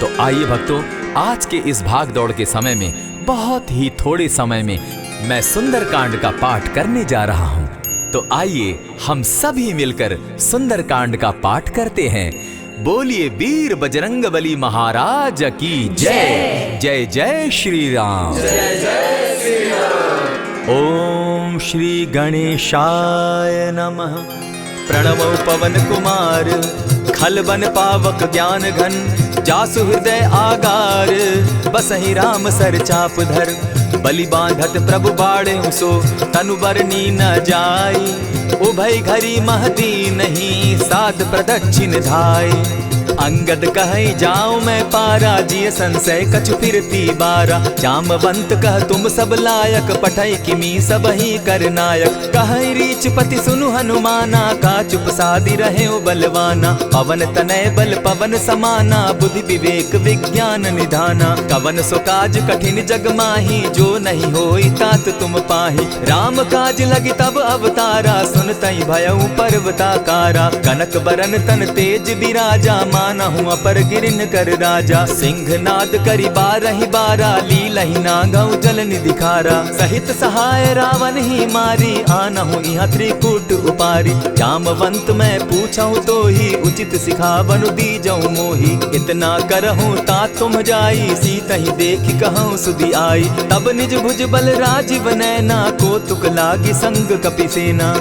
तो आइए भक्तों, आज के इस भाग दौड़ के समय में बहुत ही थोड़े समय में मैं सुंदरकांड का पाठ करने जा रहा हूँ। तो आइए हम सभी मिलकर सुंदरकांड का पाठ करते हैं। बोलिए वीर बजरंगबली महाराज की जय। जय जय श्री राम। जय जय श्री राम। ओम श्री गणेशाय नमः। प्रणवो पवन कुमार, खल बन पावक ज्ञान घन, जासु हृदय आगार, बसहि राम सर चाप धर, बलि बांधत प्रभु बाढ़े सो, तनु बरनी न जाई, उभय घरी महती नहीं, साध प्रदक्षिण धाय। अंगद कहे जाऊं मैं पारा, जिय संशय कछु फिरती बारा, जामवंत कह तुम सब लायक, पठै किमी सब ही कर नायक, कहे रीच पति सुनु हनुमाना, का चुप सादी रहे बलवाना, पवन तनय बल पवन समाना, बुद्धि विवेक विज्ञान निधाना, कवन सो काज कठिन जग माही, जो नहीं होई तात तुम पाही, राम काज लगी तब अवतारा, सुनतई भयउ पर्वताकारा, कनक बरन तन तेज विराजा, माना हूँ अपर गिरिन कर राजा, सिंह नाद करी बारहि बारा, लीलहि नागौ जल निधि खारा, सहित सहाय रावण ही मारी, आना हूँ यहाँ त्रिकूट उपारी, जामवंत मैं पूछूं तो ही, उचित सिखावनु दीजऊं मोही, इतना करहूँ ता तुम जाई, सीता ही देखी कहूँ सुधि आई, तब निज भुज बल राजीव नैना, को तुक लागी संग कपिसेना,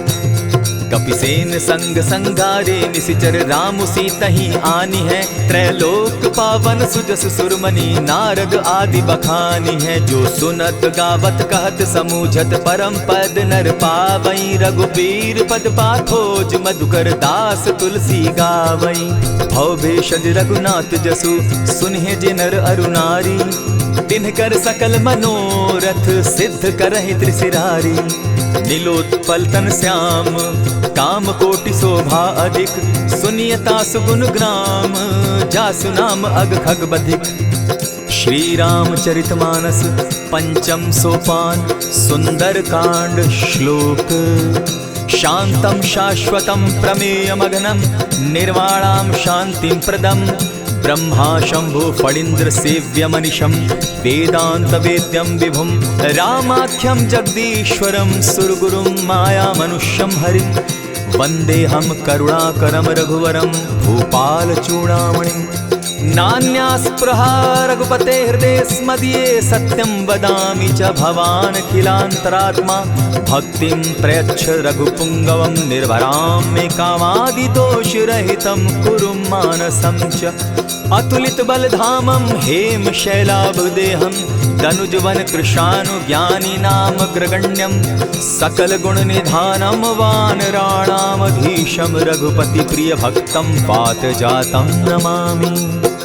कपिसेन संग संगारे, निशिचर राम सीता ही आनी है, त्रैलोक पावन सुजस सुरमणि, नारद आदि बखानी है, जो सुनत गावत कहत समूझत, परम पद नर पावई, रघुबीर पद पाखोज, मधुकर दास तुलसी गावई, भव भेषज रघुनाथ जसु, सुनहि जे नर अरु नारी, तिनकर सकल मनोरथ, सिद्ध करहि त्रिशिरारी, नीलोत्पल तन श्याम, काम कोटि शोभा अधिक, सुनियता सुगुण ग्राम, जासु नाम अग खग बधिक। श्री रामचरितमानस पंचम सोपान, सुंदर कांड श्लोक। शांतम शाश्वतम प्रमेयमगनम, निर्वाणाम शांतिम प्रदम, ब्रह्मा शंभु फणीन्द्र सेव्यमनिशं, वेदांत वेद्यं विभुं, रामाख्यं जगदीश्वरं, सुरगुरुं माया मनुष्यं हरिं, वन्देऽहं करुणाकरं रघुवरं, भूपाल चूड़ामणिं, नान्यास्पृहा रघुपते हृदये स्मदीये, सत्यं वदामि च भवान् अखिलान्तरात्मा, भक्तिं प्रयच्छ रघुपुङ्गवं, निर्भरां मे कामादिदोषरहितं, कुरु मानसं च अतुलित बलधामं, हेम शैलाभदेहं, तनुजवन कृशानुज्ञानी नामग्रगण्यं, सकल गुण निधानं, वानराणामधीशं, रघुपति प्रिय भक्तं, पातजातं नमामि।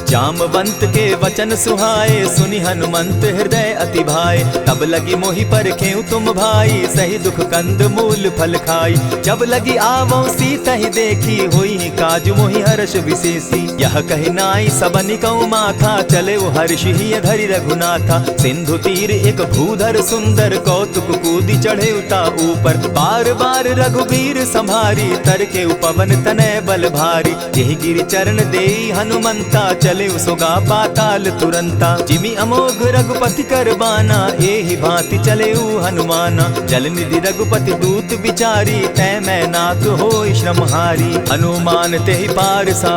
जामवंत के वचन सुहाए, सुनि हनुमंत हृदय अति भाए, तब लगी मोहि परखेउ तुम भाई, सही दुख कंद मूल फल खाई, जब लगी आवो सीता ही देखी, होई काज मोहि हर्ष विशेषी, यह कहि नाई सबनि कहु माथा, चले वो हर्ष ही धरि रघुनाथा, सिंधु तीर एक भूधर सुंदर, कौतुक कूदी चढ़े उता ऊपर, बार बार रघुबीर संभारी, तर के उपवन तनय बल भारी, यही गिरि चरण देई हनुमंता, चले उसोगा पाताल तुरंता, जिमि अमोघ रघुपति कर बाना, एहि भांति चले हनुमाना, जल निधि रघुपति दूत बिचारी, तै मैं नाथ होई श्रमहारी, हनुमान तेहि पारसा,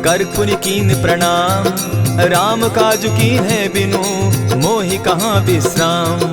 कर पुनि कीन प्रणाम, राम काज कीन है बिनु, मोहि कहाँ विश्राम,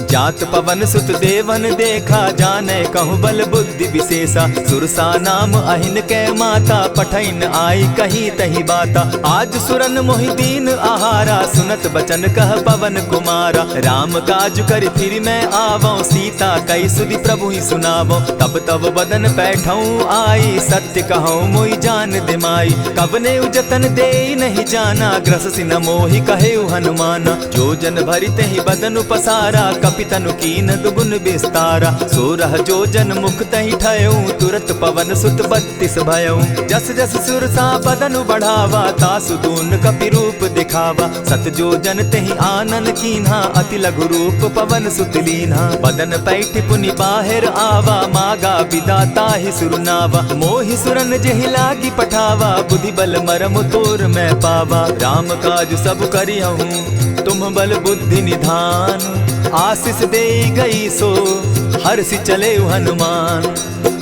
जात पवन सुत देवन देखा, जाने कहु बल बुद्धि विशेषा, सुरसा नाम अहिन कै माता, पठैन आई कही तही बाता, आज सुरन मोहि दीन आहारा, सुनत बचन कह पवन कुमारा, राम काज कर फिर मैं आवऊं, सीता कई सुधि प्रभु ही सुनावो, तब तब बदन बैठऊं आई, सत्य कहूँ मोहि जान दिमाई, कबने उजतन दे नहीं जाना, ग्रस सिन मोहि कहे हनुमाना, जो जन भरित ही बदन पसारा, कप कपितनु कीन दुगुन विस्तारा। 16 जोजन मुख तहि ठयऊ तुरत पवन सुत 32 भयऊ। जस जस सुरसा बदनु बढ़ावा तासु दून कपि रूप दिखावा। 7 जोजन तेहि आनन कीन्हा अति लघु रूप पवन सुत लीन्हा। बदन पैठ पुनि बाहिर आवा मागा विदा ताहि सुरनावा। मोहि सुरन जेहि लागी पठावा बुद्धि बल मरम तोर मैं पावा। राम काज सब करिहूँ तुम बल बुद्धि निधान। आशीष दे गई सो हर्षि चले हनुमान।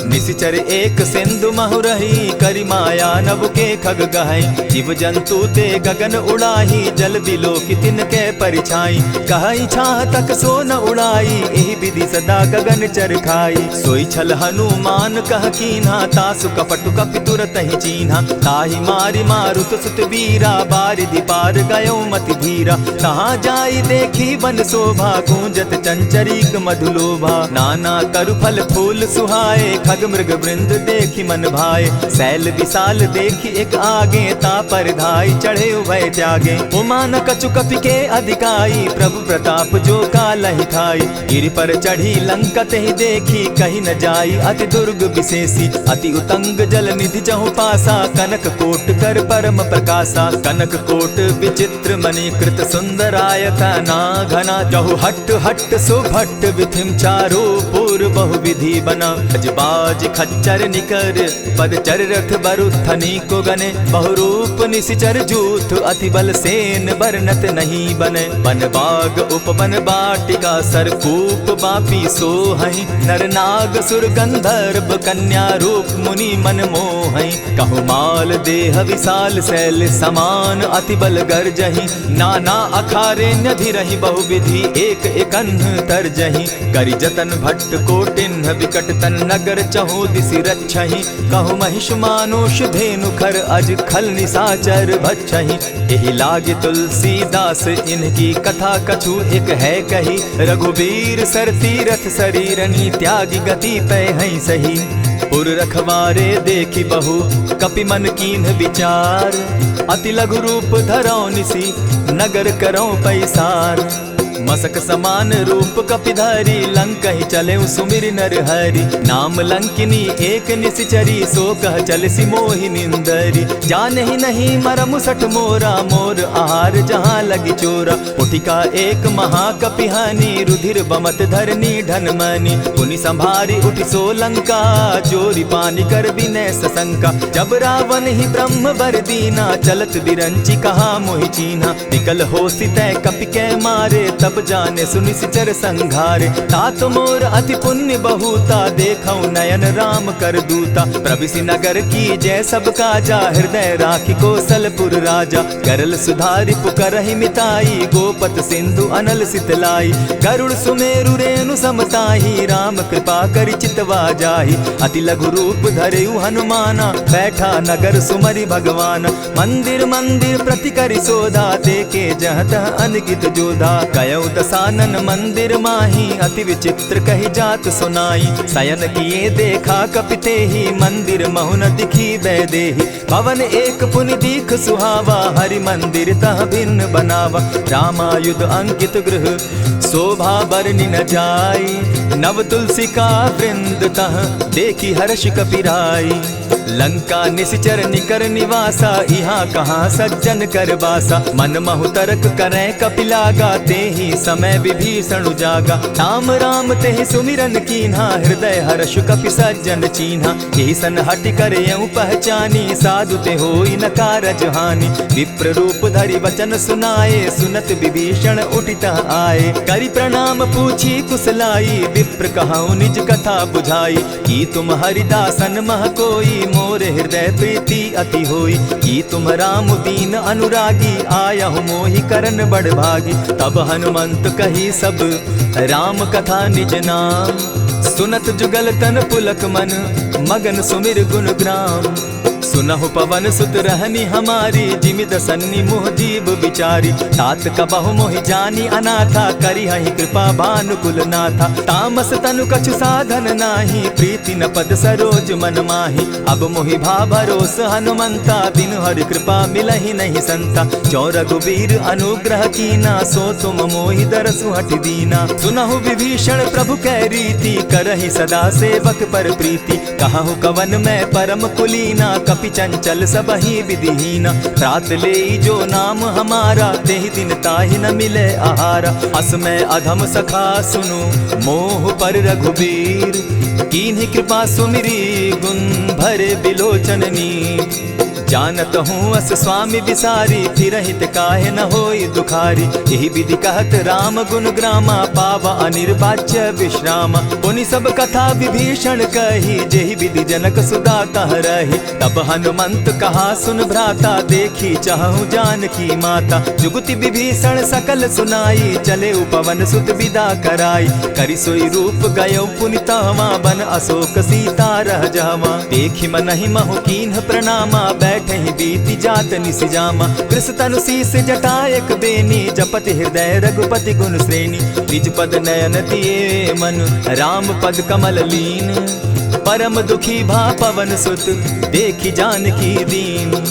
निशिचर एक सिंधु महु रही करि माया नभ के खग गहई। जीव जंतु ते गगन उड़ाही जल बिलो की तिनके परिछाई। कहई छाह तक सो न उड़ाई एहि विधि सदा गगन चर खाई। सोई छल हनुमान कह कीन्हा तासु कपटु कपि तुरत ही चीन्हा। ताहि मारि मारुत सुत वीरा बारिधि पार गयो मति धीरा। कहाँ जाई देखी वन शोभा गूंजत चंचरीक मधुलोभा। नाना तरु फल फूल सुहाए खग मृग वृंद देखी मन भाए। सैल विशाल देखी एक आगे ता पर धाई चढ़े उभय त्यागे। उमान कछु कपि के अधिकाई प्रभु प्रताप जो कालहि खाई। गिरि पर चढ़ी लंका तेहि देखी कहीं न जाई अति दुर्ग विशेषी। अति उतंग जल निधि चहु पासा कनक कोट कर परम प्रकाशा। कनक कोट विचित्र मणि कृत सुंदरायता ना घना। जहु हट हट सुभट विधिम चारो पूर्व बहु विधि बना। बाज खच्चर निकर पदचर रथ बरुथनी को गने। बहुरूप निशिचर जूथ अति बल सेन बरनत नहीं बने। बन बाग उपवन बाटिका सरकूप बापी सोहई। नर नाग सुर गंधर्व कन्या रूप मुनि मन मोहई। कहु माल देह विशाल शैल समान अति बल गर्जही। नाना अखारे न्यधिरहि बहुविधि एक एकन्ह तरजही। करि जतन भट्ट कोटिन्ह विकट तन नगर चहु दिसि रक्षहि। कहु महिष मानुष धेनु खर अज खल निसाचर भक्षहि। एहि लागे तुलसीदास इनकी कथा कछु एक है कही। रघुबीर सर तीरथ शरीरनी त्यागी गति पै हई सही। पुर रखवारे देखी बहु कपि मन कीन्ह विचार। अति लघु रूप धरौ निसि नगर करौ पैसार। मसक समान रूप कपिधारी लंका ही चले सुमिर नर हरि। नाम लंकिनी एक निशिचरी सो कह चल सी मोहि निंदरी। जाने ही नहीं मरम सठ मोरा मोर आहार जहाँ लगी चोरा। उठिका एक महाकपिहानी रुधिर बमत धरनी धन मनी। पुनि संभारी उठि सो लंका जोरी पानी कर विनय सशंका। जब रावण ही ब्रह्म बर दीना चलत बिरंची कहा मोहि चीन्हा। निकल हो सितै कपि के मारे तब जाने सुनिशिचर संघारे। तात मोर अति पुण्य बहुता देखौ नयन राम कर दूता। प्रविशि नगर की जय सब काजा हृदय राखी कौशलपुर राजा। करल सुधारि पुकरहि मिताई गोपत सिंधु अनल सितलाई। गरुड़ सुमेरु रेणु समताही राम कृपा करि चितवा जाहि। अति लघु रूप धरेउ हनुमाना बैठा नगर सुमरि भगवान। मंदिर मंदिर प्रति करि सोधा देखे जहत अनगित जोधा। गयो दसानन मंदिर माही अति विचित्र कही जात सुनाई। शयन किए देखा कपिते ही मंदिर महुन दिखी वैदेही। भवन एक पुनि दीख सुहावा हरि मंदिर तह भिन्न बनावा। रामायुध अंकित गृह शोभा बरनि न जाई। नव तुलसी का वृंद तह देखी हर्ष कपिराई। लंका निशिचर निकर निवासा यहाँ कहाँ सज्जन कर बासा। मन महु तरक करै कपिलागा तेहि समय विभीषण उजागा। राम राम तेहि सुमिरन कीन्हा हृदय हर्ष कपि सज्जन चीन्हा। एहि सन हटि कर यूं पहचानी साधु ते होई न कारज हानि। विप्र रूप धरि वचन सुनाए सुनत विभीषण उठित आए। करि प्रणाम पूछी कुशलाई विप्र कहऊँ निज कथा बुझाई। की तुम हरिदासन मह कोई मोर हृदय प्रीति अति होई। की तुम राम दीन अनुरागी आयहु मोहि करन बड़ भागी। तब हनुमंत कही सब राम कथा निज नाम। सुनत जुगल तन पुलक मन मगन सुमिर गुण ग्राम। सुनहु पवन सुत रहनी हमारी, जिमि दसन्नी मुह जीव बिचारी। तात कबहु मोहि जानी अनाथा, करी हहि कृपा भानुकुल नाथा। तामस तनु कछु साधन नाही, प्रीति न पद सरोज मन माही। अब मोहि भा भरोस हनुमंता, बिनु हरि कृपा मिलहि नहीं संता। जो रघुबीर अनुग्रह कीना, सो तुम मोहि दरसु हटि दीना। सुनहु विभीषण प्रभु कै रीति, करहि सदा सेवक पर प्रीति। कहु कवन मैं परम कुलीना, कपि चंचल सबहि विधिहीना। रात ले जो नाम हमारा, तेहि दिन ताहि न मिले आहारा। अस मैं अधम सखा सुनु, मोह पर रघुबीर। कीन्ही कृपा सुमिरी, गुण भरे बिलोचन नीर। जानत हूँ अस स्वामी बिसारी, फिरहित काहे न होई दुखारी। यही विधि कहत राम गुण ग्रामा, पावा अनिर्वाच्य विश्रामा। पुनि सब कथा विभीषण कही, जेहि विधि जनक सुदा तह रही। तब हनुमंत कहा सुन भ्राता, देखी चाहूँ जानकी माता। जुगति विभीषण सकल सुनाई, चले पवन सुत विदा कराई। करि सोई रूप गयो पुनि तहवा, बन अशोक सीता रह जावा। देखी मनहि महु कीन्ह प्रणामा, बैठे बीती जात निसिजामा। कृष तनु शीस जटायक बेनी, जपति हृदय रघुपति गुण श्रेणी। निज पद नयन दिए मन, राम पद कमल लीन। परम दुखी भा पवन सुत, देखी जानकी दीन।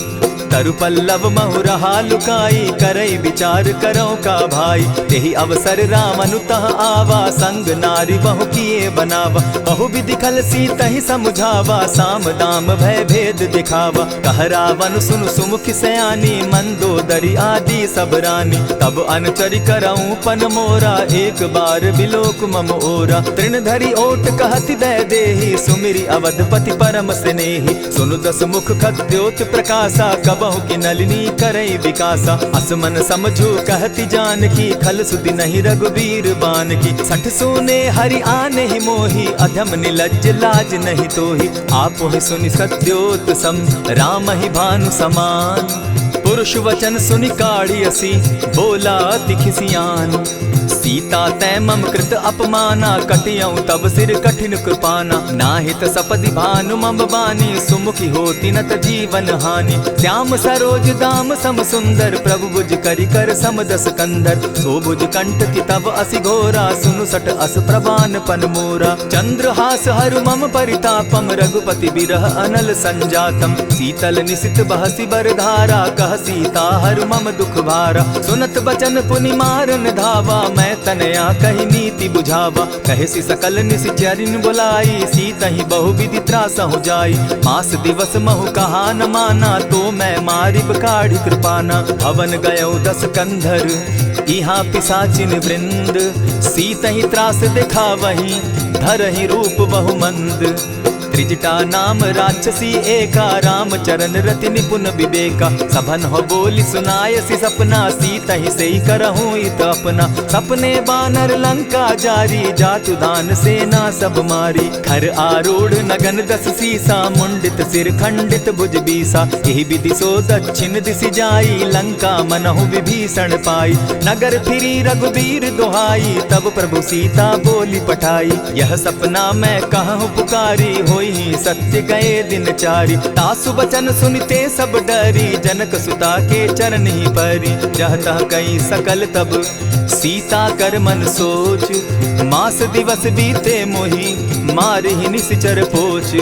तरु पल्लव महु रहा लुकाई, करई विचार करो का भाई। तेहि अवसर राम अनुतः आवा, संग नारी बहु किए बनावा। बहु विधि खल सीतहि समुझावा, साम दाम भय भेद दिखावा। कह रावण सुन सुमुखि सयानी, मंदोदरी आदि सब रानी। तब अनुचरि करऊं पन मोरा, एक बार बिलोक मम ओरा। तृण धरि ओट कहति दय देहि, सुमिरि अवधपति परम स्नेही। सुनु दस मुख खद्योत प्रकाशा, कबहु की नलिनी करई विकासा। असमन समझो कहति जानकी, खल सुधि नहीं रघुबीर बान की। सठ सोने हरि आने ही मोही, अधम निलज्ज लाज नहीं तोही। आपो ही सुनि सत्योत सम, राम ही भानु समान। पुरुष वचन सुनि काढ़ी असी, बोला अति खिसियान। सीता तै मम कृत अपमाना, कटियऊं तब सिर कठिन कृपाना। नाहित सपदि भानु मम बानी, सुमुखी होती नत जीवन हानि। श्याम सरोज दाम सम सुंदर, प्रभु भुज करि कर सम दस कंधर। सो भुज कंठ की तब असि घोरा, सुनु सट अस प्रवान पन मोरा। चंद्रहास हरु मम परितापम, रघुपति बिरह अनल संजातम। शीतल निशित बहसी बरधारा, कह सीता हरु मम दुख भारा। सुनत बचन पुनि मारन धावा, मैं तनया कही नीति बुझावा। कहेसी सकल निशिचरिन बुलाई, सीतहि बहु विधि त्रास हो जाई। मास दिवस महु कहा न माना, तो मैं मारिब काढ़ी कृपाना। भवन गयो दस कंधर, इहाँ पिशाचिन वृंद। सीतहि त्रास दिखावहि, धरहि रूप बहु मंद। त्रिजटा नाम राक्षसी एका, राम चरण रति निपुण विवेका। सभन हो बोली सुनायसी सपना, सीतहि सेई करहूँ इत अपना। सपने बानर लंका जारी, जातु दान सेना सब मारी। खर आरूढ़ नगन दस सीसा, मुंडित सिर खंडित भुज बीसा। यही विधि सो दक्षिण दिशि जाई, लंका मनहु विभीषण पाई। नगर फिरी रघुबीर दुहाई, तब प्रभु सीता बोली पठाई। यह सपना मैं कहूँ पुकारी, होई सत्य गए दिन चारी। तासु बचन सुनते सब डरी, जनक सुता के चरण ही परी। जहतः कई सकल तब सीता कर मन सोच, मास दिवस बीते मोही, मारहि निश्चर पोच।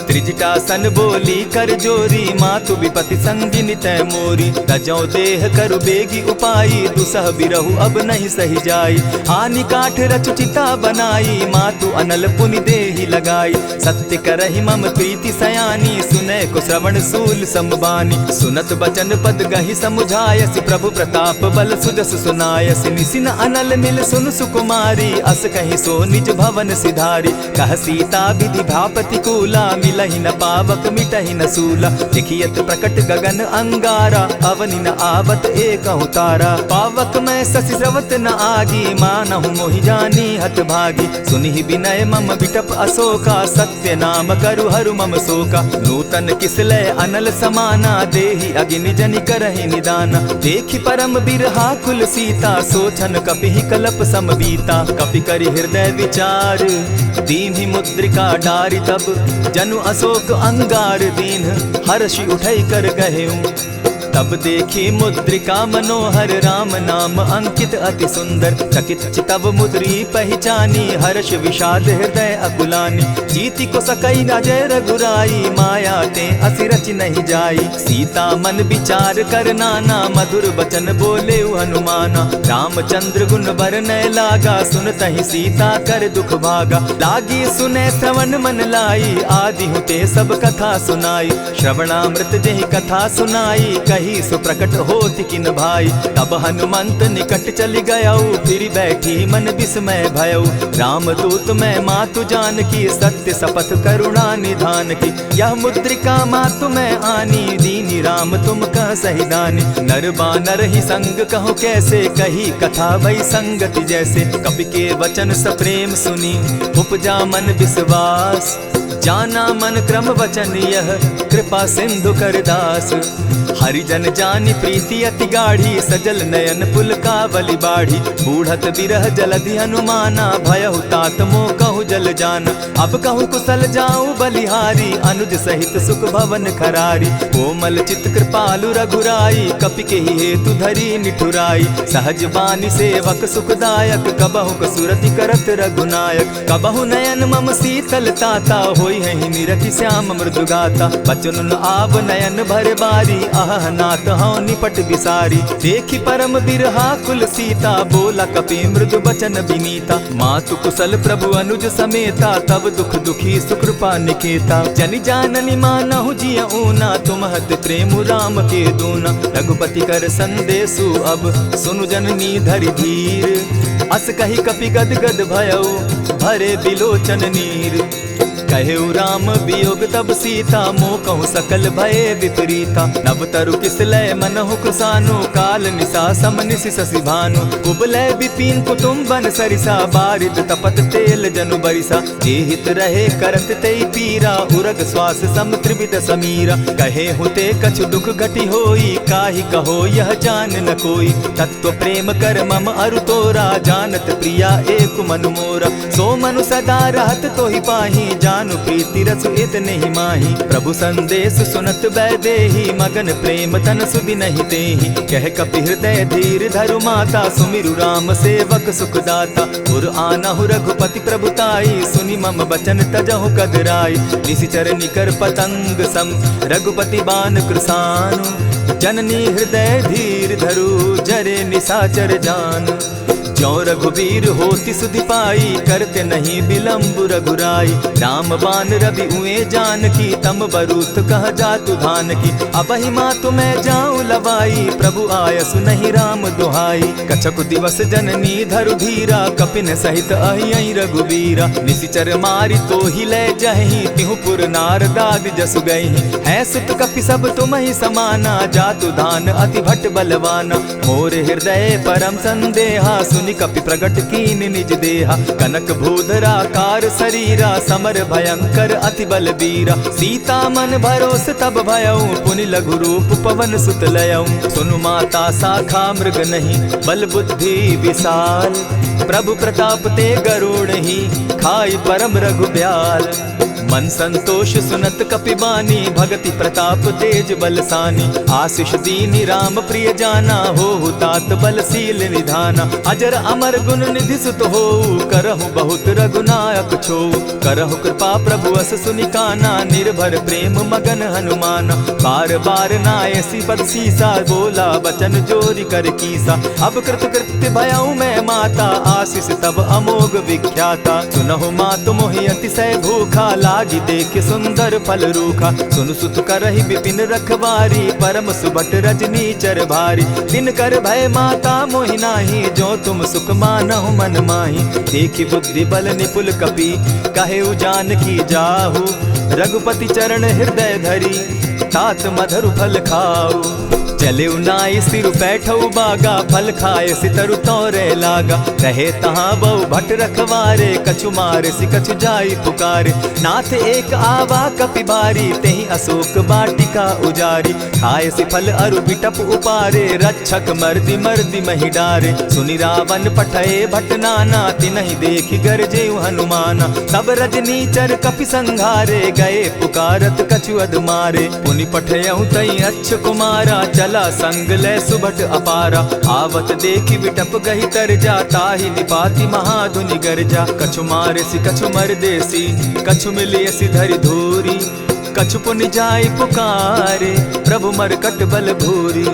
त्रिजटा सन बोली कर जोरी, मातु विपति संगिनी तै मोरी। तजौ देह करु बेगी उपाई, दुसह बिरहु अब नहीं सही जाई। आनि काठ रचु चिता बनाई, मातु अनल पुनि देहि लगाई। सत्य करहि मम प्रीति सयानी, सुनै को श्रवण सूल संबानी। सुनत बचन पद गहि समुझायसि, प्रभु प्रताप बल सुजस सुनायसि। निसिन अनल मिल सुन सुकुमारी, अस कहि सो निज भवन सिधारी। कह सीता विधि भापति कूला, मिलहि न पावक मिटहि न सूला। देखियत प्रकट गगन अंगारा, अवनि न आवत एकहु तारा। पावक मैं शशि स्रवत न आगी, मानहु मोहि जानी हत भागी। सुनिहि विनय मम बिटप अशोका, सत्य नाम करु हरु मम शोका। नूतन किसलय अनल समाना, देहि अगिनि जनि करहि निदाना। देखि परम बिरहा कुल सीता, सोचन कपिहि कलप सम बीता। कपि करि हृदय विचार, दीन्हि मुद्रिका डारि तब, जनु अशोक अंगार दीन, हर्षि उठई कर गहेऊ। तब देखी मुद्रिका मनोहर, राम नाम अंकित अति सुंदर। चकित चितव मुद्री पहचानी, हर्ष विषाद हृदय अकुलानी। जीति को सकई न जय रघुराई, माया ते असि रचि नहीं जाई। सीता मन विचार कर नाना, मधुर बचन बोले हनुमाना। रामचंद्र गुण बरनय लागा, सुनतहि सीता कर दुख भागा। लागी सुने श्रवण मन लाई, आदि हुते सब कथा सुनाई। श्रवणामृत जेहि कथा सुनाई, कही सुप्रकट होति किन भाई। तब हनुमंत निकट चली गयऊ, फिर बैठी मन विस्मय भयऊ। राम दूत मैं मातु जानकी, सत्य शपथ करुणा निधान की। यह मुद्रिका मातु मैं आनी, दीनी राम तुम कह सही दानी। नर बानर ही संग कहो कैसे, कही कथा भई संगति जैसे। कपि के वचन सप्रेम सुनी, उपजा मन विश्वास। जाना मन क्रम वचन यह, कृपा सिंधु कर दास। हरिजन जानी प्रीति अति गाढ़ी, सजल नयन पुलकावली बाढ़ी। बूढ़त बिरह जलधि हनुमाना, भयहु तात मोह कहु जल जाना। अब कहु कुशल जाऊं बलिहारी, अनुज सहित सुख भवन खरारी। कोमल चित कृपालु रघुराई, कपि के हेतु धरी निठुराई। सहज बानी सेवक सुखदायक, कबहु कसुरति करत रघुनायक। कबहु नयन मम शीतल ताता, होई है निरखि श्याम मृदु गाता। बचन आब नयन भर बारी, आह नाथ हूँ निपट बिसारी। देखी परम बिरहा कुल सीता, बोला कपि मृदु बचन विनीता। मातु कुशल प्रभु अनुज समेता, तब दुख दुखी सुकृपा निकेता। जनि जाननी मानहु जिय ऊना, तुम हत प्रेम राम के दूना। रघुपति कर संदेशु अब, सुनु जननी धरि धीर। अस कही कपि गद गद भयऊ, भरे बिलोचन नीर। कहेउ राम वियोग तब सीता, मोह कहूँ सकल भये विपरीता। नव तरु किसलय मनहु कृसानु, काल निशा सम निशि शशि भानु। कुबलय विपिन कुटुम्बन सरिसा, बारिद तपत तेल जनु बरिसा। जे हित रहे करत तेई पीरा, उरग श्वास सम त्रिविध समीरा। कहे हुते कछु दुख घटी होई, काहि कहो यह जान न कोई। तत्व प्रेम कर मम अरु तोरा, जानत प्रिया एक मनु मोरा। सो मनु सदा रहत तोहि पाही, जानु प्रीति रसु इतने ही माही। प्रभु संदेश सुनत वैदेही, मगन प्रेम तन सुधि नहीं तेहि। कह कपि हृदय धीर धरु माता, सुमिरु राम सेवक सुखदाता। उर आनहु रघुपति प्रभुताई, सुनि मम बचन तजहु कदराई। निशिचर निकर पतंग सम, रघुपति बान कृसानु। जननी हृदय धीर धरु, जरे निशाचर जान। ज्यों रघुवीर होति सुधि पाई, करते नहीं विलम्ब रघुराई। राम बान रवि उए जानकी, तम बरूत कह जातु धान की। अबहि मातु मैं जाऊं लवाई, प्रभु आयसु नहीं राम दुहाई। कछक दिवस जननी धरु धीरा, कपिन सहित अहियहि रघुवीरा। निशिचर मारि तो ही ले जहि, तिहु पुर नारदाद जसु गहि। है सुत कपि सब तुम ही समाना, जातु धान अति भट बलवाना। मोर हृदय परम संदेहा, सुनि कपि प्रगट कीन निज देहा। कनक भूधरा कार शरीरा, समर भयंकर अति बलबीरा। सीता मन भरोस तब भयऊ, पुनि लघु रूप पवन सुत लयऊ। सुनु माता शाखा मृग नहीं, बल बुद्धि विशाल। प्रभु प्रताप ते गरुड़ ही, खाई परम रघुब्याल। मन संतोष सुनत कपि बानी, भगति प्रताप तेज बलसानी। आशीष दीनी राम प्रिय जाना, हो तात बलशील निधाना। अजर अमर गुण निधि सुत हो, करहु बहुत रघुनायक छो। करहु कृपा प्रभु अस सुनिकाना, निर्भर प्रेम मगन हनुमाना। बार बार नायसी पद सीसा, बोला बचन जोरी कर कीसा। अब कृत कृत्य भयऊ मैं माता, आशीष तब अमोघ विख्याता। सुनहु मातु मोहि अतिशय भूखा, लागी देख सुंदर फल रूखा। सुन सुत करहि विपिन रखवारी, परम सुबट रजनी चर भारी। दिन कर भय माता मोहि नाही, जो तुम सुख मानहु मन माही। देखि बुद्धि बल निपुल कपि, कहेउ जानकी जाहु। रघुपति चरण हृदय धरी, तात मधुर फल खाऊ। चले उनाई सिर बैठऊ बागा, फल खाए सितरु तौरे लागा। रहे तहाँ बहु भट रखवारे, कछु मारे सि कछु जाई पुकारे। नाथ एक आवा कपि बारी, तेहि अशोक बाटिका उजारी। खाए सि फल अरु बिटप उपारे, रक्षक मर्दि मर्दि महि डारे। सुनि रावण पठये भट नाना, तिनहि देखि गरजेउ हनुमाना। सब रजनीचर कपि संघारे, गए पुकारत कछु अध मारे। पुनि पठयउ तई अच्छ कुमारा, चला संग ले सुभट अपारा। आवत देखि बिटप गहि तरजा, ताहि निपाति महाधुनि गरजा। कछु मारे सि कछु मरदेसी, कछु मिलिय सि धरि धूरी। कछु पुनि जाय पुकारे, प्रभु मरकट बल भूरी।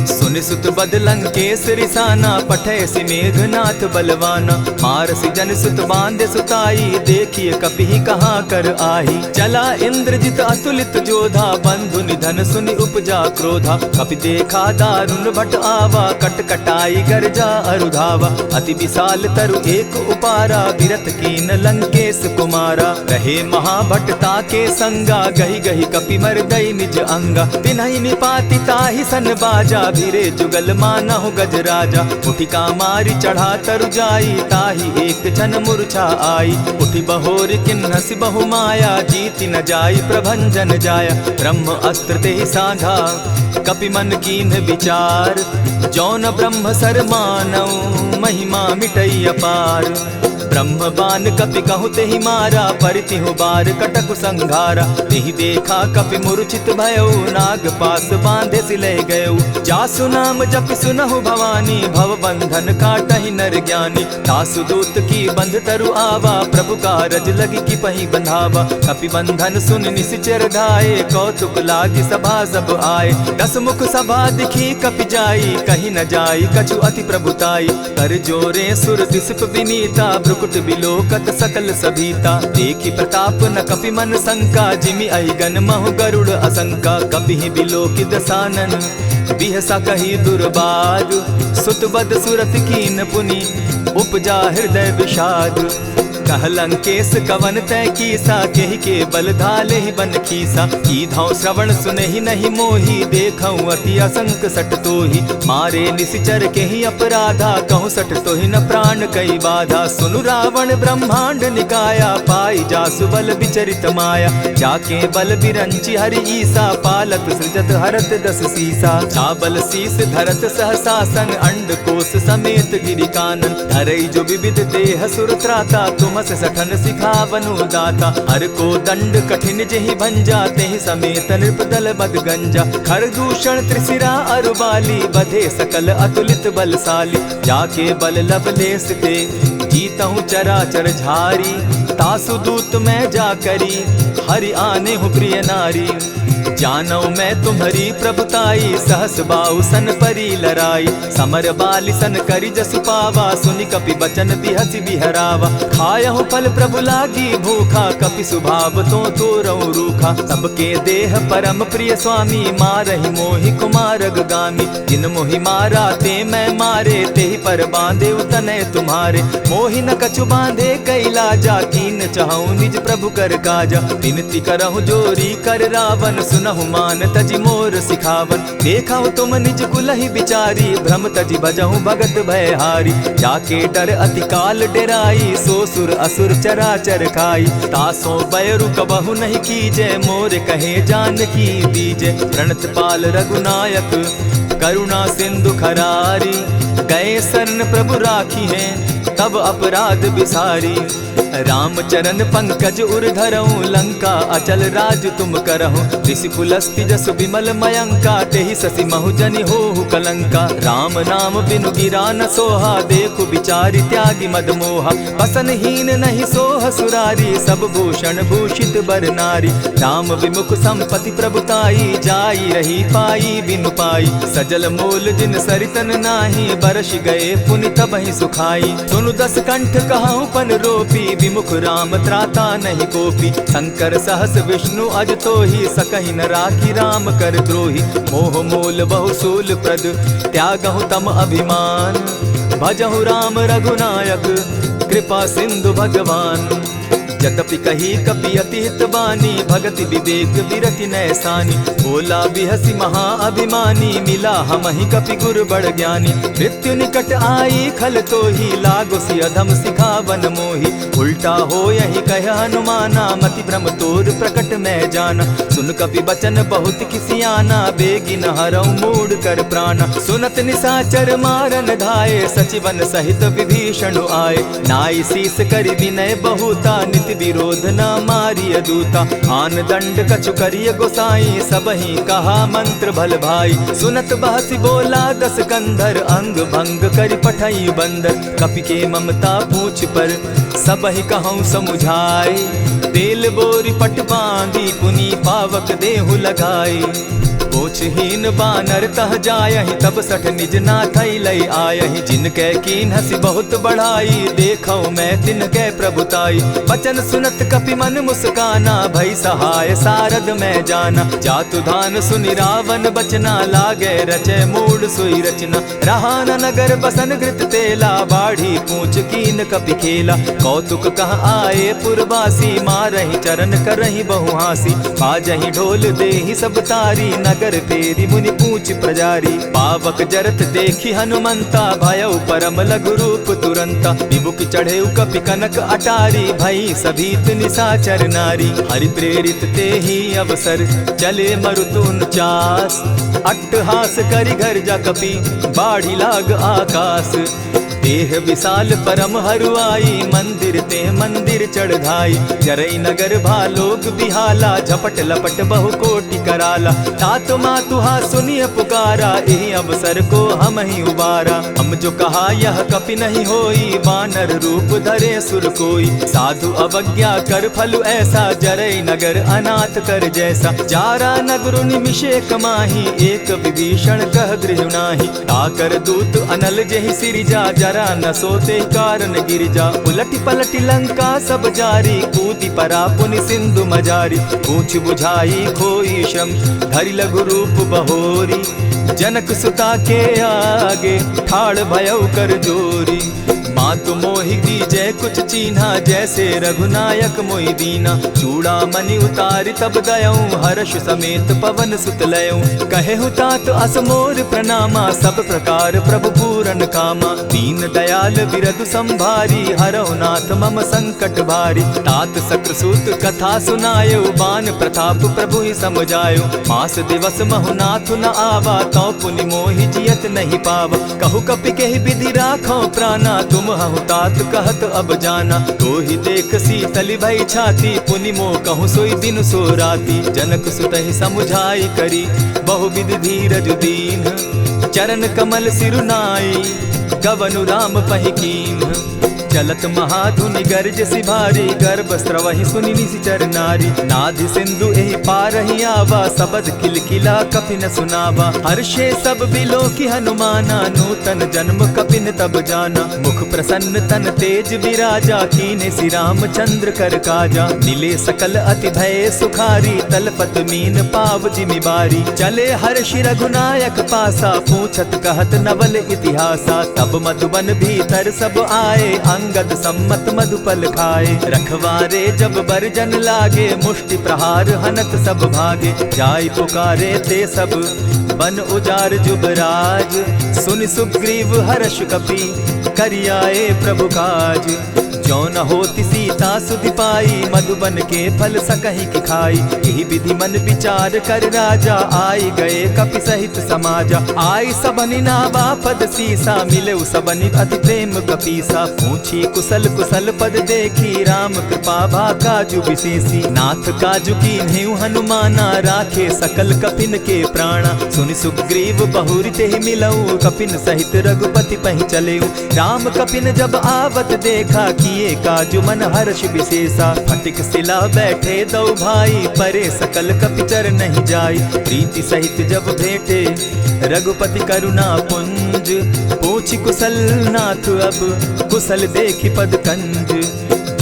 सुनि सुत बद लंकेश रिसाना, पठय सि मेघनाथ बलवाना। मारसि जन सुत बांधे सुताई, देखिए कपि कहाँ कर आही। चला इंद्रजित अतुलित जोधा, बंधु निधन सुनि उपजा क्रोधा। कपि देखा दारुण भट आवा, कट कटाई गरजा अरुधावा। अति विशाल तरु एक उपारा, विरत कीन लंकेश कुमारा। रहे महाभटता के संगा, गही गही कपि मरदई निज अंगा। तिन्हि निपाति ताहि सन बाजा, भिरे जुगल मानहु गजराजा। उठिका मारी चढ़ा तरु जाई, ताहि एक क्षण मूर्छा आई। उठि बहोर किन्हसि बहु माया, जीति न जाई प्रभंजन जाया। ब्रह्म अस्त्र तेहि साधा, कपि मन कीन्ह विचार। जौन ब्रह्म सर मानऊ, महिमा मिटई अपार। ब्रह्म बान कपि कहु तेहि मारा, परितिहु बार कटक संघारा। तेहि देखा कपि मूर्छित भयउ, नाग पास बांधे सिले गयउ। जासु नाम जपि सुनहु भवानी, भव बंधन काटहि नर ज्ञानी। दासु दूत की बंध तरु आवा, प्रभु कारज लगी कि पहि बंधावा। कपि बंधन सुन निसिचर धाये, कौतुक लागी सभा सब आए। दस मुख सभा दिखी कपि जाई, कहीं न जाई कछु अति प्रभुताई। कर जोरे सुर दिसप विनीता, ब्रुकुट बिलोकत सकल सभीता। देखी प्रताप न कपि मन शंका, जिमि अहिगन महु गरुड़ असंका। कपि बिलोकि दसानन, बिहसा कही दुर्बाद। सुत बद सुरत कीन पुनि, उपजा हृदय विषाद। कह लंकेश कवन तय कीसा, केहि के बल धाले ही बन खीसा। की धौ श्रवण सुनहि नहीं मोही, देखऊं अति असंक सट तोही। मारे निसिचर केहि अपराधा, कहूँ सट तोहि न प्राण कई बाधा। सुनु रावण ब्रह्मांड निकाया, पाई जासु बल विचरित माया। जाके बल बिरंचि हरि ईसा, पालत सृजत हरत दस सीसा। चाबल शीस धरत सहसासन, अंड कोश समेत गिरि कानन। धरई जो विविध देह सुर त्राता, तुम सठन सिखावनु दाता। हर को दंड कठिन जेहि भंजा, तेहि समेत नृप दल बद गंजा। खर दूषण त्रिशिरा अरुबाली, बधे सकल अतुलित बलशाली। जाके बल लवलेस ते, जीतहु चराचर झारी। तासु दूत मैं जा करी, हरि आने हूँ प्रिय नारी। जानो मैं तुम्हारी प्रभुताई, सहस बाहु सन परी लराई। समर बाली सन करी जसु पावा, सुनि कपि बचन बिहसि बिहरावा। खायहु फल प्रभु लागी भूखा, कपि सुभाव तो तोरहु रूखा। सबके देह परम प्रिय स्वामी, मारहि मोहि कुमारग गामी। जिन मोहि मारा ते मैं मारे, तेहि पर बांधे उतने तुम्हारे। मोहि न कछु बांधे कैलाजा, कीन चहु निज प्रभु कर काजा। विनती करहु जोरी कर रावण, सुनहु मान तजि मोर सिखावन। देखहु तुम निज कुलहि बिचारी, भ्रम तजि भजहु भगत भयहारी। जाके डर अति काल डेराई, सो सुर असुर चराचर खाई। तासो बैरु कबहु नहीं कीजे, मोर कहे जानकी दीजे। प्रणत पाल रघुनायक, करुणा सिंधु खरारी। गए शरण प्रभु राखी हैं, तब अपराध बिसारी। राम चरण पंकज उर धरऊं, लंका अचल राज तुम करहु। ऋषि पुलस्ति जसु विमल मयंका, तेहि ससि महु जनि होहु कलंका। राम नाम बिनु गिरा न सोहा, देखु बिचारी त्यागी मद मोहा। बसनहीन नहीं सोह सुरारी, सब भूषण भूषित बर नारी। राम विमुख संपति प्रभुताई, जाई रही पाई बिनु पाई। सजल मूल जिन सरितन नाही, बरस गए पुनि तबहि सुखाई। सुनु दस कंठ कहूँ पन रोपी, विमुख राम त्राता नहीं कोपी। शंकर सहस विष्णु अज तोहि, सकहि न राखी राम कर द्रोही। मोह मूल बहुसूल प्रद, त्यागहु तम अभिमान। भजहु राम रघुनायक, कृपा सिंधु भगवान। यद्यपि कही कपि अति हित बानी, भगति विवेक विरति नैसानी। बोला बिहसी महा अभिमानी, मिला हमहि कपि गुरु बड़ ज्ञानी। मृत्यु निकट आई खल तो ही, लागो सि अधम सिखावन मोही। उल्टा हो यही कह हनुमाना, मति भ्रम तोर प्रकट मैं जाना। सुन कपि बचन बहुत किसियाना, बेगी न हरऊ मूड कर प्राणा। सुनत निशाचर मारन धाये, सचिवन सहित विभीषण आए। नाई शीस करि विनय बहुता, नित विरोध न मारिय दूता। आन दंड कछु करिय गोसाई, सबहि कहा मंत्र भल भाई। सुनत बहसी बोला दस कंधर, अंग भंग करि पठई बंदर। कपि के ममता पूछ पर, सबहि कहूँ समुझाए। तेल बोरी पट बांधी, पुनी पावक देहु लगाई। पूछहीन बानर तह जायहि, तब सठ निज नाथई लई आयहि। जिनके कीन हसी बहुत बढ़ाई, देखौ मैं तिनके प्रभुताई। बचन सुनत कपि मन मुस्काना, भई सहाय सारद मैं जाना। जातु धान सुनि रावण बचना, लागे रचे मूड सोई रचना। रहा न नगर बसन घृत तेला, बाढ़ी पूछ कीन कपि खेला। कौतुक कह आए पुरवासी, मारहि चरण करहि बहु हासी। बाजहि ढोल देहि सब तारी, नगर तेरी मुनि पूछ प्रजारी। पावक जरत देखी हनुमंता, भयउ परम लघु रूप तुरंता। विमुख चढ़े कपि कनक अटारी, भई सभीत निशाचर नारी। हरि प्रेरित ते ही अवसर, चले मरुत 49। अट्टहास करि घर जा कपि, बाढ़ी लाग आकाश। देह विशाल परम हरुआई, मंदिर ते मंदिर चढ़ाई। जरई नगर भालोक बिहाला, झपट लपट बहु कोटि कराला। तात मातुहा सुनिय पुकारा, एहि अवसर को हम ही उबारा। हम जो कहा यह कपि नहीं होई, बानर रूप धरे सुर कोई। साधु अवज्ञा कर फल ऐसा, जरई नगर अनाथ कर जैसा। जारा नगर निमिषे कमाही, एक विभीषण कह गृह नाही। ताकर दूत अनल जेहि सिरिजा, जरा न सोते कारण गिरिजा। उलटी पलटी लंका सब जारी, कूदी परा पुनि सिंधु मजारी। पूछ बुझाई खोई श्रम, धरि लघु रूप बहोरी। जनक सुता के आगे, ठाड़ भयउ कर जोरी। मातु मोहि दीजै कुछ चीन्हा, जैसे रघुनायक मोहि दीना। चूड़ा मणि उतारि तब दयऊं, हर्ष समेत पवन सुत लयऊं। कहेहु तात असमोर प्रणामा, सब प्रकार प्रभु पूरन कामा। दीन दयाल बिरदु संभारी, हरहु नाथ मम संकट भारी। तात सक्रसूत कथा सुनायो, बान प्रताप प्रभु ही समझायो। मास दिवस महु नाथ न आवा, तौ पुनि मोहि जियत नहीं पावा। कहु कपि केहि विधि राखो प्राणा, तुम हहु तात कहत अब जाना। तो ही देख शीतली भई छाती, पुनि मो कहूँ सोई दिन सो राती। जनक सुतहि समुझाई करी, बहु विधि धीरज दीन। चरण कमल सिरुनाई, गवनु राम पहि कीन्ह। चलत महाधुनि गर्ज सिभारी, गर्भ स्रवहि सुनि निशिचर नारी। नाधि सिंधु एहि पारहि आवा, सबद किलकिला कपि न सुनावा। हर्षे सब बिलो की हनुमाना, नूतन जन्म कपिन तब जाना। मुख प्रसन्न तन तेज विराजा, कीने श्री रामचंद्र कर काजा। मिले सकल अति भय सुखारी, तलपत मीन पाव जिमि बारी। चले हर्षि रघुनायक पासा, पूछत कहत नवल इतिहासा। तब मधुबन भीतर सब आए, अंगद सम्मत मधुपल खाए। रखवारे जब बरजन लागे, मुष्टि प्रहार हनत सब भागे। जाय पुकारे ते सब, बन उजार जुबराज। सुनि सुग्रीव हर्ष कपि, करियाए प्रभु काज। जो न होती सीता सुधि पाई, मधुबन के फल सकहि की खाई। यही विधि मन विचार कर राजा, आई गए कपि सहित समाजा। आई सबनि नावा पद सीसा, मिले सबनि अति प्रेम कपीसा। पूछी कुशल कुशल पद देखी, राम कृपा भा काजु विशेषी। नाथ काजु कीन्हेउ हनुमाना, राखे सकल कपिन के प्राणा। सुनि सुग्रीव बहुरि तेहि मिलऊ, कपिन सहित रघुपति पहि चलेऊ। राम कपिन जब आवत देखा, किए काजु मन हर्ष विशेषा। फटिक सिला बैठे दो भाई, परे सकल कपिचर नहीं जाई। प्रीति सहित जब भेटे, रघुपति करुणा पुंज। पूछ कुशल नाथ अब, कुशल देखि पद कंज।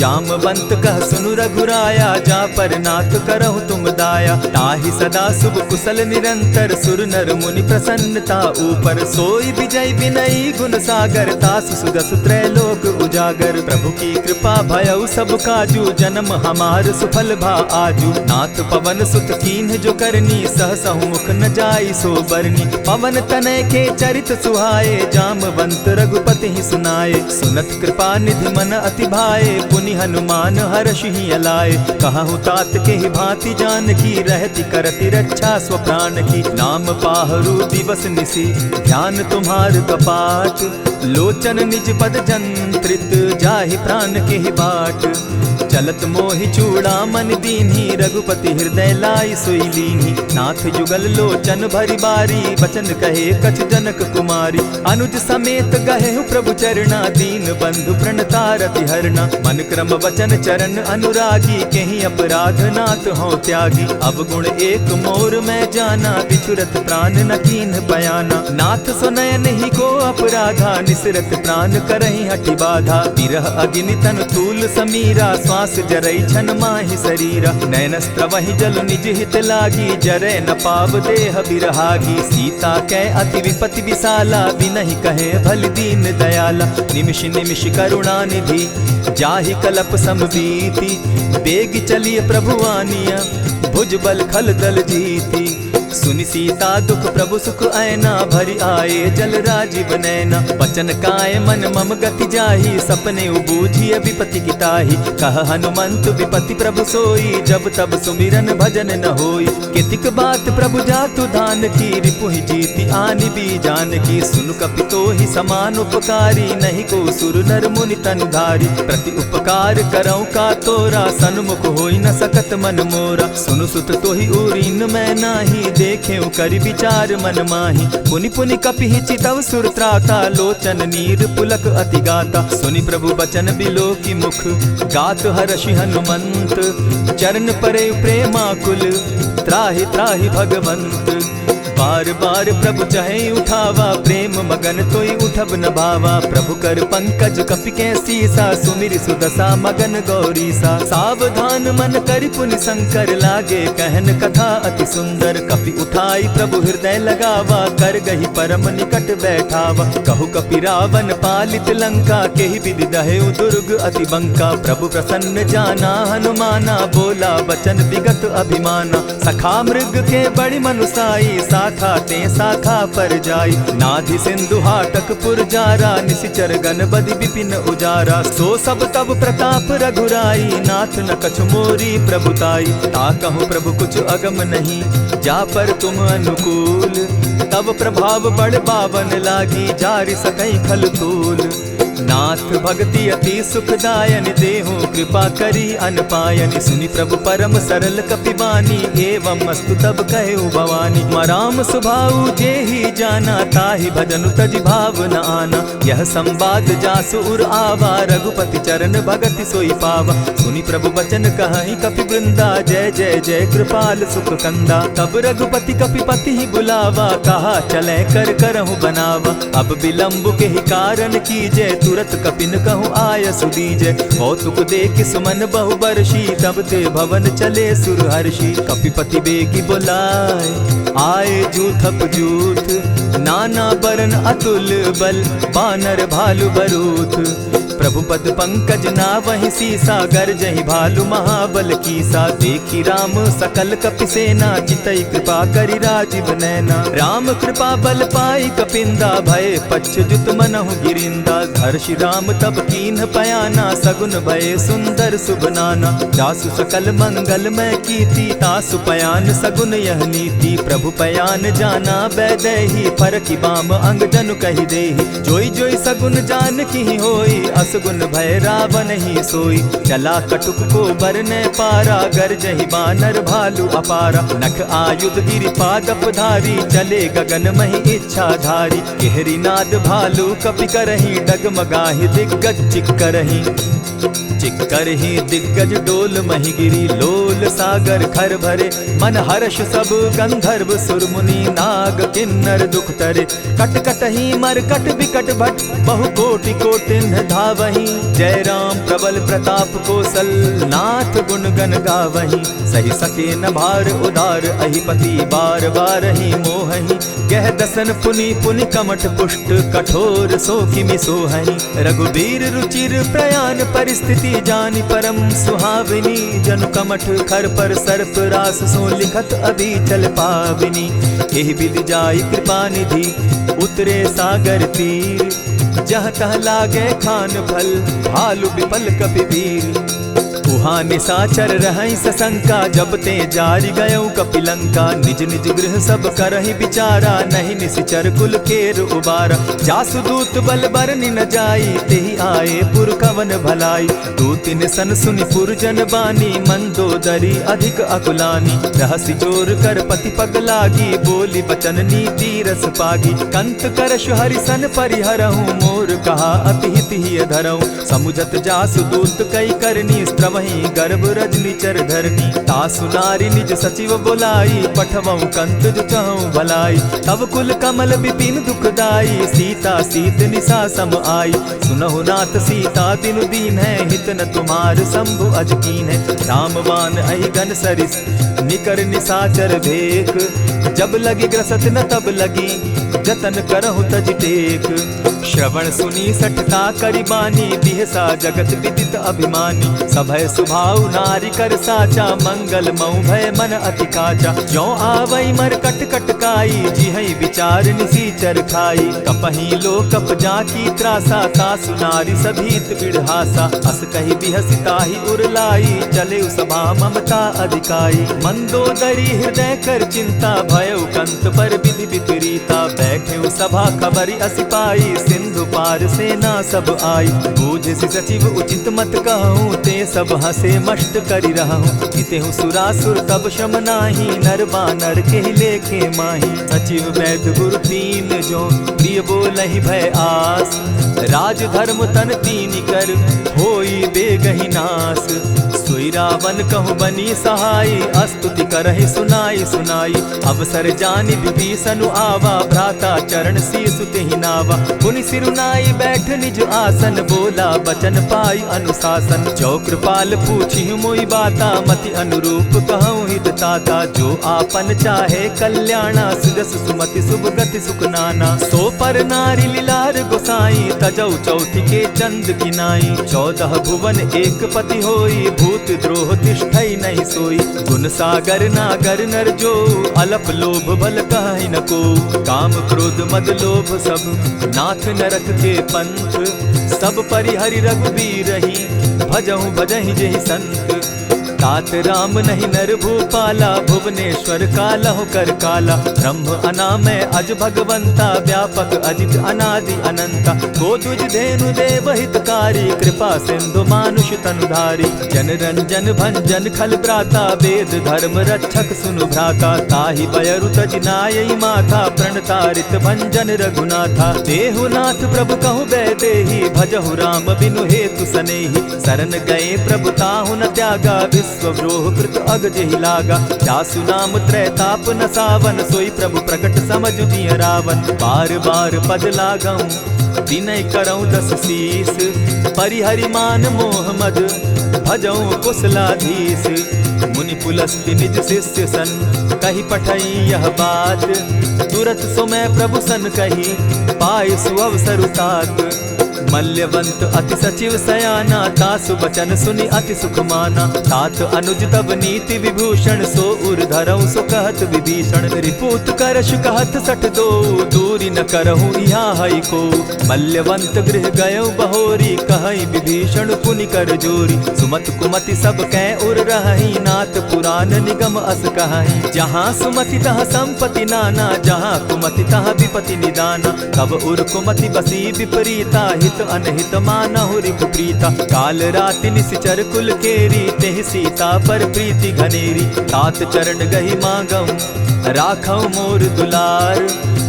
जामवंत कह सुनु रघुराया, जा पर नाथ करहु तुम दाया। ताहि सदा शुभ कुशल निरंतर, सुर नर मुनि प्रसन्नता ऊपर। सोई विजय विनयी गुण सागर, तासु सुदसु त्रैलोक उजागर। प्रभु की कृपा भयउ सब काजू, जन्म हमार सुफल भा आजू। नाथ पवन सुत कीन्ह जो करनी, सहसहु मुख न जाई सो बरनी। पवन तनय के चरित सुहाए, जामवंत रघुपति ही सुनाए। सुनत कृपा निधि मन अति भाए, पुनि हनुमान हर्षि अलाए। कहु तात के ही भांति जानकी, रहति करति रक्षा स्व प्राण की। नाम पाहरु दिवस निसी, ध्यान तुम्हार कपाट। लोचन निज पद जंत्रित, जाहि प्राण के ही बाट। चलत मोहि चूड़ामन दीन्ही, रघुपति हृदय लाई सोई लीन्ही। नाथ जुगल लोचन भरी बारी, बचन कहे कछ जनक कुमारी। अनुज समेत गहे प्रभु चरणा, दीन बंधु प्रणतारति हरना। मन क्रम वचन चरण अनुरागी, केहि अपराध नाथ हो त्यागी। अवगुण एक मोर मैं जाना, बिछुरत प्राण न कीन्ह बयाना। नाथ सुनयन ही को अपराधा, निसरत प्राण करहि हठि बाधा। विरह अग्नि तन तूल समीरा, श्वास जरई छन माहि शरीरा। नैनस्त्र वहि जल निज हित लागी, जरै न पाव देह बिरहागी। सीता कै अति विपति विशाला, बिनहि कहे भल दीन दयाला। निमिष निमिष करुणा निधि, जाहि कलप समबीति। बेग चलिए प्रभु आनिया, भुज बल खल दल जीती। सुनि सीता दुख प्रभु सुख ऐना, भरी आए जल राजीव नैना। बचन काय मन मम गति जाहि, सपने उबूझिय विपति किताहि। कह हनुमंत विपति प्रभु सोई, जब तब सुमिरन भजन न होई। कितिक बात प्रभु जातु धान की, रिपुहि जीति आनि भी जानकी। सुनु कपितो ही समान उपकारी, नहीं को सुर नर मुनि तनु धारी। प्रति उपकार करऊँ का तोरा, सन्मुख होई न सकत मन मोरा। सुनु सुत तोहि उरीन मैं नाही, देखे करि विचार मन माही। पुनि पुनि कपिहि चितव सुर त्राता, लोचन नीर पुलक अति गाता। सुनि प्रभु बचन बिलो की मुख, गात हर्षि हनुमंत। चरण परे प्रेमाकुल, त्राहि त्राहि भगवंत। बार बार प्रभु चहे उठावा, प्रेम मगन तोई उठब न भावा। प्रभु कर पंकज कपि के सीसा, सुमिर सुदशा मगन गौरीसा। सावधान मन करि पुनि शंकर, लागे कहन कथा अति सुंदर। कपि उठाई प्रभु हृदय लगावा, कर गही परम निकट बैठावा। कहु कपि रावण पालित लंका, केहि विधि दहेउ दुर्ग अति बंका। प्रभु प्रसन्न जाना हनुमाना, बोला वचन विगत अभिमाना। सखा मृग के बड़ि मनुसाई, शाखा ते शाखा पर जाई। नाधि सिंधु हाटक पुर जारा, निशिचर गण बदि विपिन उजारा। सो सब तब प्रताप रघुराई, नाथ न कछु मोरी प्रभुताई। ताकहु प्रभु कुछ अगम नहीं, जा पर तुम अनुकूल। तब प्रभाव बड़ बावन लागी, जारि सकई खल तूल। नाथ भक्ति अति सुखदायन, देहु कृपा करी अनपायनि। सुनि प्रभु परम सरल कपिबानी, एवं अस्तु तब कहु भवानी। मराम सुभाऊ जेहि जाना, ताहि भजनु तजि भाव न आना। यह संवाद जासु उर आवा, रघुपति चरण भगति सोई पावा। सुनि प्रभु बचन कहि कपि वृंदा, जय जय जय कृपाल सुख कंदा। तब रघुपति कपिपति ही बुलावा, कहा चले कर करहु बनावा। अब विलंब के ही कारण कीजय, तुरत कपिन कहूँ आय सुदीजय। कौतुक देख सुमन बहु बरसी, तब ते भवन चले सुर हर्षि। कपिपति बेगी बुलाए, आए जूथप जूथ। नाना बरन अतुल बल, बानर भालु बरूथ। प्रभु पद पंकज नावहि सीसा, गरजहि भालु महाबल कीसा। देखी राम सकल कपि सेना, चितई कृपा करि राजीव नैना। राम कृपा बल पाई कपिंदा, भय पच्युत मनहु गिरिंदा। हर्षि राम तब कीन्ह पयाना, सगुन भय सुंदर शुभ नाना। जासु सकल मंगल मैं कीति, तासु पयान सगुन यह नीति। प्रभु पयान जाना बैदेही, फरकि बाम अंग जनु कहि देहि। जोई जोई सगुन जान की होई, असगुन भय रावण ही सोई। चला कटुक को बरने पारा, गरजहि बानर भालु अपारा। नख आयुध गिरि पादप धारी, चले गगन महि इच्छा धारी। केहरी नाद भालु कपि करहि, डगमगाहि दिग्गज चिक्करहि। चिक्कर ही दिग्गज डोल मही गिरी, लोल सागर खर भरे, मन हर्ष सब गंधर्व सुर मुनि, नाग किन्नर दुख तरे। कट कट ही मरकट विकट भट, बहु कोटि कोटिन धावही, जय राम प्रबल प्रताप कौशल, नाथ गुण गण गावही। सही सके न भार उदार, अहिपति बार बार ही मोहही, गह दसन पुनि पुनि कमठ पुष्ट, कठोर सो किमि सोहहि। रघुबीर रुचिर प्रयाण परिस्थिति, जानि परम सुहाविनी, जनु कमठ खर पर सर्प रास, सो लिखत अभी चल पाविनी। एहि विधि जाई कृपा निधि, उतरे सागर तीर, जहाँ तह लागे खान फल, भालु विपल कपिवीर। उहाँ निशाचर रहई सशंका, जब ते जारि गयौ कपिलंका, निज निज गृह सब करहि विचारा, नहीं निशिचर कुल केर उबारा। जासु दूत बल बरनि न जाई, तेहि आए पुर कवन भलाई, दूतिन सन सुनि पुरजन बानी, मंदोदरी अधिक अकुलानी। रहसि जोर कर पति पग लागी, बोली बचन नीति रस पागी, कंत करश हरिसन परिहरहु, मोर कहा अति हित ही धरहु। समुझत जासु दूत कई करनी, स्त्रवहि गर्भ रजनी चर धरनी, तासु नारी निज सचिव बोलाई, पठवऊ कंत जो चहु भलाई। तब कुल कमल विपिन दुखदाई, सीता सीत निशा सम आई, सुनहु नाथ सीता बिनु दीन है, हित न तुम्हार शंभु अज कीन है। रामवान अहि घन सरिस, निकर निशाचर भेक, जब लगी ग्रसत न तब लगी, जतन करहु तज टेक। श्रवण सुनी सठता करिबानी, बिहसा जगत विदित अभिमानी, सभय सुभाव नारी कर साचा, मंगल मऊ भय मन अति काचा। जो आवई मर कट कटकाई, जिहई विचार निसीचर खाई, कपही लो कप जाकी त्रासा, तासु नारी सभीत बिढ़हासा। अस कही बिहसिता ही उरलाई, चले सभा ममता अधिकाई, मंदोदरी हृदय कर चिंता, भयउ कंत पर विधि विपरीता। बैठे सभा खबरी असिपाई, सिंधु पार सेना सब आई, बूझसि सचिव उचित मत कहूँ, ते सब हसे मष्ट करि रहूँ। जितेहु सुरासुर तब शम नाही, नर बानर के लेखे माही। सचिव वैद्य गुरु तीन जो, प्रिय बोलहि भय आस, राज धर्म तन तीन कर, होई बेगहि नास। सोई रावण कहु बनी सहाई, अस्तुति करहि सुनाई सुनाई, अवसर जानि विभीषण आवा, भ्राता चरण शीसु तेहि नावा। पुनि सिरुनाई बैठ निज आसन, बोला बचन पाई अनुशासन। जो कृपाल पूछि मोई बाता, मति अनुरूप कहूँ हित ताता। जो आपन चाहे कल्याणा, सुजस सुमति शुभ गति सुख नाना। सो पर नारी लीलार गोसाई, तजौ चौथि के चंद किनाई। 14 भुवन एक पति होई, भूत द्रोह तिष्ठई नहीं सोई। गुण सागर नागर नर जो, अलप लोभ बल कहि न को। काम क्रोध मद लोभ सब, नाथ नरक के पंथ। सब परिहरि रघुबीरहि, भजहु भजहि जेहि संत। तात राम नहीं नर भूपाला, भुवनेश्वर कालहु कर काला। ब्रह्म अनामय अज भगवंता, व्यापक अजित अनादि अनंता। को तुझ धेनु देव हितकारी, कृपा सिंधु मानुष तनुधारी। जन रंजन भंजन खल भ्राता, वेद धर्म रक्षक सुनु भ्राता। ताहि बयरु तज नायई माथा, प्रणतारित भंजन रघुनाथा। देहुनाथ प्रभु कहु बैदेहि, भजहु राम बिनु हेतु सनेहि। शरण गए प्रभु ताहु न त्यागा, विश्वव्रोह कृत अग जेहि लागा। जासु नाम त्रैताप न सावन, सोई प्रभु प्रकट समझ जिय रावण। बार बार पद लागऊं, विनय करऊं 10 शीस। परिहरि मान मोह मद, भजऊं कुशलाधीश। मुनि पुलस्ति निज शिष्य सन, कही पठई यह बात। तुरत सो मैं प्रभु सन कही, पाय सुअवसर तात। मल्यवंत अति सचिव सयाना, तासु बचन सुनि अति सुख माना। तात अनुज तब नीति विभूषण, सो उर धरऊं सो कहत विभीषण। रिपुत करश कहत सठ दो, दूरी न करहूँ यहाँ हई को। मल्यवंत गृह गयो बहोरी, कहई विभीषण पुनि कर जोरी। सुमत कुमति सब कै उर रहई, नाथ पुराण निगम अस कहई। जहाँ सुमति तहाँ संपत्ति नाना, जहाँ कुमति तहाँ विपति निदाना। तब उर कुमति बसी विपरीता, हित अनहित मानहु रिपु प्रीता। काल राति निशिचर कुल केरी, तेहि सीता पर प्रीति घनेरी। तात चरण गहि मांगऊं, राखऊं मोर दुलार।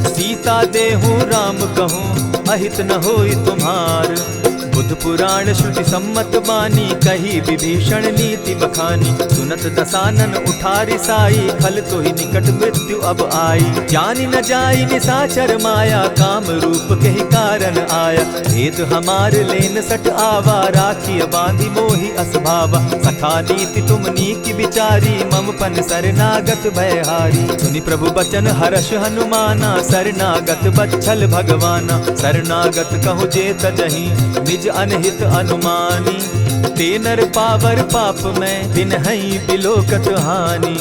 सीता देहूं राम कहूं, अहित न होई तुम्हार। बुद्ध पुराण श्रुति सम्मत बानी, कही विभीषण नीति बखानी। सुनत दसानन उठारी साई, खल तो ही निकट मृत्यु अब आई। जानी न जाई निसाचर माया, काम रूप के ही कारण आया। भेद हमार लेन सट आवा, राखी बांधी मोहि असभावा। सखा नीति तुम नीकी विचारी, मम पन शरणागत भयहारी। सुनि प्रभु बचन हर्ष हनुमाना, शरणागत बच्छल भगवाना। शरणागत कहु जे तजहि, निज अनहित अनुमानी। ते नर पावर पाप में, दिन हई बिलोकत हानि।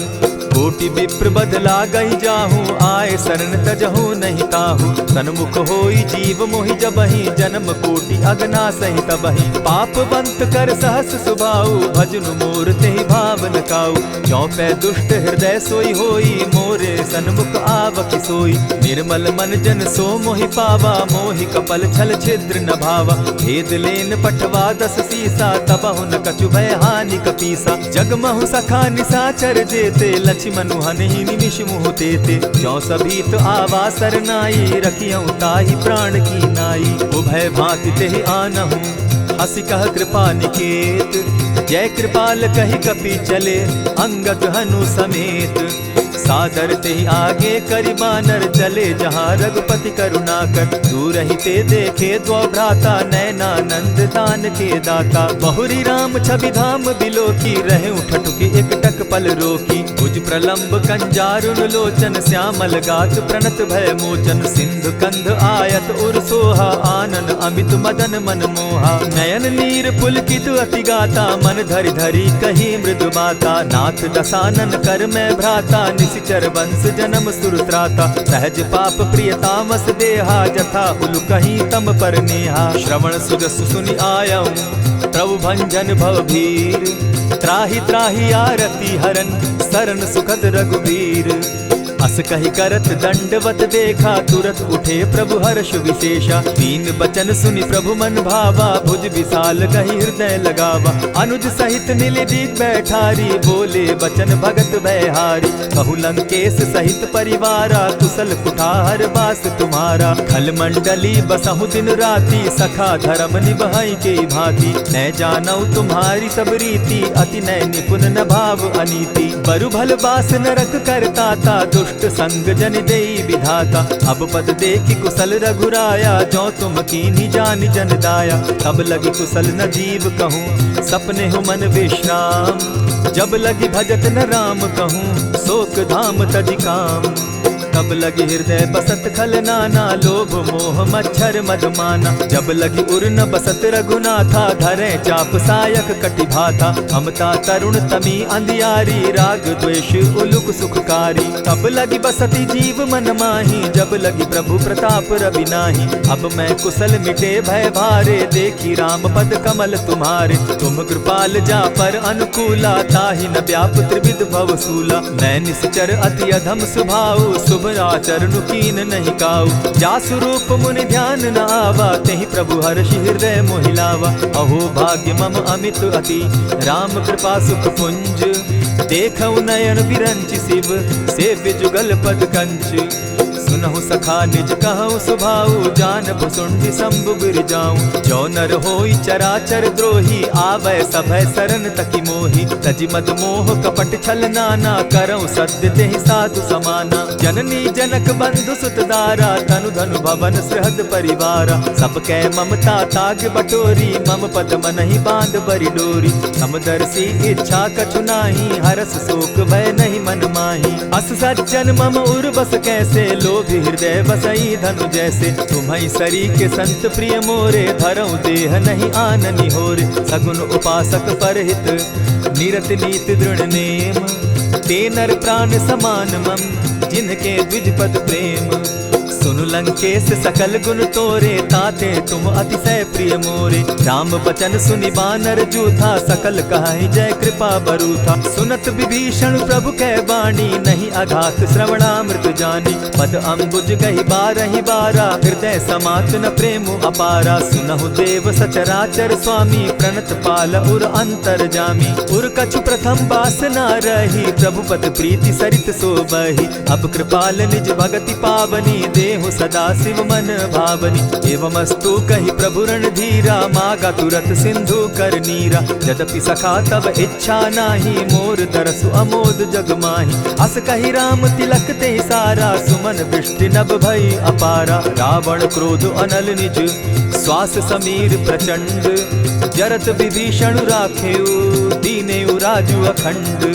कोटि विप्र बदला गई जाहू, आए शरण तजहू नहीं ताहू। सन्मुख होई जीव मोहि जबहि, जन्म कोटि अगना सही तबहि। पाप बंत कर सहस सुभाऊ, भजनु मोर तेहि भावन काऊ। चौपै दुष्ट हृदय सोई होई, मोरे सन्मुख आवक सोई। निर्मल मन जन सो मोहि पावा, मोहि कपल छल छिद्र न भावा। भेद लेन पटवा 10 सीसा, तबहु न कछु भय हानि कपीसा। जगमहु सखा निसाचर जेते, लक्ष्मणु हनहि निमिष मुह तेते। जो सभीत आवा सरनाई, रखियौ ताहि प्राण की नाई। उभय भांति तेहि आनहु, हसी कह कृपा निकेत। जय कृपाल कहि कपि चले, अंगद हनु समेत। सादर ते आगे करि बानर, चले जहाँ रघुपति करुणाकर। दूर ही ते देखे द्वौ भ्राता, नैनानंद दान के दाता। बहुरी राम छवि धाम बिलोकी, रहे उठटुकी एकटक पल रोकी। भुज प्रलंब कंजारुन लोचन, श्यामल गात प्रणत भय मोचन। सिंधु कंध आयत उर सोहा, आनन अमित मदन मन मोहा। नयन नीर पुलकित अति गाता, मन धरि धरि कही मृदु बाता। नाथ दसानन कर मैं भ्राता, निशिचर वंश जन्म सुरत्राता। सहज पाप प्रियतामस देहा, जथा उलु कहीं तम पर नेहा। श्रवण सुजस सुनि आयऊ, प्रभु भंजन भवभीर। त्राहि त्राहि आरती हरन, सरन सुखद रघुबीर। अस कहि करत दंडवत देखा, तुरत उठे प्रभु हर्ष विशेषा। दीन बचन सुनि प्रभु मन भावा, भुज विशाल कहि हृदय लगावा। अनुज सहित नीलदीप बैठारी, बोले बचन भगत भयहारी। कहु लंकेश सहित परिवारा, कुशल कुठार बास तुम्हारा। खल मंडली बसहु दिन राति, सखा धर्म निभाई के भांति। न जानौ तुम्हारी सब रीति, अति नय निपुण न भाव अनीति। बरु भल बास नरक करताता, दुष्ट संग जन देई विधाता। अब पद देखि कुशल रघुराया, जो तुम कीन्ही जानि जन दाया। तब लगी कुशल न जीव कहूँ, सपने हो मन विश्राम। जब लगी भजत न राम कहूँ, शोक धाम तजि काम। तब लगी हृदय बसत खल नाना, लोभ मोह मच्छर मदमाना। जब लगी उर न बसत रघुनाथा, धरे चाप सायक कटि भाथा। ममता तरुण तमी अंधियारी, राग द्वेष उलुक सुखकारी। तब लगी बसती जीव मन माही, जब लगी प्रभु प्रताप रवि नाही। अब मैं कुशल मिटे भय भारे, देखी राम पद कमल तुम्हारे। तुम कृपाल जा पर अनुकूला, ताहि न व्याप त्रिविध भवसूला। मैं निश्चर अति अधम स्वभाव, शुभ आचरण कीन नहीं काऊ। जासु रूप मुनि ध्यान न आवा, तेहि प्रभु हर्षि हृदय मोहिलावा। अहो भाग्य मम अमित अति, राम कृपा सुख पुंज। देखऊ नयन विरंचि शिव, सेव्य जुगल पद कंच। सुनहु सखा निज कहु सुभाऊ, जानब सुंडि शंभु गिर जाऊं। जो नर होई चराचर द्रोही, आवे सभय शरण तकि मोहि। तजि मद मोह कपट छल नाना, करऊं सत्य तेहि साधु समाना। जननी जनक बंधु सुत दारा, तनु धनु भवन सृहद परिवारा। सब कै ममता ताग बटोरी, मम पद मनहि बांध बरि डोरी। समदर्शी इच्छा कछु नाही, हरस शोक भय नहीं मन माही। अस सज्जन मम उर बस कैसे, लोभी हृदय बसई धनु जैसे। तुम्हि सरी के संत प्रिय मोरे, धरऊं देह नहीं आननि होरे। सगुन उपासक परहित, निरत नीत दृढ़ नेम। ते नर प्राण समान मम, जिनके द्विज पद प्रेम। सुनु लंकेश सकल गुण तोरे, ताते तुम अतिशय प्रिय मोरे। राम बचन सुनि बानर जूथा, सकल कहाहि जय कृपा बरूथा। सुनत विभीषण प्रभु कै बाणी, नहीं अघात श्रवणामृत जानी। पद अम्बुज गहि बारहि बारा, हृदय समात न प्रेम अपारा। सुनहु देव सचराचर स्वामी, प्रणत पाल उर अंतर जामी। उर कछु प्रथम बास न रही, प्रभु पद प्रीति सरित सोबहि। अब कृपाल निज भगति पावनी, देहु हो सदा शिव मन भावनी। एवमस्तु कही प्रभु रणधीरा, मागा तुरत सिंधु कर नीरा। यद्यपि सखा तब इच्छा नाही, मोर तरसु अमोद जग माही। अस कही राम तिलक ते सारा, सुमन वृष्टि नभ भई अपारा। रावण क्रोध अनल निज, श्वास समीर प्रचंड। जरत विभीषण राखेउ, दीनेउ राजु अखंड।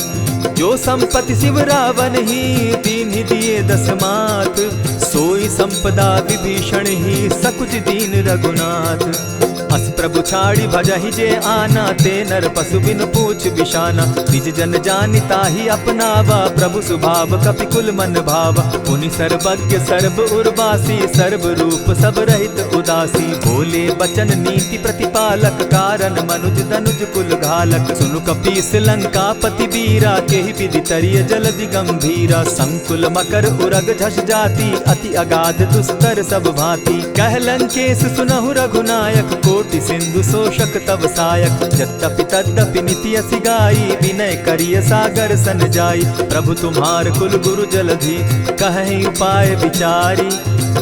जो संपत्ति शिव रावण ही, दीन दिए दस मात। सोई संपदा विभीषण ही, सकुच दीन रघुनाथ। अस प्रभु छाड़ी भजहि जे आना, ते नर पशु बिन पूछ बिशाना। निज जन जानिता ही अपनावा, प्रभु स्वभाव कपि कुल मन भावा। पुनि सर्वज्ञ सर्व उर्वासी, सर्व रूप सब रहित उदासी। बोले बचन नीति प्रतिपालक, कारण मनुज दनुज कुल घालक। सुनु कपीस लंकापति वीरा, केहि विधि तरिय जलधि गंभीरा। संकुल मकर उरग झष जाति, अति अगाध दुस्तर सब भांति। कह लंकेश सुनहु रघुनायक, कोटि सिंधु शोषक तब सायक। यद्यपि तद्यपि निति असि गाई, विनय करिय सागर सन जाई। प्रभु तुम्हार कुल गुरु जलधि, कहि उपाय विचारी।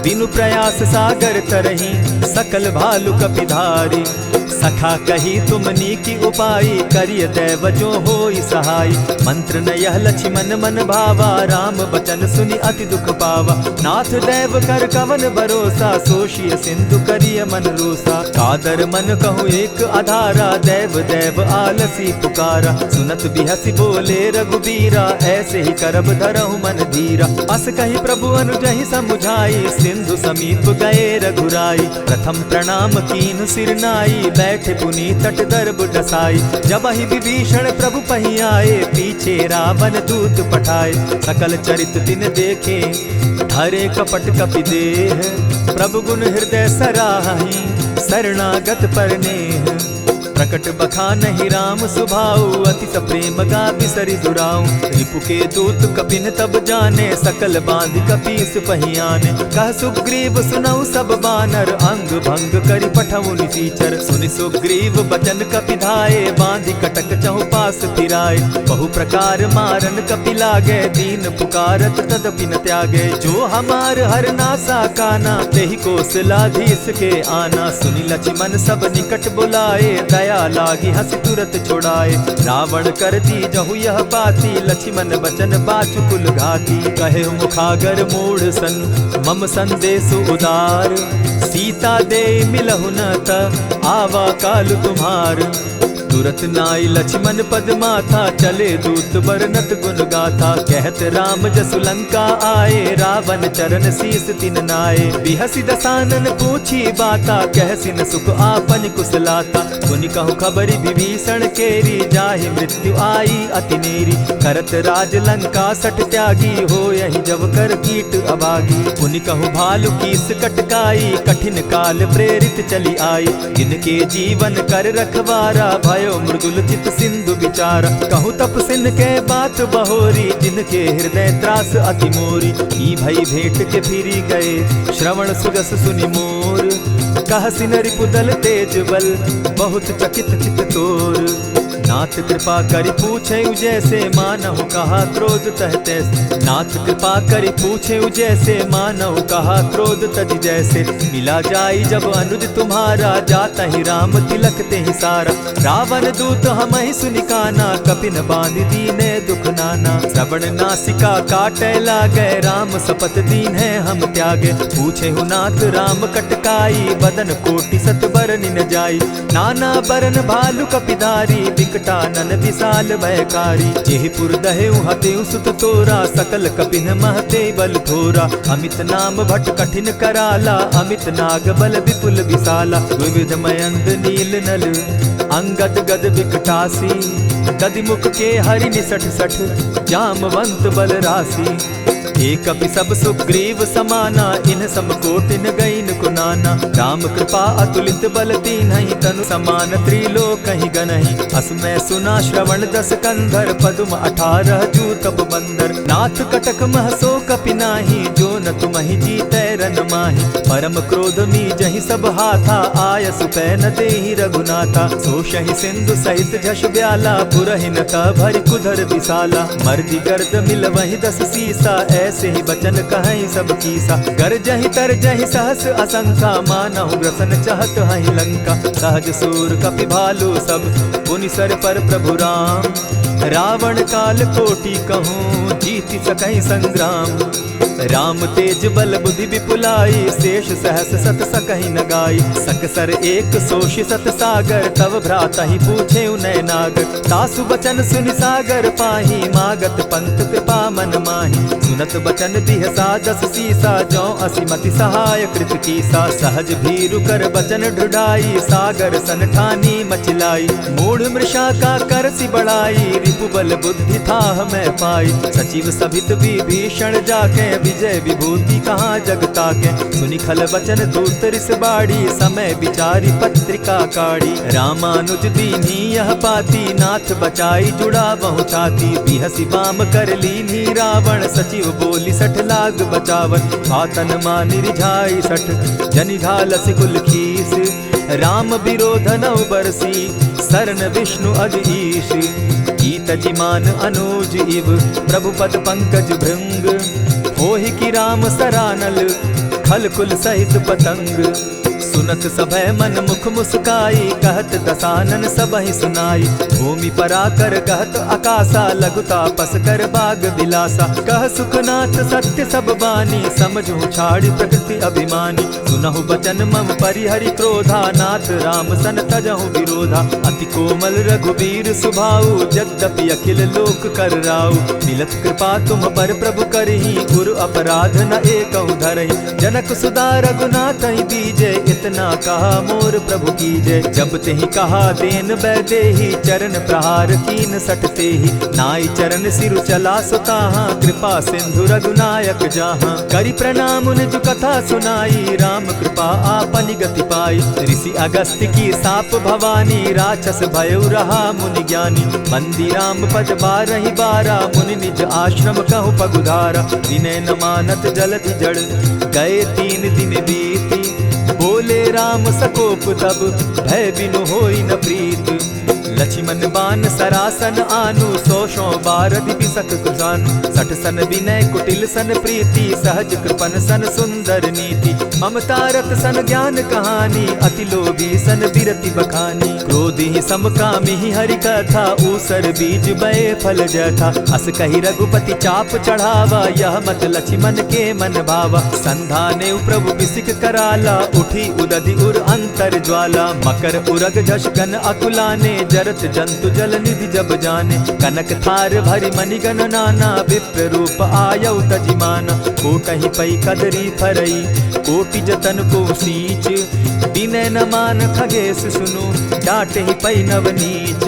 बिनु प्रयास सागर तरही, सकल भालु कपिधारी। सखा कही तुमनी की उपाय, करिय दैव जो होई सहाय। मंत्र न यह लक्ष्मण मन भावा, राम बचन सुनि अति दुख पावा। नाथ दैव कर कवन भरोसा, सोषिय सिंधु करिय मन रोसा। कादर मन कहूँ एक आधारा, दैव दैव आलसी पुकारा। सुनत बिहसी बोले रघुबीरा, ऐसे ही करब धरहु मन धीरा। अस कही प्रभु अनुजहि समुझाई, सिंधु समीप गए रघुराई। प्रथम प्रणाम कीन्हु सिर नाई, बैठे पुनि तट दर्भ डसाई। जब ही विभीषण प्रभु पही आए, पीछे रावण दूत पठाए। सकल चरित दिन देखे, धरे कपट कपि देह। प्रभु गुण हृदय सराहि, शरणागत पर नेह। प्रकट बखानहि राम सुभाऊ, अति सप्रेम गा बिसरि दुराऊ। रिपु के दूत कपिन तब जाने, सकल बांधि कपीस पहियाने। कह सुग्रीव सुनऊ सब बानर, अंग भंग करि पठऊ निसीचर। सुनि सुग्रीव बचन कपि धाये, बांधि कटक चहु पास फिराए। बहु प्रकार मारन कपि लागे, दीन पुकारत तदपि न त्यागे। जो हमार हर नासा काना, तेहि कौशलाधीश के आना। सुनि लक्ष्मण सब निकट बुलाए, दया लागी हंसी तुरत छुड़ाए। रावण कर दी जहु यह बाती, लक्ष्मण बचन बाचु कुल घाती। कहे मुखागर मूढ़ सन, मम संदेश उदार। सीता दे मिलहु न त, आवा काल तुम्हार। तुरत नाई लक्ष्मण पद माथा, चले दूत बरनत गुण गाथा। कहत राम जसु लंका आए, रावण चरण शीस तिन नाये। बिहसी दसानन पूछी बाता, कहसिन सुख आपन कुशलाता। सुनि कहु खबरि विभीषण केरी, जाहि मृत्यु आई अति नेरी। करत राज लंका सठ त्यागी, हो यही जब कर कीट अभागी। पुनि कहु भालु कीस कटकाई, कठिन काल प्रेरित चली आई। जिनके जीवन कर रखवारा, भय मृदुल चित सिंधु विचार। कहूँ तपसिन के बात बहोरी, जिनके हृदय त्रास अति मोरी। ई भई भेंट के फिरी गए, श्रवण सुजस सुनि मोर। कहसिन रिपुदल तेज बल, बहुत चकित चित तोर। नाथ कृपा करि पूछे जैसे, मानहु कहा क्रोध तह तैसे। नाथ कृपा करि पूछे जैसे, मानहु कहा क्रोध तज जैसे। मिला जाई जब अनुज तुम्हारा, जाता ही राम तिलक ते ही सारा। रावण दूत हम ही सुनिकाना, कपिन बांध दीने दुख नाना। श्रवण नासिका काटे लागे, राम शपथ दीन है हम त्यागे। पूछे हु नाथ राम कटकाई, बदन कोटि सत बरन न जाई। नाना बरन भालु कपिधारी, विकटानन विशाल भयकारी। जेहिपुर दहेउ हतेउ सुत तोरा, सकल कपिन महते बल थोरा। अमित नाम भट कठिन कराला, अमित नाग बल विपुल विशाला। विविध मयंद नील नल, अंगद गद विकटासी। दधिमुख के हरि निसठ सठ, जामवंत बल राशि। एक कपि सब सुग्रीव समाना, इन सम कोटिन गईन कुनाना। राम कृपा अतुलित बल तीन्हि, तनु समान त्रिलोक ही गनहि। अस मैं सुना श्रवण दस कंधर, पदुम 18 जूतब बंदर। नाथ कटक महसो कपि नाही, जो न तुमहि जीतै रन माहि। परम क्रोध मी जहि सब हाथा, आय सुपै न देहि रघुनाथा। सोषहि सिंधु सहित झष ब्याला, पुरहि न भरि कुधर विशाला। मर्दि गर्द मिल वहि 10 सीसा, ऐसे ही बचन कहीं सब कीसा। गर जही तर जही सहस असंख्या, मानहु ग्रसन चाहत हहि लंका। सहज सूर कपि भालु सब, पुनि सर पर प्रभु राम। रावण काल कोटि कहूँ, जीति सकहि संग्राम। राम तेज बल बुद्धि विपुलाई, शेष सहस सत सकहि न गाई। सकसर एक सोषि सत सागर, तव भ्राता ही पूछे उनय नागर। तासु बचन सुनि सागर पाही, मागत पंत कृपा मन माही। सुनत बचन दिह सादस सीसा, जौ असिमति सहाय कृत कीसा। सहज भीरु कर बचन ढुढ़ाई, सागर सन ठानी मचिलाई। मूढ़ मृषा का कर सी बढ़ाई, रिपु बल बुद्धि था मैं पाई। सचिव सभित विभीषण जाके, विजय विभूति कहाँ जगता के। सुनि खल बचन दूत रिस बाड़ी, समय विचारी पत्रिका काढ़ी। रामानुज दीन्ही यह पाती, नाथ बचाई जुड़ा बहु छाती। बिहसी बाम कर लीन्ही रावण, सचिव बोली सठ लाग बचावन। आतन मानि रिझाई सठ, जनि ढालसि कुल खीस। राम विरोध नौ बरसी, शरण विष्णु अज ईश। गीत जिमान अनुज इव, प्रभु पद पंकज भृंग। होहि कि राम सरानल, खल कुल सहित पतंग। सुनत सभय मन मुख मुस्काई, कहत दसानन सबहि सुनाई। भूमि पराकर कहत आकाशा, लघु तापस कर बाग बिलासा। कह सुखनाथ सत्य सब बानी, समझू छाड़ प्रकृति अभिमानी। सुनहु बचन मम परिहरि क्रोधा, नाथ राम सन तजहु विरोधा। अति कोमल रघुबीर सुभाऊ, जगदपि अखिल लोक कर राऊ। मिलत कृपा तुम पर प्रभु करही, गुरु अपराध न एकहु धरहि। जनक सुदा रघुनाथ ही दीजे, इतना कहा मोर प्रभु कीजे। जब तेहि कहा देन बैदेही, चरण प्रहार कीन सटते ही। नाई चरण सिरु चला सुताहा, कृपा सिंधु रघुनायक जाहा। करि प्रणाम निज कथा सुनाई, राम कृपा आपनि गति पाई। ऋषि अगस्त्य की साप भवानी, राक्षस भयउ रहा मुनि ज्ञानी। बंदी राम पद बारहि बारा, मुनि निज आश्रम कहु पगुधारा। विनय न मानत जलधि जड़, गए 3 दिन बीती। बोले राम सकोप तब, भय बिनु होई न प्रीत। लक्ष्मण बान सरासन आनु, 100 बारधि बिसक कुजानु। 60 सन विनय कुटिल सन प्रीति, सहज कृपन सन सुंदर नीति। ममता रत सन ज्ञान कहानी, अति लोभी सन बिरति बखानी। क्रोधी समकामी हरि कथा, ऊसर बीज बये फल जथा। अस कहि रघुपति चाप चढ़ावा, यह मत लक्ष्मण के मन भावा। संधाने प्रभु बिसिक कराला, उठी उदधि उर अंतर ज्वाला। मकर उरग झष गन अकुलाने, जरत जंतु जल निधि जब जाने। कनक थार भरि मणिगण नाना, विप्र रूप आयउ तजिमाना। कोटहि पै कदरी फरई, कोटि जतन को सींच। विनय न मान खगेश सुनु, डांटहि पै नव नीच।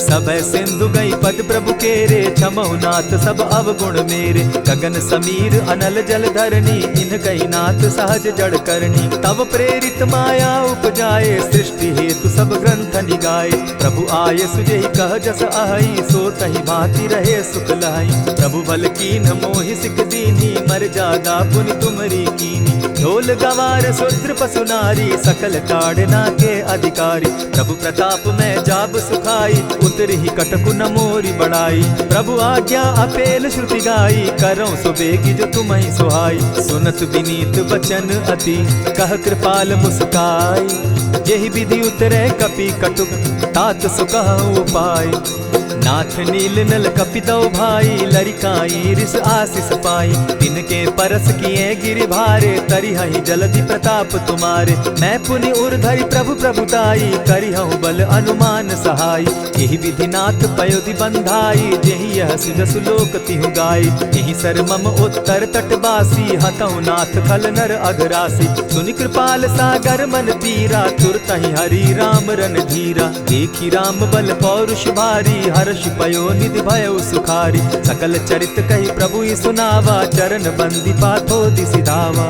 सब सिंधु गई पद प्रभु केरे, क्षमहु नाथ सब अवगुण मेरे। गगन समीर अनल जल धरनी, इन कही नाथ सहज जड़ करनी। तब प्रेरित माया उपजाए, सृष्टि हेतु सब ग्रंथ निगाए। प्रभु आये सुजेहि कह जस अहई, सो तहि भांति रहे सुख लहई। प्रभु बल कीन मोहि सिख दीनी, मर जादा पुनि तुमरी कीनी। ढोल गवार शूद्र पशु नारी, सकल ताड़ना के अधिकारी। प्रभु प्रताप में जाब सुखाई, उतरि कटकु न मोरी बड़ाई। प्रभु आज्ञा अपेल श्रुति गाई, करौ सो बेगी जो तुम्हि सुहाई। सुनत विनीत बचन अति, कह कृपाल मुस्काई। जेहि विधि उतरे कपि कटुक, तात सो कहु उपाय। नाथ नील नल कपितौ भाई, लरिकाई रिस आशीष पाई। तिनके परस किए गिरि भारे, तरिहहि जलधि प्रताप तुम्हारे। मैं पुनि उर्धरि प्रभु प्रभुताई, करिहु बल अनुमान सहाय। एहि विधि नाथ पयोधि बंधाई, जेहि यह सुजसु लोक तिहु गाई। एहि सर मम उत्तर तटवासी, हतौ नाथ खल नर अघरासी। सुनि कृपाल सागर मन पीरा, तुरतहि हरि राम रन धीरा। देखि राम बल पौरुष भारी, हर्ष पयो निधि भयउ सुखारी। सकल चरित कहि प्रभु ही सुनावा, चरण बंदी पाथो दिसि धावा।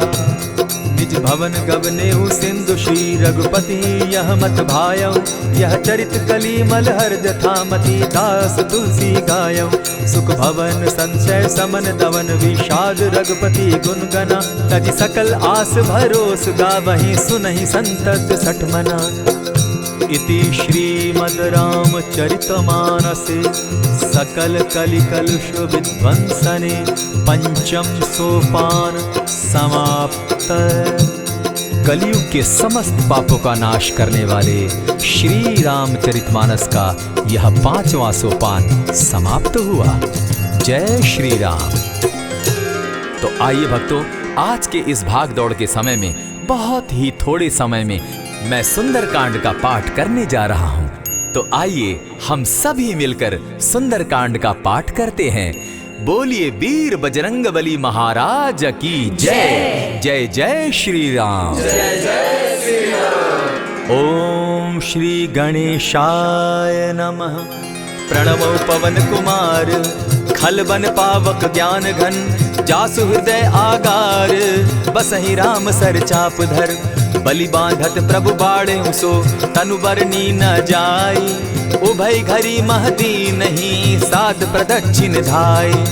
निज भवन गवनेहु सिंधु श्री रघुपति, यह मत भायउ। यह चरित कली मलहर जथामति, दास तुलसी गायउ। सुख भवन संशय समन दवन, विषाद रघुपति गुण गना। तजि सकल आस भरोस, गावहि सुनहि संतत सठ मना। इति श्रीमद् रामचरितमानसे सकल कलिकलुष विध्वंसने पंचम सोपान समाप्त। कलयुग के समस्त पापों का नाश करने वाले श्री रामचरितमानस का यह 5वां सोपान समाप्त हुआ। जय श्री राम। तो आइए भक्तों, आज के इस भाग दौड़ के समय में बहुत ही थोड़े समय में मैं सुंदरकांड का पाठ करने जा रहा हूं। तो आइए हम सभी मिलकर सुंदरकांड का पाठ करते हैं। बोलिए वीर बजरंगबली महाराज की जय। जय जय श्री राम। जय जय श्री राम। ओम श्री गणेशाय नमः। प्रणवो पवन कुमार खलबन पावक ज्ञान घन जासु हृदय आगार बसहि राम सर चाप धर बलि बांधत प्रभु बाड़े सो तनु बरनी न जाई उभय घरी महदी नहीं साध प्रदक्षिण धाई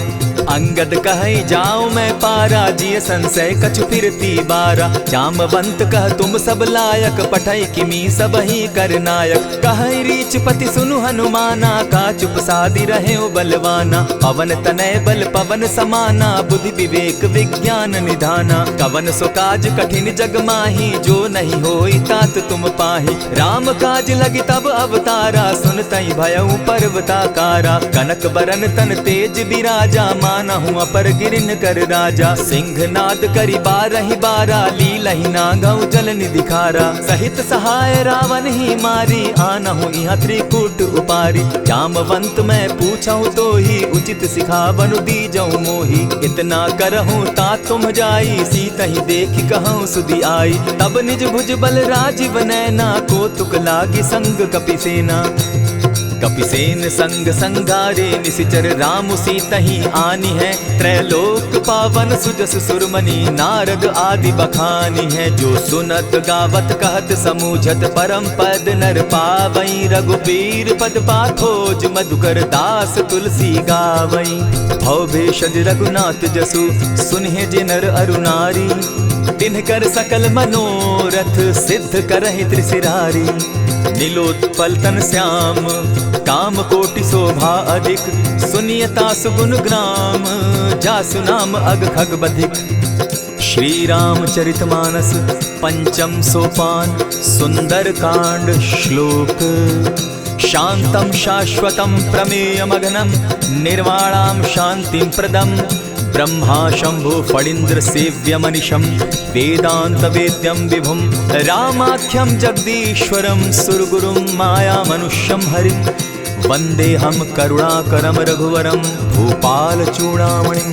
अंगद कहे जाऊं मैं पारा जिय संशय कछु फिरती बारा जामवंत कह तुम सब लायक पठै किमी सब ही कर नायक कहे रीच पति सुनु हनुमाना का चुप सादी रहे बलवाना पवन तनय बल पवन समाना बुद्धि विवेक विज्ञान निधाना कवन सो काज कठिन जग माही जो नहीं होई तात तुम पाही राम काज लगी तब अवतारा सुनतई भयउ पर्वताकारा कनक बरन तन तेज बिराजा माना हूँ अपर गिरिन कर राजा सिंह नाद करी बारहि बारा लीलहि नागौ जल निधि खारा सहित सहाय रावण ही मारी आना हूँ यहाँ त्रिकूट उपारी जामवंत मैं पूछऊँ तो ही उचित सिखावनु दीजऊँ मोही इतना करहूँ ता तुम जाई सीता ही देखी कहूँ सुधि आई तब निज भुज बल राजीव नैना को तुक लागी संग कपिसेना कपिसेन संग संगारे निशिचर राम सीता ही आनी है त्रैलोक पावन सुजस सुरमणि नारद आदि बखानी है जो सुनत गावत कहत समूझत परम पद नर पावई रघुबीर पद पाखोज मधुकर दास तुलसी गावई भव भेषज रघुनाथ जसु सुनहि जे नर अरुनारी तिनकर सकल मनोरथ सिद्ध करहि त्रिशिरारी नीलोत्पल तन श्याम काम कोटि शोभा अधिक सुनियता सुगुण ग्राम जासु नाम अग खग बधिक। श्री रामचरितमानस पंचम सोपान सुंदर कांड श्लोक शांतम शाश्वतम प्रमेयमघनम निर्वाणाम शांतिं प्रदम ब्रह्मा शंभु फणीन्द्र सेव्य मनीषम वेदांत वेद्यम विभुम रामाख्यम जगदीश्वरम सुरगुरुम माया मनुष्यम हरिम वंदे हम करुणाकरम रघुवरम भूपाल चूड़ामणिम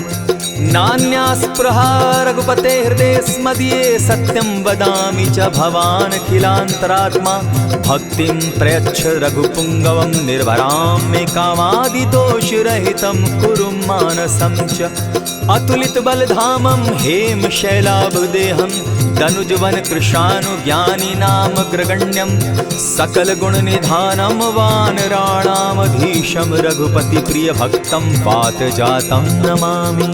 नान्यास्पृहा रघुपते हृदय स्मदीये सत्यं वदामि च भवान् खिलान्तरात्मा भक्तिं प्रयच्छ रघुपुङ्गवं निर्भरां मे कामादिदोषरहितं कुरु मानसं च अतुलित बलधामं हेम शैलाभदेहं दनुजवन कृशानुज्ञानी नाम ग्रगण्यं सकल गुण निधानं वानराणामधीशं रघुपति प्रिय भक्तं पात जातं नमामि।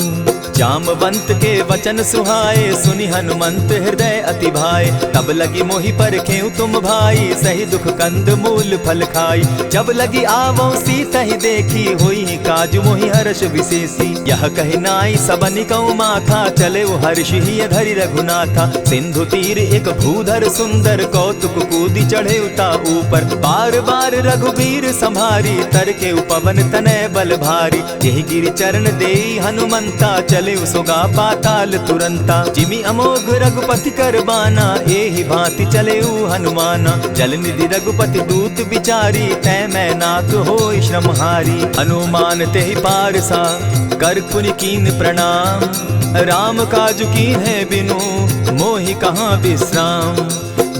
जामवंत के वचन सुहाए सुनि हनुमंत हृदय अति भाए तब लगी मोहि परखेउ तुम भाई सही दुख कंद मूल फल खाई जब लगी आवो सीता ही देखी होई काज मोहि हर्ष विशेषी यह कहि नाई सबनि कौ माथा चले हर्ष ही धरि रघुनाथा सिंधु तीर एक भूधर सुंदर कौतुक कूदी चढ़े उता ऊपर बार बार रघुबीर संभारी तर के पवन तनय बल भारी यही गिरि चरण देई हनुमंता चले उसोगा पाताल तुरंता जिमि अमोघ रघुपति कर बाना एहि भांति चले हनुमाना जल निधि रघुपति दूत विचारी तै मैं नाथ होई श्रमहारी हनुमान तेहि पारसा कर पुनि कीन प्रणाम राम काजु कीन है बिनु मोहि कहाँ विश्राम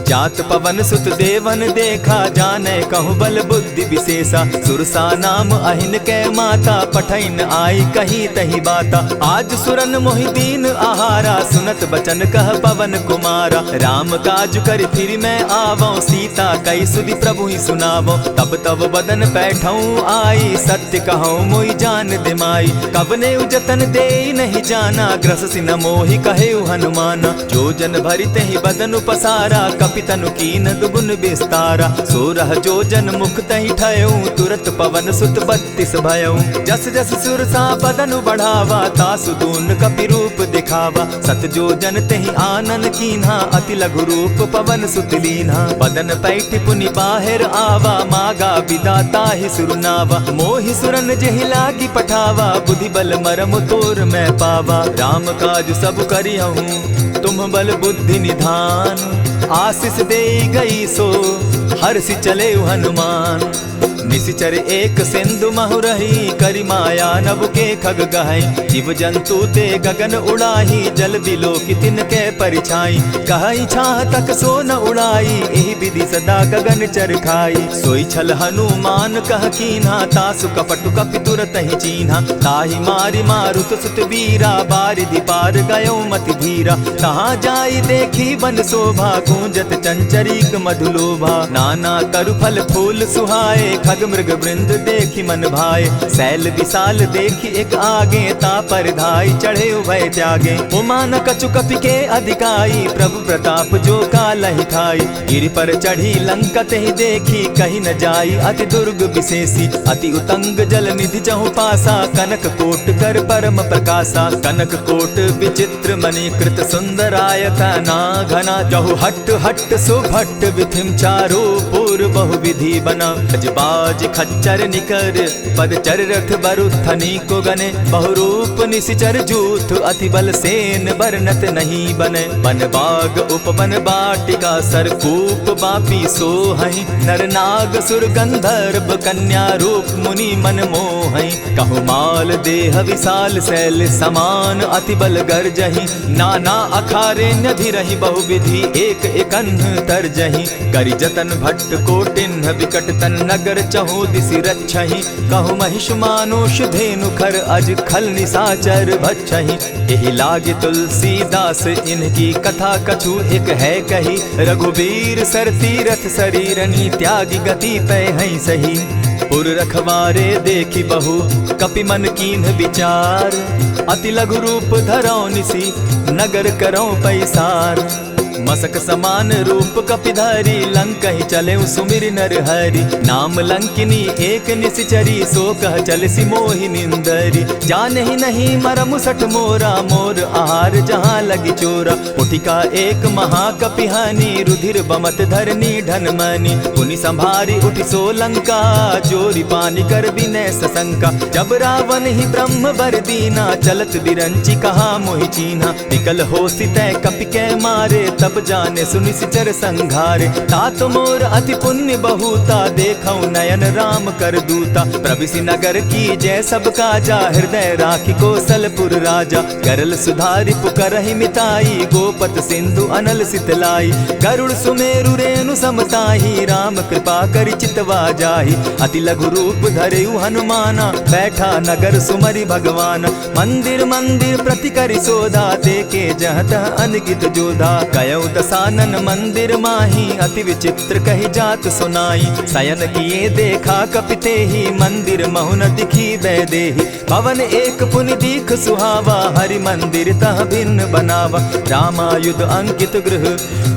जात पवन सुत देवन देखा जाने कहु बल बुद्धि विशेषा सुरसा नाम अहिन कै माता पठैन आई कहीं तही बाता आज सुरन मोहि दीन आहारा सुनत बचन कह पवन कुमारा राम काज कर फिर मैं आवो सीता कई सुधि प्रभु ही सुनावो तब तब बदन बैठऊं आई सत्य कहूँ मोहि जान दिमाई कबने उजतन दे नहीं जाना ग्रस सिन मोहि कहेउ हनुमान। जो जन भरि तेहि बदनु पसारा, कपितनु कीन दुगुन विस्तारा। 16 जो जन मुख तहि ठयउ, तुरत पवन सुत 32 भयउ। जस जस सुरसा बदनु बढ़ावा, तासु दून कपि रूप दिखावा। 7 जो जन तेहि आनन कीन्हा, अति लघु रूप पवन सुत लीन्हा। बदन पैठ पुनि बाहिर आवा, मागा बिदा ताहि सुरनावा। मोहि सुरन जेहि लागी पठावा, बुद्धि बल मरम तोर मैं पावा। राम काज सब करिहूँ, तुम बल बुद्धि निधान। आशीष दे गई सो, हर्षि चले हनुमान। निशिचर एक सिंधु महु रही, करि माया नभ के खग गहई। जीव जंतु ते गगन उड़ाही, जल बिलो की तिनके परिछाई। कहई छाह तक सो न उड़ाई, एहि विधि सदा गगन चर खाई। सोई छल हनुमान कह कीन्हा, तासु कपटु कपि तुरत ही चीन्हा। ताहि मारि मारुत सुत वीरा, बारिधि पार गयो मति धीरा। कहाँ जाई देखी बन शोभा, गूंजत चंचरीक मधुलोभा। नाना तरु फल फूल सुहाए, खग मृग वृंद देखी मन भाए। शैल विशाल देखी एक आगे, ता पर धाई चढ़े उभय त्यागे। उमान कछु कपि के अधिकाई, प्रभु प्रताप जो कालहि खाई। गिरि पर चढ़ी लंका तेहि देखी, कहीं न जाई अति दुर्ग विशेषी। अति उतंग जल निधि जहु पासा, कनक कोट कर परम प्रकाशा। कनक कोट विचित्र मणि कृत सुंदरायता ना घना। जहु हट हट सुभट विधिम चारो पूर्व बहु विधि बना। बाज खच्चर निकर पदचर रथ बरुथनी को गने। बहुरूप निशिचर जूथ अति बल सेन बरनत नहीं बने। बन बाग उपवन बाटिका सरकूप बापी सोहई। नर नाग सुर गंधर्व कन्या रूप मुनि मन मोहई। कहु माल देह विशाल शैल समान, अति बल गर्जही। नाना अखारे नधिरहि बहुविधि, एक एकन्ह तरजही। करि जतन भट्ट कोटिन्ह विकट तन नगर चहु दिसि रक्षहि। कहु महिष मानुष धेनु खर, अज खल निशाचर भक्षहि। एहि लागे तुलसीदास इनकी कथा, कछु एक है कही। रघुबीर सर तीरथ शरीरनी, त्यागी गति पै हई सही। पुर रखवारे देखी बहु, कपि मन कीन्ह विचार। अति लघु रूप धरौ निसी, नगर करौ पैसार। मसक समान रूप कपिधारी, लंकहि चले सुमिर नर हरि। नाम लंकिनी एक निशिचरी, सो कह चल सी मोहि निंदरी। जानहि नहीं मरम सठ मोरा, मोर आहार जहाँ लगी चोरा। उठिका एक महाकपिहानी, रुधिर बमत धरनी ढन मनी। पुनि संभारी उठि सो लंका, जोरी पानी कर विनय सशंका। जब रावण ही ब्रह्म बर दीना, चलत बिरंची कहा मोहि चीन्हा। निकल होसी तय कपि के मारे, तब जाने सुनिशिचर संघारे। तात मोर अति पुण्य बहुता, देखौ नयन राम कर दूता। प्रविशि नगर की जय सब काजा, हृदय राखी कौशलपुर राजा। गरल सुधारि पुकरहि मिताई, गोपत सिंधु अनल सितलाई। गरुड़ सुमेरु रेणु समताही, राम कृपा करि चितवा जाहि। अति लघु रूप धरेउ हनुमाना, बैठा नगर सुमरि भगवान। मंदिर मंदिर प्रति करि शोधा, देखे जहत अनगित जोधा। कयौ दसानन मंदिर माही, अति विचित्र कही जात सुनाई। शयन किए देखा कपिते ही, मंदिर महु न दिखी वैदेही। भवन एक पुनि दीख सुहावा, हरि मंदिर तह भिन्न बनावा। रामायुध अंकित गृह,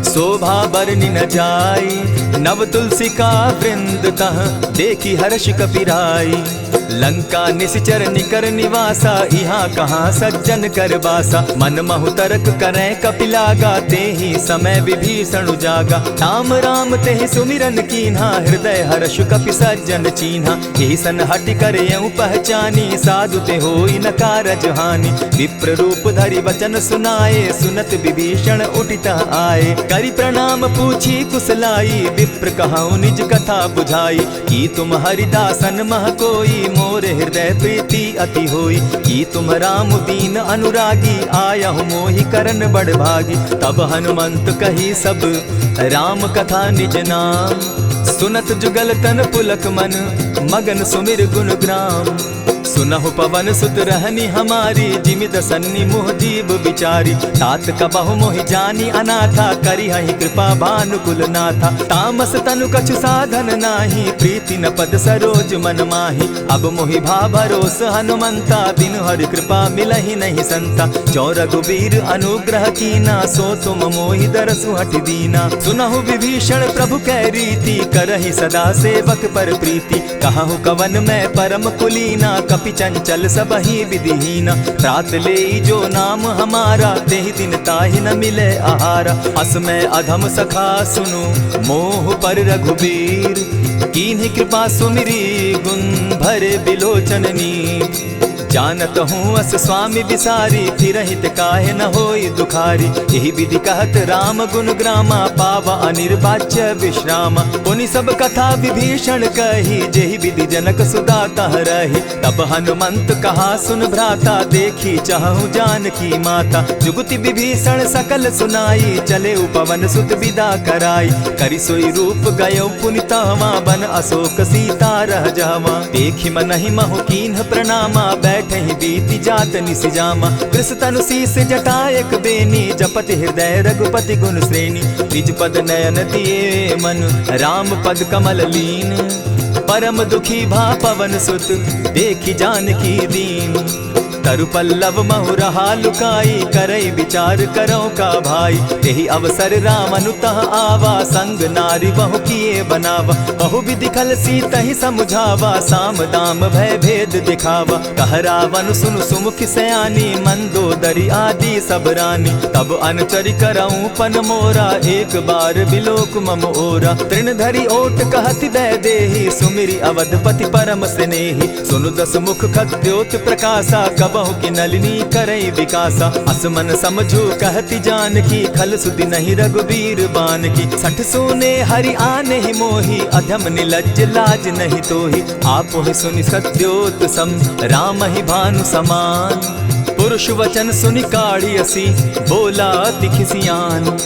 शोभा बरनि न जाई। नव तुलसी का वृंद तह, देखी हर्ष कपिराई। लंका निशिचर निकर निवासा, यहाँ कहाँ सज्जन कर बासा। मन महु तर्क करै कपिलागा, तेहि समय विभीषण जागा। राम राम तेहि सुमिरन कीन्हा, हृदय हर्ष कपि सज्जन चीन्हा। एहि सन हटि कर यऊ पहचानी, साधु ते होई न कारज हानि। विप्र रूप धरि वचन सुनाए, सुनत विभीषण उठित आए। करि प्रणाम पूछी कुशलाई, विप्र कहऊँ निज कथा बुझाई। की तुम हरिदासन मह कोई, मोरे हृदय प्रीति अति होई। की तुम राम दीन अनुरागी, आयहु मोहि करन बड़ भागी। तब हनुमंत कही सब राम कथा निज नाम, सुनत जुगल तन पुलक मन। मगन सुमिर गुण ग्राम। सुनहु पवन सुत रहनी हमारी, जिमि दसन्नी मुह जीव बिचारी। तात कबहु मोहि जानी अनाथा, करी हहि कृपा भानुकुल नाथा। तामस तनु कछु साधन नाही, प्रीति न पद सरोज मन माही। अब मोहि भा भरोस हनुमंता, बिनु हरि कृपा मिलहि नहीं संता। जो रघुबीर अनुग्रह कीना, सो तुम मोहि दरसु हठि दीना। सुनहु विभीषण प्रभु कै रीति, करहि सदा सेवक पर प्रीति। कहु कवन मैं परम कुलीना, कपि चंचल सबहि विधिहीना। त्रात लेई जो नाम हमारा, तेहि दिन ताहि न मिले आहारा। अस मैं अधम सखा सुनु, मोह पर रघुबीर। कीन्हि कृपा सुमिरी, गुण भरे बिलोचन नीर। जानत हूँ अस स्वामी बिसारी, फिर हित काहे न होई दुखारी। यही विधि कहत राम गुण ग्रामा, पावा अनिर्वाच्य विश्रामा। पुनि सब कथा विभीषण कही, जेहि विधि जनक सुदा कह रही। तब हनुमंत कहा सुन भ्राता, देखी चाहूँ जानकी माता। जुगति विभीषण सकल सुनाई, चले उपवन सुत विदा कराई। करि सोई रूप गयो पुनि तहवा, बन अशोक सीता रह जावा। देखि मनहि महु कीन्ह प्रणामा, बैठहि बीति जात निसिजामा। कृष तनु शीस जटायक बेनी, जपति हृदय रघुपति गुण श्रेणी। निज पद नयन दिए मन, राम पद कमल लीन। परम दुखी भा पवन सुत, देखि जानकी दीन। तरु पल्लव महु रहा लुकाई, करई विचार करो का भाई। यही अवसर राम अनुतः आवा, संग नारी बहु किए बनावा। बहु विधि खल सीतहि समुझावा, साम दाम भय भेद दिखावा। कह रावण सुनु सुमुख सयानी, मंदोदरी आदि सब रानी। तब अनुचरि करऊं पन मोरा, एक बार बिलोक मम ओरा। तृण धरि ओट कहति दय देहि, सुमिरि अवधपति परम स्नेही। सुनु दस मुख खद्योत प्रकाशा, कब बहु की नलिनी करई विकासा। असमन समझो कहती जानकी, खल सुधि नहीं रघुबीर बान की। सठ सोने हरि आने ही मोही, अधम निलज्ज लाज नहीं तोही। आप ही सुनि सत्योत सम, राम ही भानु समान। पुरुष वचन सुनि काढ़ी असी, बोला अति खिसियान।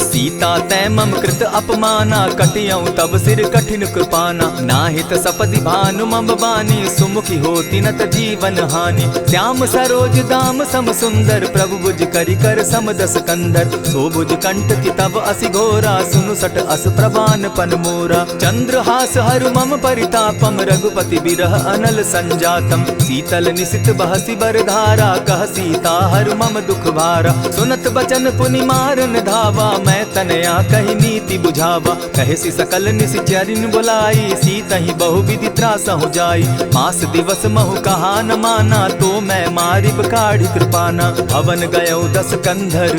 सीता तै मम कृत अपमाना, कटियऊं तब सिर कठिन कृपाना। नाहित सपदि भानु मम बानी, सुमुखी होती न त जीवन हानि। श्याम सरोज दाम सम सुंदर, प्रभु भुज करि कर सम दस कंधर। सो भुज कंठ की तब असि घोरा, सुनु सट अस प्रवान पन मोरा। चंद्रहास हरु मम परितापम, रघुपति बिरह अनल संजातम। शीतल निशित बहसी बरधारा, कह सीता हरु मम दुख भारा। सुनत बचन पुनि मारन धावा, मैं तनया कही नीति बुझावा। कहे सी सकल निशिचरिन बुलाई, सीतहि बहु विधि त्रास हो जाई। मास दिवस महु कहा न माना, तो मैं मारिब काढ़ी कृपाना। हवन गयो दस कंधर,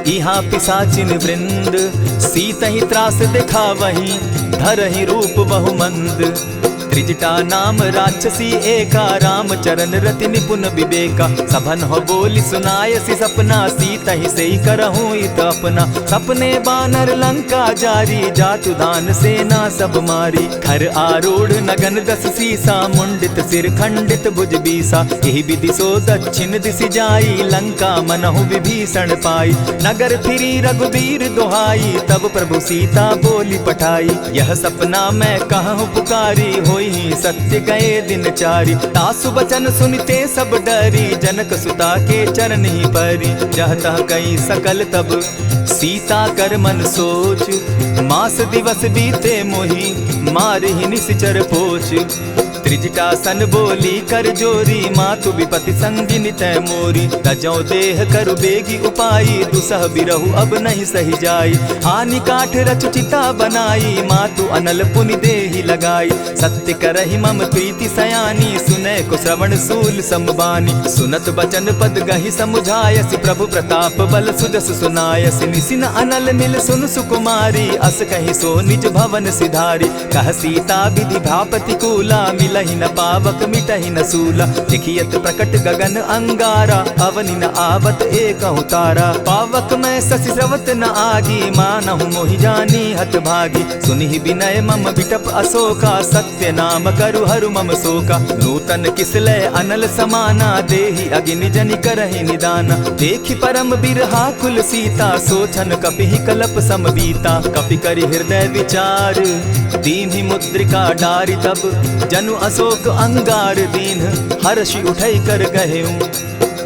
इहाँ पिशाचिन वृंद। सीतहि त्रास दिखावहि, धरहि रूप बहु मंद। त्रिजटा नाम राक्षसी एका, राम चरण रति निपुण विवेका। सभन हो बोली सुनायसी सपना, सीतहि सेई करहूँ इत अपना। सपने बानर लंका जारी, जातु दान सेना सब मारी। खर आरूढ़ नगन दस सीसा, मुंडित सिर खंडित भुज बीसा। यही विधि सो दक्षिण दिशि जाई, लंका मनहु विभीषण पाई। नगर फिरी रघुबीर दुहाई, तब प्रभु सीता बोली पठाई। यह सपना मैं कहूँ पुकारी, होई सत्य गए दिन चारी। तासु बचन सुनते सब डरी, जनक सुता के चरण ही परी। जह तह कई सकल तब, सीता कर मन सोच। मास दिवस बीते मोही, मारे ही निश्चर पोच। त्रिजटा सन बोली कर जोरी, मातु विपति संगिनी तै मोरी। तजौ देह करु बेगी उपाई, दुसह बिरहु अब नहीं सही जाई। हानि काठ रच चिता बनाई, मातु अनल पुनि देहि लगाई। सत्य करहि मम प्रीति सयानी, सुनै को श्रवण सूल समबानी। सुनत बचन पद गहि समुझायसि, प्रभु प्रताप बल सुजस सुनायसि। निसिन अनल मिल सुन सुकुमारी, अस कहि सो निज भवन सिधारी। कह सीता विधि भा प्रतिकूला, मिल मिलहि न पावक मिटहि न सूला। देखियत प्रकट गगन अंगारा, अवनि न आवत एकहु तारा। पावक मैं शशि स्रवत न आगी, मानहु मोहि जानी हत भागी। सुनिहि विनय मम बिटप अशोका, सत्य नाम करु हरु मम शोका। नूतन किसलय अनल समाना, देहि अगिनि जनि करहि निदाना। देखि परम बिरहा कुल सीता, सोचन कपिहि कलप सम बीता। कपि करि हृदय विचार, दीन्हि मुद्रिका डारि तब। जनु अशोक अंगार दीन, हर्षि उठै कर गहेऊ।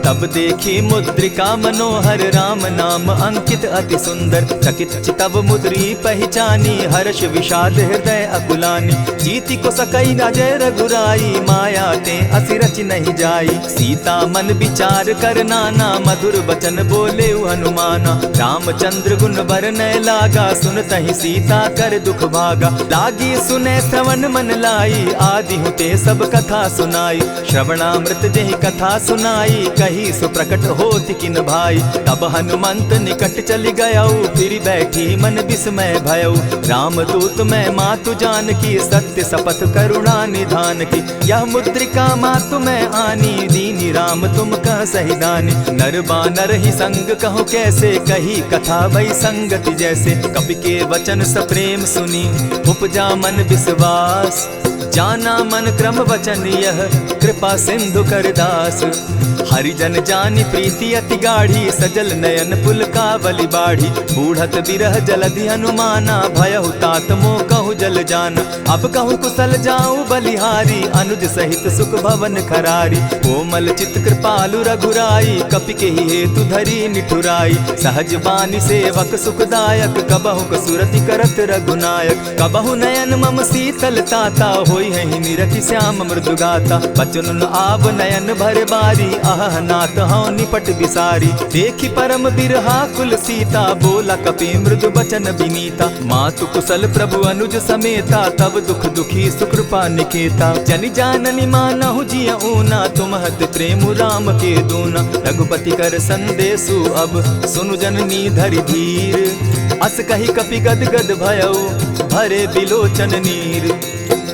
तब देखी मुद्रिका मनोहर, राम नाम अंकित अति सुंदर। चकित चितव मुद्री पहचानी, हर्ष विषाद हृदय अकुलानी। जीति को सकई न जय रघुराई, माया ते असि रचि नहीं जाई। सीता मन विचार कर नाना, मधुर बचन बोले हनुमाना। रामचंद्र गुण बरनय लागा, सुनतहि सीता कर दुख भागा। लागी सुने श्रवण मन लाई, आदि हुते सब कथा सुनाई। श्रवणामृत जेहि कथा सुनाई, कही सुप्रकट होति किन भाई। तब हनुमंत निकट चली गयऊ, फिर बैठी मन विस्मय भयऊ। राम दूत मैं मातु जान की, सत्य शपथ करुणा निधान की। यह मुद्रिका मातु मैं आनी, दीनी राम तुम कह सही दानी। नर बानर ही संग कहो कैसे, कही कथा भई संगति जैसे। कपि के वचन सप्रेम सुनी, उपजा मन विश्वास। जाना मन क्रम वचन यह, कृपा सिंधु कर दास। हरिजन जानी प्रीति अति गाढ़ी, सजल नयन पुलकावली बाढ़ी। बूढ़त बिरह जलधि हनुमाना, भयहु तात मोह कहु जल जाना। अब कहु कुशल जाऊं बलिहारी, अनुज सहित सुख भवन खरारी। कोमल चित कृपालु रघुराई, कपि के ही हेतु धरी निठुराई। सहज बानी सेवक सुखदायक, कबहु कसुरति करत रघुनायक। कबहु नयन मम शीतल ताता, होई है निरखि श्याम मृदु गाता। बचन न आव नयन भर बारी, आह नाथ हौ निपट बिसारी। देखि परम बिरहा कुल सीता, बोला कपि मृदु बचन विनीता। मातु कुशल प्रभु अनुज समेता, तब दुख दुखी सुकृपा निकेता। जनि जाननि मानहु जिय ऊना, तुम हत प्रेम राम के दूना। रघुपति कर संदेशु अब, सुनु जननी धरि धीर। अस कहि कपि गद गद भयऊ, भरे बिलोचन नीर।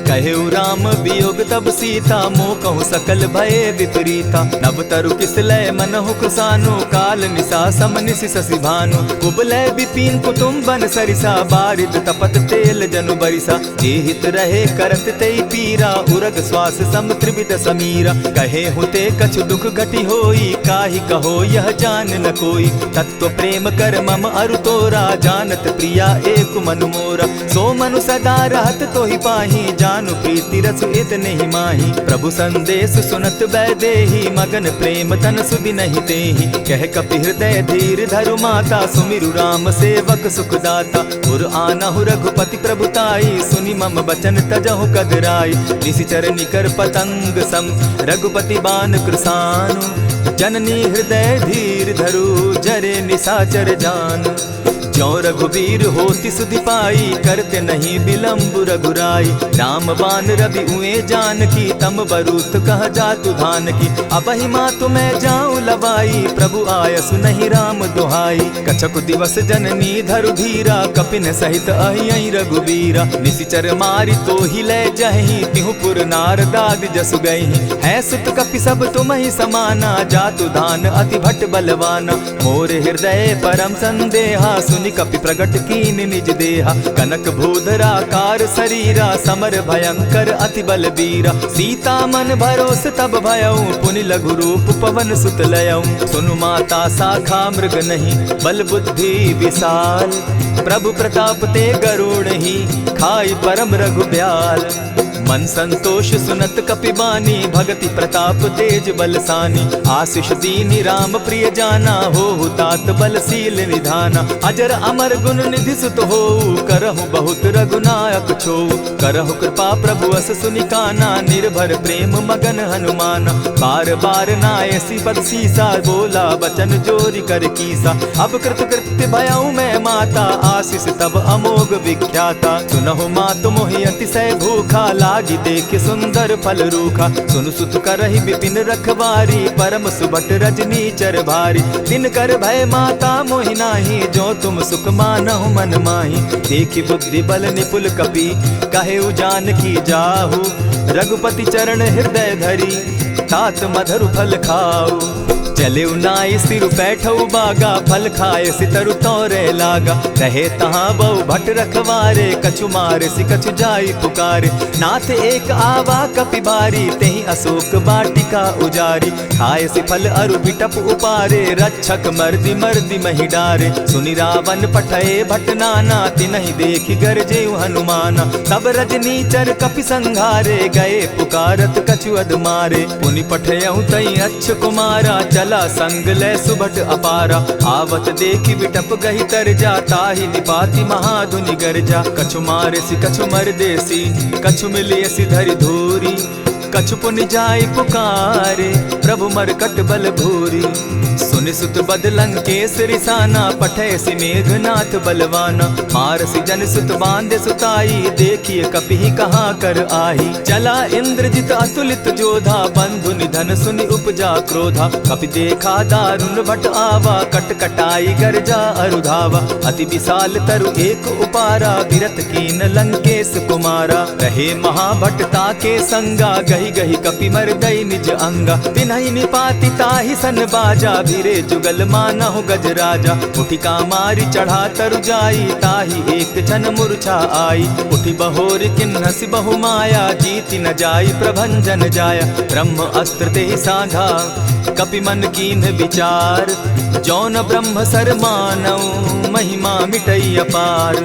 कहेउ राम वियोग तब सीता, मोह कहु सकल भये विपरीता। नव तरु किसलय मनहु कृसानु, काल निसा सम निशि शशि भानु। उबलय विपिन कुटुम्बन सरिसा, बारिद तपत तेल जनु बरिसा। जे हित रहे करत तेई पीरा, उरग श्वास सम त्रिविध समीरा। कहे हुते कछु दुख घटी होई, काहि कहो यह जान न कोई। तत्व प्रेम कर मम अरु तोरा, जानत प्रिया एक मनु मोरा। सो मनु सदा रहत तोहि पाही, जानु प्रीति रसु इतने ही माही। प्रभु संदेश सुनत बैदेही, मगन प्रेम तन सुधि नहीं तेहि। कह कपि हृदय धीर धरु माता, सुमिरु राम सेवक सुखदाता। उर आनहु रघुपति प्रभुताई, सुनि मम बचन तजहु कदराई। निशिचर निकर पतंग सम, रघुपति बान कृसानु। जननी हृदय धीर धरु, जरे निशाचर जान। ज्यों रघुवीर होति सुधि पाई, करते नहीं विलम्ब रघुराई। राम बान रवि उए जानकी, तम बरूथ कह जातु धान की। अबहि मातु मैं जाऊं लवाई, प्रभु आयसु नहीं राम दुहाई। कछक दिवस जननी धरु धीरा, कपिन सहित अहियहि रघुवीरा। निशिचर मारि तो ही लय जहि, तिहु पुर नारदादि जसु गहि। है सुत कपि सब तुम ही समाना, जातु धान अति भट बलवाना। मोर हृदय परम संदेहा, सुनि कपि प्रगट कीन निज देहा। कनक भूधराकार शरीरा, समर भयंकर अति बलबीरा। सीता मन भरोस तब भयऊ, पुनि लघु रूप पवन सुत लयऊ। सुनु माता शाखा मृग नहीं, बल बुद्धि विशाल। प्रभु प्रताप ते गरुड़ ही, खाई परम रघु ब्याल। मन संतोष सुनत कपिबानी, भगति प्रताप तेज बलसानी। आशीष दीनी राम प्रिय जाना, हो तात बलशील निधाना। अजर अमर गुण निधि सुत हो, करहु बहुत रघुनायक छो। करहु कृपा प्रभु अस सुनिकाना, निर्भर प्रेम मगन हनुमाना। बार बार नायसी पद सीसा, बोला बचन जोरि कर कीसा। अब कृत कृत्य भयऊ मैं माता, आशीष तब अमोघ विख्याता। सुनहु मातु मोहि अतिशय भूखा, लागी देख सुंदर फल रूखा। सुन सुत करहि विपिन रखवारी, परम सुबट रजनी चर भारी। तिन कर भय माता मोहि नाही, जो तुम सुख मानहु मन माही। देखि बुद्धि बल निपुल कपि, कहे उजान की जाहु। रघुपति चरण हृदय धरी, तात मधुर फल खाऊ। चले नाई सिर बैठऊ बागा, फल खाए सितरु तोरे लागा। रहे तहाँ बहु भट रखवारे, कछु मारे सि कछु जाई पुकारे। नाथ एक आवा कपि बारी, तेहि अशोक बाटिका उजारी। खाए सि फल अरु बिटप उपारे, रक्षक मर्दि मर्दि महि डारे। सुनि रावण पठए भट नाना, तिनहि देखि गरजे हनुमाना। सब रजनीचर कपि संघारे, गए पुकारत कछु अधमारे। पुनि पठयहु तई अच्छ कुमारा, चला संग ले सुभट अपारा। आवत देखि बिटप गहि तर जा, ताहि निपाति महाधुनि गर्जा। कछु मारे सि कछु मरदेसी, कछु मिलियसि धरि धूरी। कछु पुनि जाई पुकारे, प्रभु मरकट बल भूरी। सुनि सुत बद लंकेश रिसाना, पठय सि मेघनाथ बलवाना। मारसि जन सुत बांधे सुताई, देखिए कपि कहाँ कर आही। चला इंद्रजित अतुलित जोधा, बंधु निधन सुनि उपजा क्रोधा। कपि देखा दारुण भट आवा, कट कटाई गर्जा अरुधावा। अति विशाल तरु एक उपारा, विरत कीन लंकेश कुमारा। रहे महाभट ताके संगा, गही गही कपि मरदई निज अंगा। तिन्हि निपाति ताहि सन बाजा, भिरे जुगल मानहु गज राजा। उठिका मारी चढ़ा तरु जाई, ताहि एक क्षण मूर्छा आई। उठि बहोर किन्हसि बहु माया, जीति न जाई प्रभंजन जाया। ब्रह्म अस्त्र तेहि साधा, कपि मन कीन्ह विचार। जौन ब्रह्म सर मानऊ, महिमा मिटई अपार।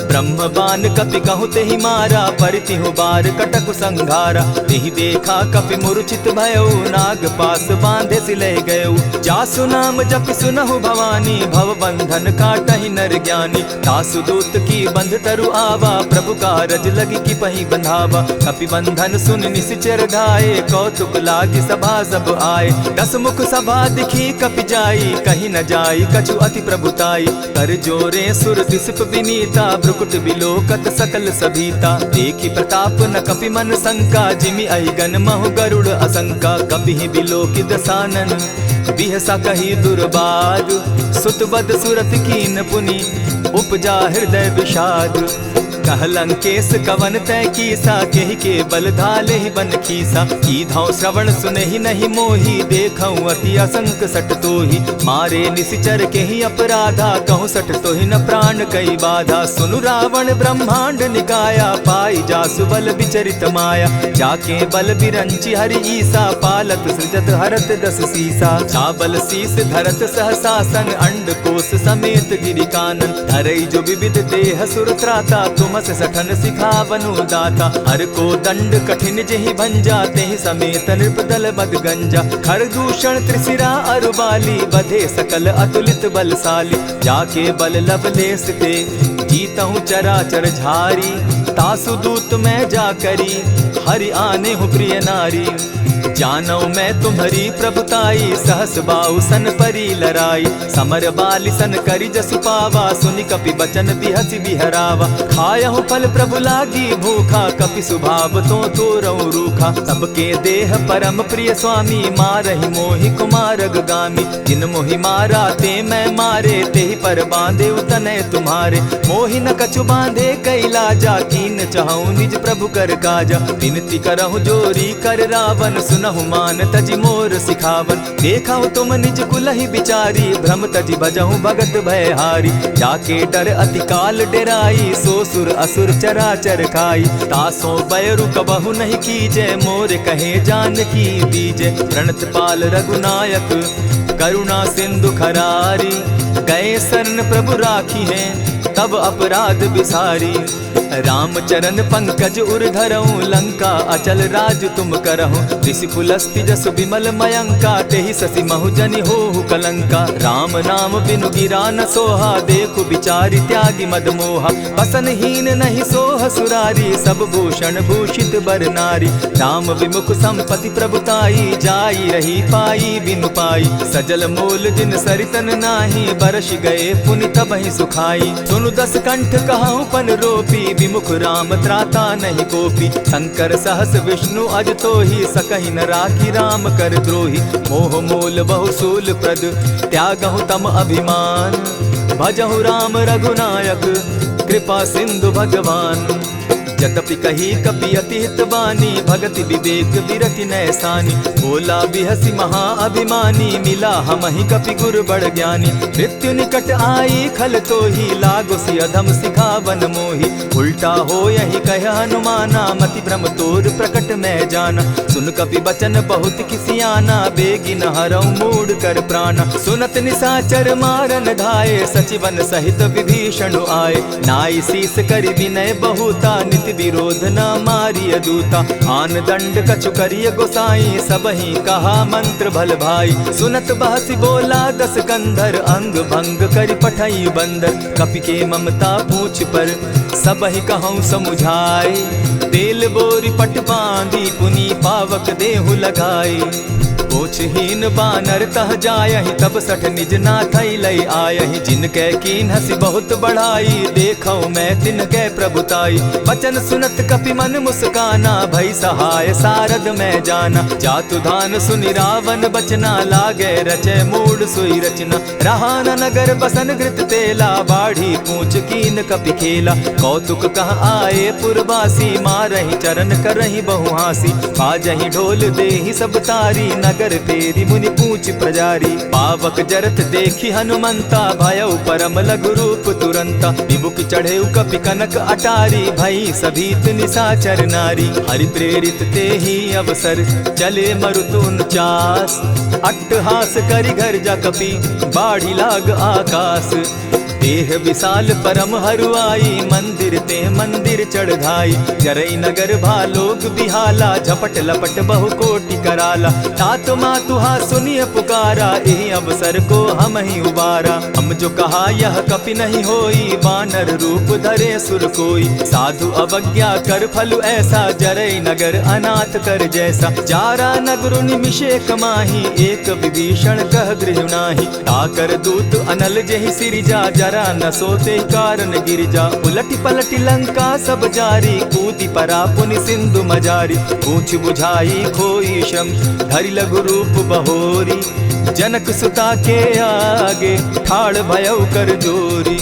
ब्रह्म बान कपि कहु तेहि मारा, परितिहु बार कटकु संघारा। तेहि देखा कपि मूर्छित भयउ, नाग पास बांधे सिले गयउ। जासु नाम जपि सुनहु भवानी, भव बंधन काटहि नर ज्ञानी। दासु दूत की बंध तरु आवा, प्रभु कारज लगी कि पहि बंधावा। कपि बंधन सुन निसिचर धाये, कौतुक लागी सभा सब आए। दस मुख सभा दिखी कपि जाई, कहीं न जाई कछु अति प्रभुताई। कर जोरे सुर दिसप विनीता, कुट बिलोकत सकल सभीता। देखि प्रताप न कपि मन शंका, जिमि अहिगन महु गरुड़ असंका। कपि बिलोकि दसानन, बिहसा कही दुर्बाद। सुत बद सुरत कीन पुनि, उपजा हृदय विषाद। कह लंकेश कवन तय कीसा, केहि के बल धाले ही बन खीसा। कीधौ श्रवण सुनहि नहीं मोही, देखऊं अति असंक सट तोही। मारे निसिचर केहि अपराधा, कहूँ सट तोहि न प्राण कई बाधा। सुनु रावण ब्रह्मांड निकाया, पाई जासु बल विचरित माया। जाके बल बिरंचि हरि ईसा, पालत सृजत हरत दस सीसा। चाबल शीस धरत सहसासन, अंड कोश समेत गिरि कानन। धरई जो विविध देह सुर त्राता, तुम से सठन सिखावनु दाता। हर को दंड कठिन जेहि भंजा, तेहि समेत नृपदल बद गंजा। खर दूषण त्रिशिरा अरुबाली, बधे सकल अतुलित बलशाली। जाके बल लवलेस ते, जीतहु चराचर झारी। तासु दूत मैं जा करी, हरि आने हूँ प्रिय नारी। जानो मैं तुम्हारी प्रभुताई, सहस बाहु सन परी लराई। समर बाली सन करी जसु पावा, सुनि कपि बचन बिहसि बिहरावा। खायहु फल प्रभु लागी भूखा, कपि सुभाव तो तोरऊ रूखा। सबके देह परम प्रिय स्वामी, मारहि मोहि कुमारग गामी। जिन मोहि मारा ते मैं मारे, तेहि पर बांधे उतने तुम्हारे। मोहि न कछु बांधे कैलाजा, कीन चाहूं निज प्रभु कर काजा। विनती करहु जोरी कर रावण, सुनहु मान तजि मोर सिखावन। देखहु तुम निज कुलहि बिचारी, भ्रम तजि भजहु भगत भयहारी। जाके डर अति काल डेराई, सो सुर असुर चराचर खाई। तासो बैरु कबहु नहीं कीजे, मोर कहे जानकी दीजे। प्रणत पाल रघुनायक, करुणा सिंधु खरारी। गए शरण प्रभु राखी है, तब अपराध बिसारी। राम चरण पंकज उर धरऊं, लंका अचल राज तुम करहूं। ऋषि पुलस्ति जस विमल मयंका, तेहि ससि महु जनि होहु कलंका। राम नाम बिनु गिरा न सोहा, देखु बिचारी त्यागी मद मोहा। बसन हीन नहीं सोह सुरारी, सब भूषण भूषित बर नारी। राम विमुख संपति प्रभुताई, जाई रही पाई बिनु पाई। सजल मोल जिन सरितन नाही, बरस गए पुनि तबहि सुखाई। सुनु 10 कंठ कहूँ पन रोपी, विमुख राम त्राता नहीं कोपी। शंकर सहस विष्णु अज तो ही, सकहि न राखी राम कर द्रोही। मोह मूल बहुसूल प्रद, त्यागहु तम अभिमान। भजहु राम रघुनायक, कृपा सिंधु भगवान। यद्यपि कही कपि अति हितवानी, भगति विवेक विरति नैसानी। बोला बिहसी महा अभिमानी, मिला हमहि कपि गुर बड़ ज्ञानी। मृत्यु निकट आई खल तो ही, लागो सि अधम सिखावन मोही। उल्टा हो यही कह हनुमाना, मति भ्रम तोर प्रकट मैं जाना। सुन कपि बचन बहुत किसियाना, बेगिन हरऊ मूड कर प्राणा। सुनत निसाचर मारन धाये, सचिवन सहित विभीषण आए। नाई शीस करि विनय बहुता, नित विरोध न मारिय दूता। आन दंड कछु करिय गोसाई, सबहि कहा मंत्र भल भाई। सुनत बहसी बोला 10 कंधर, अंग भंग करि पठई बंदर। कपि के ममता पूछ पर, सबहि कहूँ समुझाए। तेल बोरी पट बांधी, पुनि पावक देहु लगाई। पोछहीन बानर तह जायहि, तब सठ निज नाथई लई आयहि। जिनकै कीन हसी बहुत बढ़ाई, देखौ मैं तिनकै प्रभुताई। बचन सुनत कपि मन मुस्काना, भई सहाय सारद मैं जाना। जातु धान सुनि रावण बचना, लागे रचय मूड सोई रचना। रहा न नगर बसन घृत तेला, बाढ़ी पूछ कीन कपि खेला। कौतुक कह आए पुरवासी, मारहि चरण करहि बहु हासी। बाजहि ढोल देहि सब तारी, नगर तेरी मुनि पूछ प्रजारी। पावक जरत देखी हनुमंता, भयउ परम लघु रूप तुरंता। विमुख चढ़ेउ कपि कनक अटारी, भई सभीत निसाचर नारी। हरि प्रेरित ते ही अवसर, चले मरुतु 49। अट्टहास करि घर जा कपि, बाढ़ी लाग आकाश। देह विशाल परम हरुआई, मंदिर ते मंदिर चढ़ाई। जरई नगर भालोक बिहाला, झपट लपट बहु कोटि कराला। तात मातुहा सुनिय पुकारा, यही अवसर को हम ही उबारा। हम जो कहा यह कपि नहीं होई, बानर रूप धरे सुर कोई। साधु अवज्ञा कर फल ऐसा, जरई नगर अनाथ कर जैसा। जारा नगर निमिषे कमाही, एक विभीषण कह गृह नाही। ताकर दूत अनल जेहि सिरिजा, जरा न सोते कारण गिरिजा। उलटी पलटी लंका सब जारी, कूदी परा पुनि सिंधु मजारी। पूछ बुझाई खोई शम, धरि लघु रूप बहोरी। जनक सुता के आगे, ठाड़ भयउ कर जोरी।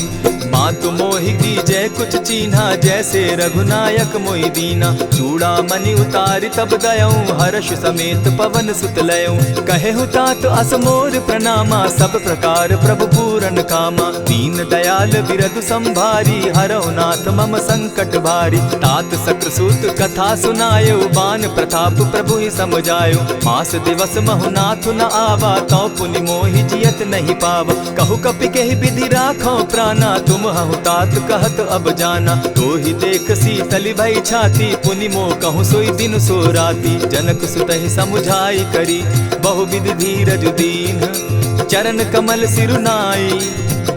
मातु मोहि दीजै कुछ चीन्हा, जैसे रघुनायक मोहि दीना। चूड़ा मणि उतारि तब दयऊँ, हर्ष समेत पवन सुत लयऊँ। कहेहु तात असमोर प्रणामा, सब प्रकार प्रभु पूरन कामा। दीन दयाल बिरदु संभारी, हरहु नाथ मम संकट भारी। तात सक्रसूत कथा सुनायो, बान प्रताप प्रभु ही समझायो। मास दिवस महु नाथ न आवा, तौ पुनि मोहि जियत नहीं पावा। कहु कपि केहि विधि राखो प्राणा, तुम हहु तात कहत अब जाना। तो ही देख शीतल भई छाती, पुनि मोह कहूँ सोई दिन सो राती। जनक सुतहि समुझाई करी, बहु विधि धीरज दीन। चरण कमल सिरुनाई,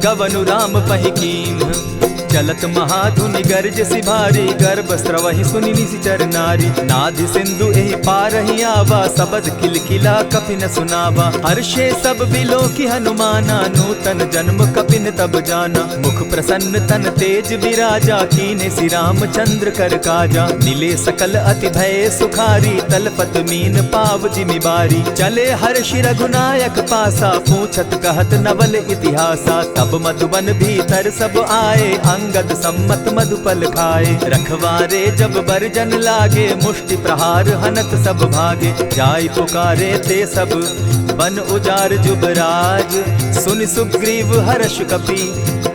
गवनु राम पहि कीन्ह। चलत महाधुनि गर्ज सिभारी, गर्भ स्रवहि सुनि निशिचर नारी। नाधि सिंधु एहि पारहि आवा, सबद किलकिला कपि न सुनावा। हर्षे सब बिलोकी हनुमाना, नूतन जन्म कपि न तब जाना। मुख प्रसन्न तन तेज विराजा, कीन्हे श्री रामचंद्र कर काजा। मिले सकल अति भय सुखारी, तलपत मीन पाव जिमि बारी। चले हर्षि रघुनायक पासा, पूछत कहत नवल इतिहासा। तब मधुबन भीतर सब आए, अंगद सम्मत मधुपल खाए। रखवारे जब बरजन लागे, मुष्टि प्रहार हनत सब भागे। जाय पुकारे ते सब, बन उजार जुबराज। सुनि सुग्रीव हर्ष कपि,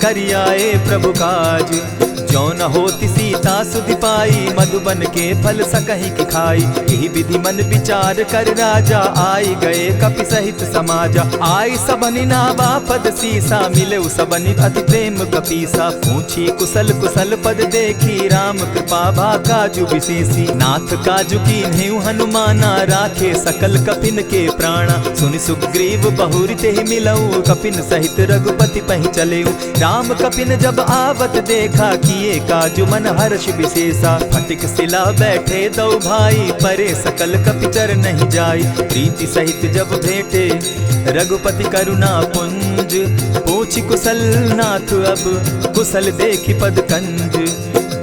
करियाए प्रभु काज। जो न होती सीता सुधि पाई, मधुबन के फल सकहि कि खाई। यही विधि मन विचार कर राजा, आई गए कपि सहित समाजा। आई सबनि नावा पद सीसा, मिले सबनि अति प्रेम कपीसा। पूछी कुशल कुशल पद देखी, राम कृपा भा काजु विशेषी। नाथ काजु कीन्हेउ हनुमाना, राखे सकल कपिन के प्राणा। सुनि सुग्रीव बहुरि तेहि मिलऊ, कपिन सहित रघुपति पहि चलेऊ। राम कपिन जब आवत देखा, किया किए काजु मन हर्ष विशेषा। फटिक सिला बैठे दो भाई, परे सकल कपिचर नहीं जाई। प्रीति सहित जब भेटे रघुपति करुणा पुंज, पूछि कुशल नाथ अब कुशल देखि पद कंज।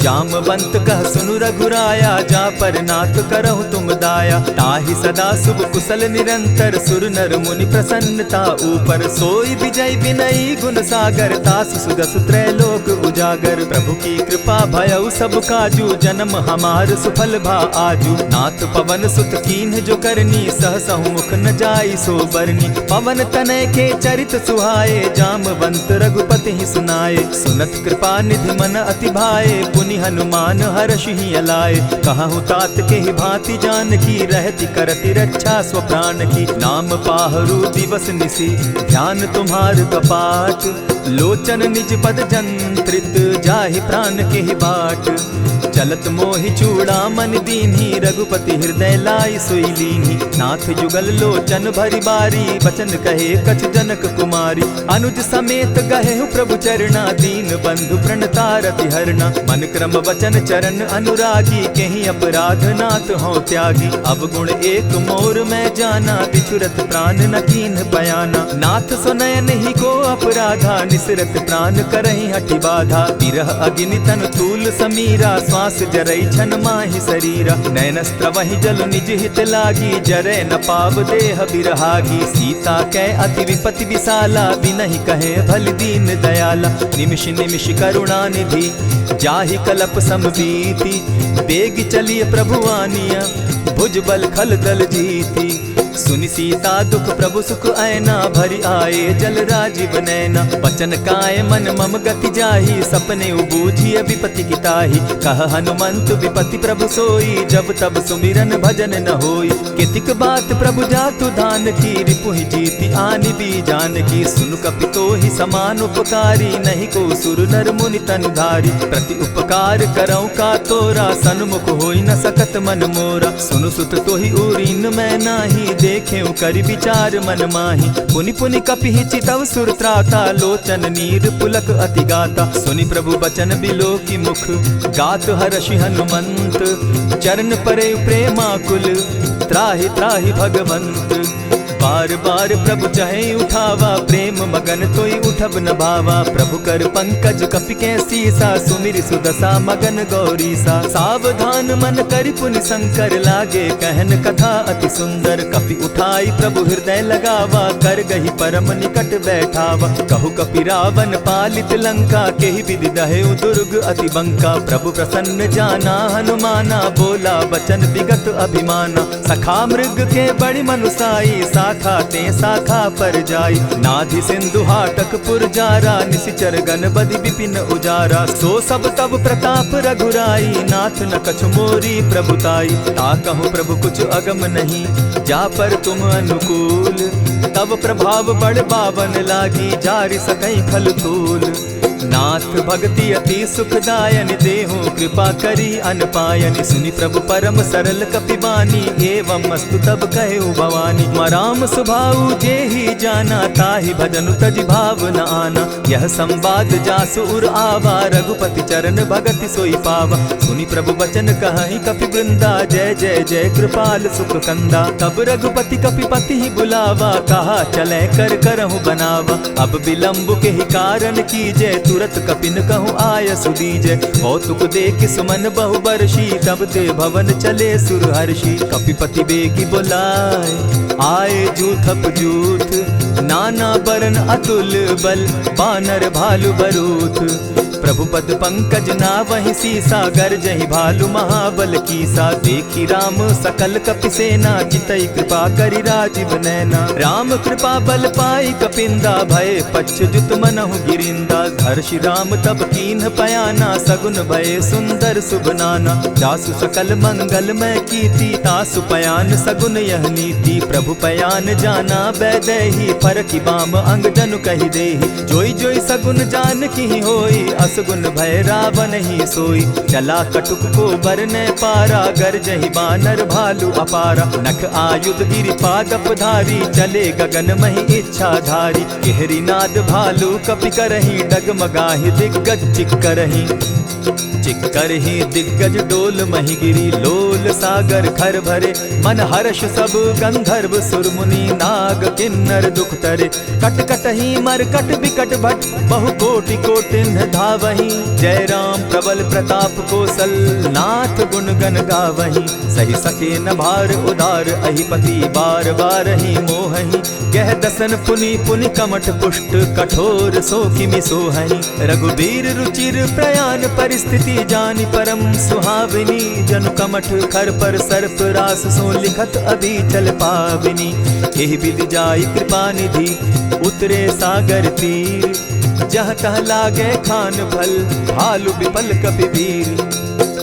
जामवंत कह सुनु रघुराया, जा पर नाथ करहु तुम दाया। ताहि सदा शुभ कुशल निरंतर, सुर नर मुनि प्रसन्नता ऊपर। सोई विजय विनयी गुण सागर, तासु सुदसु त्रैलोक उजागर। प्रभु की कृपा भयउ सब काजू, जन्म हमार सुफल भा आजू। नाथ पवन सुत कीन्ह जो करनी, सहसहु मुख न जाई सो बरनी। पवन तनय के चरित सुहाए, जामवंत रघुपति ही सुनाए। सुनत कृपा निधि मन अति भाए, पुनि हनुमान हर्षि ही अलाए। कहूँ तात के ही भांति जान की, रहती करती रक्षा स्व प्राण की। नाम पाहरु दिवस निसी, ध्यान तुम्हार कपाट। लोचन निज पद जंत्रित, जाहि प्राण के ही बाट। चलत मोहि चूड़ामणि दीन्ही, रघुपति हृदय लाई सोई लीन्ही। नाथ युगल लोचन भरी बारी, बचन कहे कछ जनक कुमारी। अनुज समेत गहे प्रभु चरणा, दीन बंधु प्रणतारति हरना। मन क्रम वचन चरण अनुरागी, कहीं अपराध नाथ हो त्यागी। अब गुण एक मोर में जाना, बिछुरत प्राण न कीन्ह बयाना। नाथ सुनयन ही को अपराधा, निसरत प्राण करहि हठि बाधा। विरह अग्नि तन तूल समीरा, श्वास जरई छन माहि शरीरा। नैनस्त्र वही जल निज हित लागी, जरै न पाव देह बिरहागी। सीता कै अति विपति विशाला, बिनहि कहे भल दीन दयाला। निमिष निमिष करुणा निधि, जाहि कलप समबीति। बेग चलिए प्रभु आनिया, भुज बल खल दल जीती। सुनि सीता दुख प्रभु सुख ऐना, भरि आए जल राजीव नैना। बचन काय मन मम गति जाहि, सपने बूझिए विपति की ताहि। कह हनुमंत विपति प्रभु सोई, जब तब सुमिरन भजन न होई। कितिक बात प्रभु जातु धान की, रिपुहि जीति आनि भी जान की। सुनु कपितो ही समान उपकारी, नहीं को सुर नर मुनि तनुधारी। प्रति उपकार करऊँ का तोरा, सन्मुख होई न सकत मन मोरा। सुनु सुत तोहि उरीन मैं नाही, देखे करि विचार मन माही। पुनि पुनि कपिहि चितव सुर त्राता, लोचन नीर पुलक अति गाता। सुनि प्रभु बचन बिलो की मुख, गात हर्षि हनुमंत। चरण परे प्रेमाकुल, त्राहि त्राहि भगवंत। बार बार प्रभु चाहे उठावा, प्रेम मगन तोई उठब न भावा। प्रभु कर पंकज कपि के सीसा, सुमिर सुदशा मगन गौरीसा। सावधान मन करि पुनि शंकर, लागे कहन कथा अति सुंदर। कपि उठाई प्रभु हृदय लगावा, कर गही परम निकट बैठावा। कहु कपि रावण पालित लंका, केहि विधि दहेउ दुर्ग अति बंका। प्रभु प्रसन्न जाना हनुमाना, बोला बचन विगत अभिमाना। सखा मृग के बड़ी मनुसाई, खाते शाखा पर जाई। नाधि सिंधु हाटक पुर जारा, निशिचर गण बदि विपिन उजारा। सो सब तब प्रताप रघुराई, नाथ न कछु मोरी प्रभुताई। ताकहु प्रभु कुछ अगम नहीं, जा पर तुम अनुकूल। तब प्रभाव बड़ बावन लागी, जारि सकई खल तूल। नाथ भक्ति अति सुखदायनि, देहु कृपा करी अनपायनि। सुनि प्रभु परम सरल कपिबानी, एवं मस्तु तब कहु भवानी। मराम सुभाऊ जेहि जाना, ताहि भजनु तजि भाव न आना। यह संवाद जासु उर आवा, रघुपति चरण भगति सोई पावा। सुनि प्रभु बचन कहहि कपि वृंदा, जय जय जय कृपाल सुख कंदा। तब रघुपति कपिपति ही बुलावा, कहा चले कर करहु बनावा। अब विलंब के ही कारण कीजय, तुरत कपिन कहूँ आय सुदीजय। कौतुक देख सुमन बहु बरसी, तब ते भवन चले सुर हर्षि। कपिपति बेगी बुलाए, आए जूथप जूथ। नाना बरन अतुल बल, बानर भालु बरूथ। प्रभु पद पंकज नावहि सीसा, गरजहि भालु महाबल कीसा। देखी राम सकल कपि सेना, चितई कृपा करि राजीव नैना। राम कृपा बल पाई कपिंदा, भय पच्युत मनहु गिरिंदा। हर्षि राम तब कीन्ह पयाना, सगुन भय सुंदर शुभ नाना। जासु सकल मंगल में कीर्ति, तासु पयान सगुन यह नीति। प्रभु पयान जाना बैदेही, फरकि बाम अंग जनु कहि देहि। जोई जोई सगुन जान की होई, असगुन भय रावण ही सोई। चला कटुक को बरने पारा, गरजहि बानर भालु अपारा। नख आयुध गिरि पादप धारी, चले गगन महि इच्छा धारी। केहरी नाद भालु कपि करहि, डगमगाहि दिग्गज चिक्करहि। चिक्कर ही दिग्गज डोल मही गिरी, लोल सागर खर भरे, मन हर्ष सब गंधर्व सुर मुनि, नाग किन्नर दुख तरे, कट कट ही मरकट बिकट भट, बहु कोटि कोटिन धावही, जय राम प्रबल प्रताप कौशल, नाथ गुण गण गावही, सही सके न भार उदार, अहिपति बार बार ही मोहही, कह दसन पुनि पुनि कमठ पुष्ट, कठोर सो किमि सोहहि, रघुबीर रुचिर प्रयाण परिस्थिति, जानि परम सुहाविनी, जनु कमठ खर पर सर्प रास, सो लिखत अभी चल पाविनी, एहि विधि जाई कृपा निधि, उतरे सागर तीर, जहाँ तह लागे खान भल, भालु विपल कपिवीर,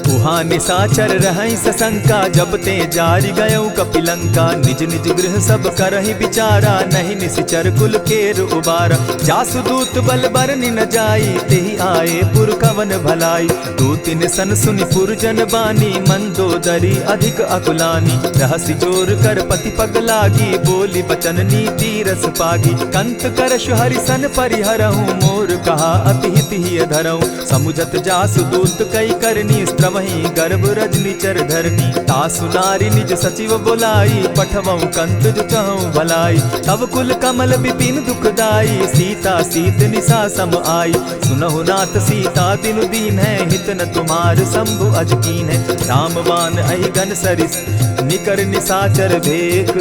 उहाँ निशाचर रहै सशंका, जब ते जारि गयौ कपिलंका, निज निज गृह सब करहि विचारा, नहीं निशिचर कुल केर उबारा, जासु दूत बल बरनि न जाई, तेहि आए पुर कवन भलाई, दूतिन सन सुनि पुरजन बानी, मंदोदरी अधिक अकुलानी, रहसि जोर कर पति पग लागी, बोली बचन नीति रस पागी, कंत करश हरिसन परिहरहु, मोर कहा अति हित ही धरहु, समुझत जासु दूत कई करनी, वही गर्भ रजनी चर धरनी, तासु नारी निज सचिव बोलाई, पठवऊ कंत जो चहु भलाई, तब कुल कमल विपिन दुखदाई, सीता सीत निशा सम आई, सुनहु नाथ सीता दिनु दीन है, हित न तुम्हार शंभु अजकीन है, रामबान अहि घन सरिस, निकर निशाचर भेक,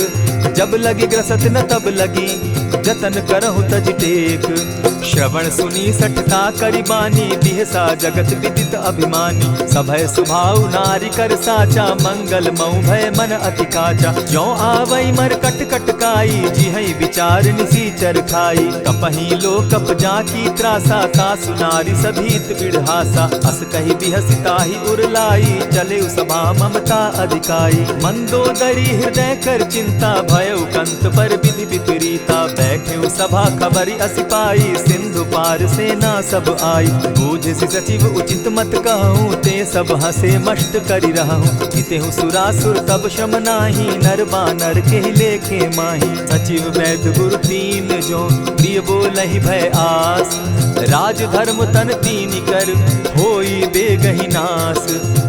जब लगी ग्रसत न तब लगी, जतन करहु तज टेक, श्रवण सुनी सठता करिबानी, बिहसा जगत विदित अभिमानी, सभय सुभाव नारी कर साचा, मंगल मऊ भय मन अति काचा, जो आवई मर कट कट काई, जिहई विचार निसीचर खाई, कपही लो कप जाकी त्रासा, तासु नारी सभीत बिढ़ासा, अस कही बिहसिताही उरलाई, चले सभा ममता अधिकाई, मंदोदरी हृदय कर चिंता, भयउ कंत पर विधि विपरीता, बैठे सभा खबरी असिपाई, सिंधु पार सेना सब आई, बूझ सचिव उचित मत कहूँ, ते सब हसे मस्त करि रहूं, जितेहु सुरासुर तब श्रम नाही, नर बानर के लेखे माही, सचिव वैद्य गुरु तीन जो, प्रिय बोलहि भय आस, राज धर्म तन तीन कर, होई बेगहि नास,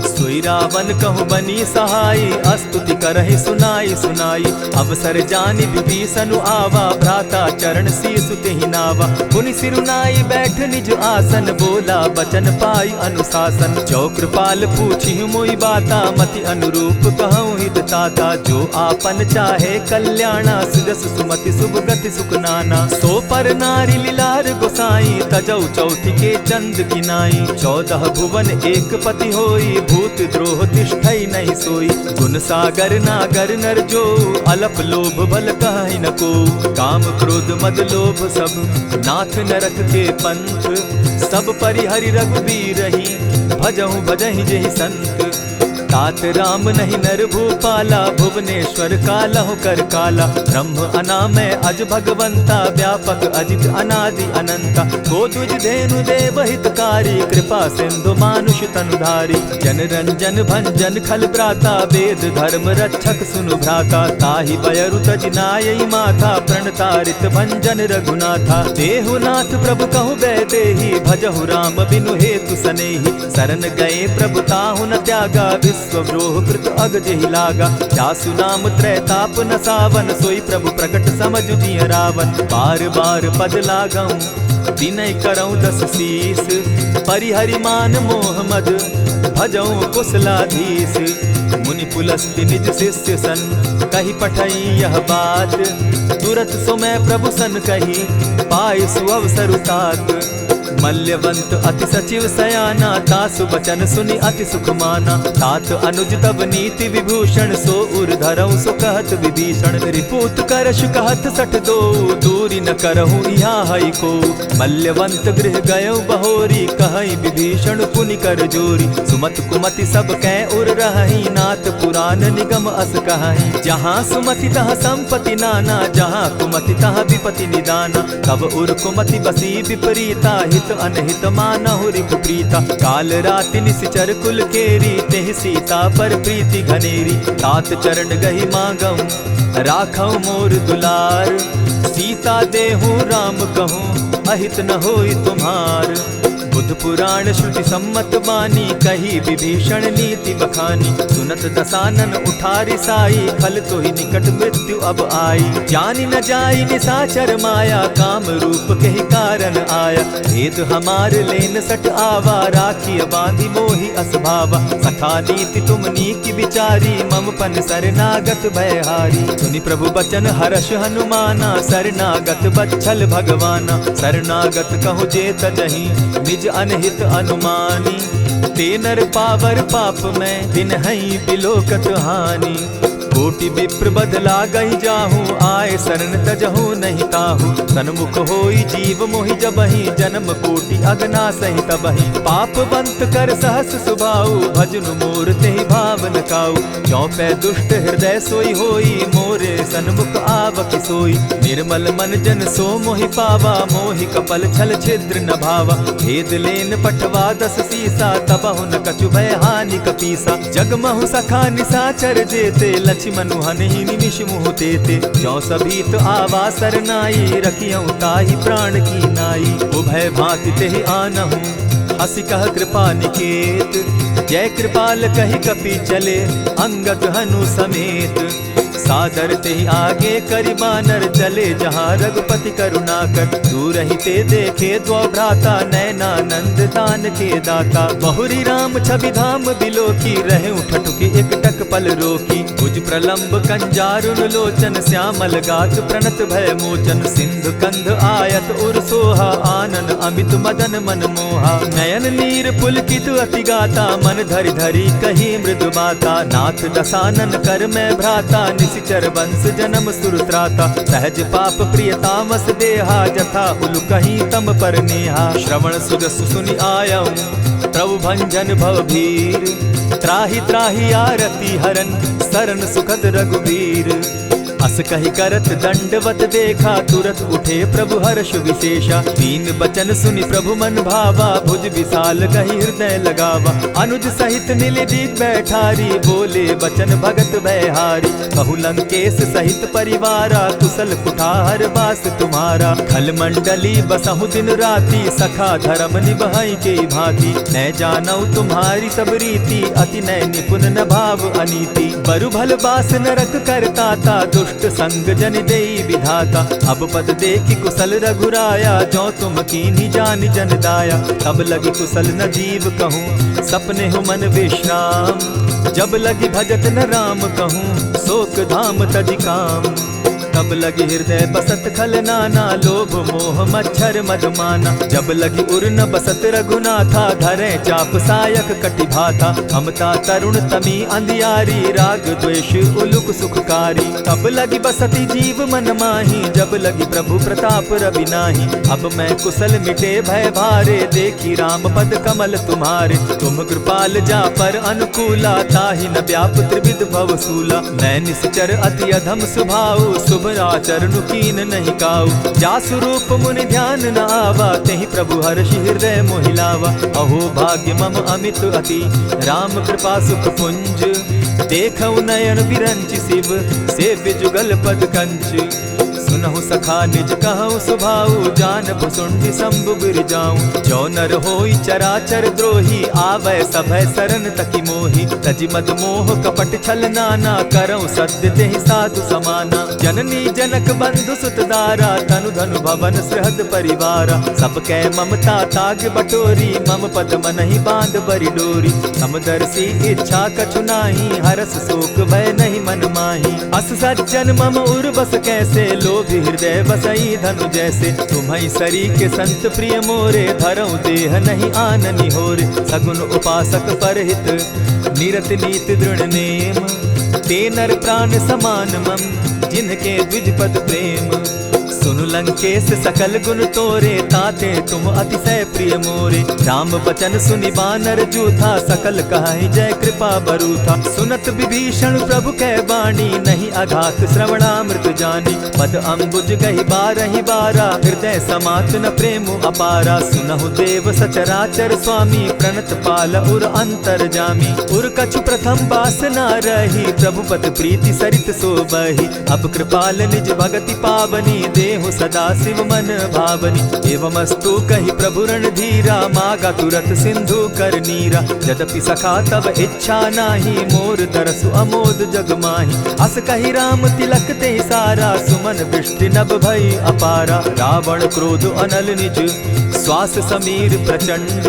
सोई रावण कहु बनी सहाय, अस्तुति करहि सुनाई सुनाई, अवसर जानि विभीषण आवा, भ्राता चरण शीसु तेहि नावा, मुनि सिरुनाई बैठ निज आसन, बोला बचन पाई अनुशासन, जो कृपाल पूछि मोई बाता, मति अनुरूप कहूँ हित ताता, जो आपन चाहे कल्याणा, सुजस सुमति शुभ गति सुख नाना, सो पर नारी लीलार गोसाई, तजौ चौथि के चंद किनाई, 14 भुवन एक पति होई, भूत द्रोह तिष्ठई नहीं सोई, गुण सागर नागर नर जो, अलप लोभ बल कहहि न को, काम क्रोध मद लोभ सब, नाथ नरक के पंथ, सब परिहरि रघुबीर रही, भजहु भजहि जेहि संत, तात राम नहीं नर भूपाला, भुवनेश्वर कालहु कर काला, ब्रह्म अनामय अज भगवंता, व्यापक अजित अनादि अनंता, को तुझ धेनु देव हितकारी, कृपा सिंधु मानुष तनुधारी, जन रंजन भंजन खल भ्राता, वेद धर्म रक्षक सुनु भ्राता, ताहि बयरु तज नायई माथा, प्रणतारित भंजन रघुनाथा, देहुनाथ प्रभु कहु बैदेही, भजहु राम बिनु हेतु सनेही, शरण गए प्रभु ताहु न त्यागा, विश्वव्रोह कृत अग जेहि लागा, जासु नाम त्रैताप न सावन, सोई प्रभु प्रकट समझ जिय रावण, बार बार पद लागऊं, विनय करऊं 10 शीस, परिहरि मान मोह मद, भजऊं कुशलाधीश, मुनि पुलस्ति निज शिष्य सन, कही पठई यह बात, तुरत सो मैं प्रभु सन कही, पाए सुअवसर तात, मल्यवंत अति सचिव सयाना, तासु बचन सुनि अति सुख माना, तात अनुज तब नीति विभूषण, सो उर धरऊ सो कहत विभीषण, रिपुत करश कहत सठ दो, दूरी न करहु यहाँ हई को, मल्यवंत गृह गयो बहोरी, कहई विभीषण पुनि कर जोरी, सुमत कुमति सब कै उर रहई, नाथ पुराण निगम अस कहई, जहाँ सुमति तहाँ संपत्ति नाना, जहाँ कुमति तहाँ विपति निदाना, तब उर कुमति बसी विपरीता, हित अनहित मानहु रिपु प्रीता, काल राति निशिचर कुल केरी, तेहि सीता पर प्रीति घनेरी, तात चरण गहि मांगऊं, राखऊं मोर दुलार, सीता देहूं राम कहूं, अहित न होई तुम्हार, बुध पुराण श्रुति सम्मत बानी, कही विभीषण नीति बखानी। सुनत दसानन उठारी साई, खल तो ही निकट मृत्यु अब आई। जानी न जाई निसाचर माया, काम रूप के ही कारण आया। भेद हमार लेन सट आवा, राखी बांधी मोहि असभावा। सखा नीति तुम नीकी विचारी, मम पन शरणागत भयहारी। सुनि प्रभु बचन हर्ष हनुमाना, शरणागत बच्छल भगवाना। शरणागत कहु जे तजहि, निज अनहित अनुमानी। ते नर पावर पाप में, दिन हई बिलोकत हानि। कोटि विप्र बदला गई जाहूँ, आए शरण तजहू नहीं ताहू। सन्मुख होई जीव मोहि जबहि, जन्म कोटि अगना सहि तबहि। पाप बंत कर सहस सुभाऊ, भजनु मोर तेहि भाव न काऊ। ज्यों पै दुष्ट हृदय सोई होई, मोरे सन्मुख आवक सोई। निर्मल मन जन सो मोहि पावा, मोहि कपल छल छिद्र न भावा। भेद लेन पठवा दस सीसा, तबहु न कछु भय हानि कपीसा। जगमहु सखा निसाचर जेते, लक्ष्मण हनहि निमिष मुँह देते। ज्यों सभीत आवा सरनाई, रखियौ ताहि प्राण की नाई। उभय भांति तेहि आनहु, हसी कह कृपा निकेत। जय कृपाल कहि कपि चले, अंगद हनु समेत। सादर तेहि आगे करि बानर, चले जहाँ रघुपति करुणाकर। दूर ही ते देखे द्वौ भ्राता, नयनानंद दान के दाता। बहुरी राम छवि धाम बिलोकी, रहे ठठुकी एक टक पल रोकी। भुज प्रलंब कंजारुन लोचन, श्यामल गात प्रणत भय मोचन। सिंधु कंध आयत उर सोहा, आनन अमित मदन मन मोहा। नयन नीर पुलकित अति गाता, मन धरि धरि कही मृदु बाता। नाथ दसानन कर मैं भ्राता, निशिचर वंश जन्म सुरत्राता। सहज पाप प्रिय तामस देहा, जथा उलु कहीं तम पर नेहा। श्रवण सुजस सुनि आयऊं, प्रभु भंजन भव भीर। त्राहि त्राहि आरती हरन, सरन सुखद रघुवीर। अस कहि करत दंडवत देखा, तुरत उठे प्रभु हर्ष विशेषा। दीन बचन सुनि प्रभु मन भावा, भुज विशाल कहि हृदय लगावा। अनुज सहित नीलदीप बैठारी, बोले बचन भगत भयहारी। कहु लंकेश सहित परिवारा, कुशल कुठार बास तुम्हारा। खल मंडली बसहु दिन राति, सखा धर्म निभाई के भांति। न जानौ तुम्हारी सब रीति, अति नय निपुण न भाव अनीति। बरु भल बास नरक करताता, दुष्ट संग जन देई विधाता। अब पद देखि कुशल रघुराया, जो तुम कीन्ही जानि जन दाया। तब लगी कुशल न जीव कहूँ, सपने हो मन विश्राम। जब लगी भजत न राम कहूँ, शोक धाम तजि काम। तब लगी हृदय बसत खल नाना, लोभ मोह मच्छर मदमाना। जब लगी उर न बसत रघुनाथा, धरे चाप सायक कटि भाता। ममता तरुण तमी अंधियारी, राग द्वेष उलुक सुखकारी। तब लगी बसती जीव मन माही, जब लगी प्रभु प्रताप रवि नाही। अब मैं कुशल मिटे भय भारे, देखी राम पद कमल तुम्हारे। तुम कृपाल जा पर अनुकूला, ताहि न व्याप त्रिविध भव सूला। मैं निश्चर अति अधम स्वभाव, शुभ आचरण कीन नहीं काऊ। जासु रूप मुनि ध्यान न आवा, तेहि प्रभु हर्षि हृदय मोहिलावा। अहो भाग्य मम अमित अति, राम कृपा सुख पुंज। देखऊ नयन विरंच शिव, सेव्य जुगल पद कंच। सुनहु सखा निज कहु सुभाऊ, जानब सुंडि शंभु गिर जाऊं। जो नर होई चराचर द्रोही, आवे सभय सरन तकी मोही। तजि मद मोह कपट छल नाना, करऊं सत्य तेहि साधु समाना। जननी जनक बंधु सुत दारा, तनु धनु भवन सृहद परिवारा। सब कै ममता ताग बटोरी, मम पद मनहि बांध बरि डोरी। समदर्शी इच्छा कछु नाही, हरस शोक भय नहीं मन माही। अस सज्जन मम उर बस कैसे, लोभ हृदय बसई धनु जैसे। तुम्हि सरी के संत प्रिय मोरे, धरऊ देह नहीं आननि होरे। सगुन उपासक परहित, निरत नीत दृढ़ नेम। ते नर प्राण समान मम, जिनके द्विज पद प्रेम। सुनु लंकेश सकल गुण तोरे, ताते तुम अतिशय प्रिय मोरे। राम बचन सुनि बानर जूथा, सकल कहाई जय कृपा बरूथा। सुनत विभीषण प्रभु कै बाणी, नहीं अघात श्रवणामृत जानी। पद अम्बुज गहि बारहि बारा, हृदय समात न प्रेम अपारा। सुनहु देव सचराचर स्वामी, प्रणत पाल उर अंतर जामी। उर कछु प्रथम बासना रही, प्रभु पद प्रीति सरित सोबही। अब कृपाल निज भगति पावनी, देहु सदा शिव मन भावनी। एवमस्तु कही प्रभु रणधीरा, मागा तुरत सिंधु कर नीरा। यद्यपि सखा तब इच्छा नाही, मोर तरसु अमोद जग माही। अस कही राम तिलक ते सारा, सुमन वृष्टि नभ भई अपारा। रावण क्रोध अनल निज, श्वास समीर प्रचंड।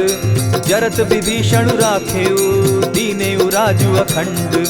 जरत विभीषण राखेउ, दीनेउ राजु अखंड।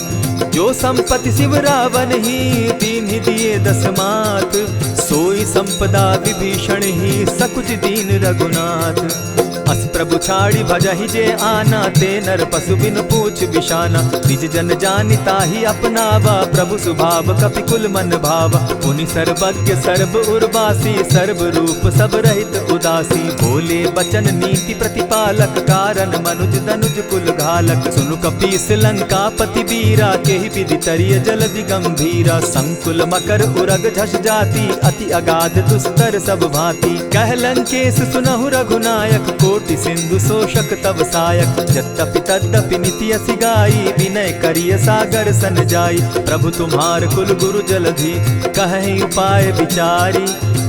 जो संपत्ति शिव रावण ही, दीन ही दिए दस मात। सोई संपदा विभीषण ही, सकुच दीन रघुनाथ। अस प्रभु छाड़ी भजहि जे आना, ते नर पशु बिन पूछ बिशाना। निज जन जानि ताहि अपनावा, प्रभु स्वभाव कपि कुल मन भावा। पुनि सर्वज्ञ सर्व उर्वासी, सर्व रूप सब रहित उदासी। बोले बचन नीति प्रतिपालक, कारण मनुज दनुज कुल घालक। सुनु कपीस लंकापति वीरा, केहि विधि तरिय जलधि गंभीरा। संकुल मकर उरग झष जाति, अति अगाध दुस्तर सब भांति। कह लंकेश सुनहु रघुनायक, कोटि सिंधु शोषक तव सायक। यद्यपि तद्यपि निति असि गाई, विनय करिय सागर सन जाई। प्रभु तुम्हार कुल गुरु जलधि, कहि उपाय विचारी।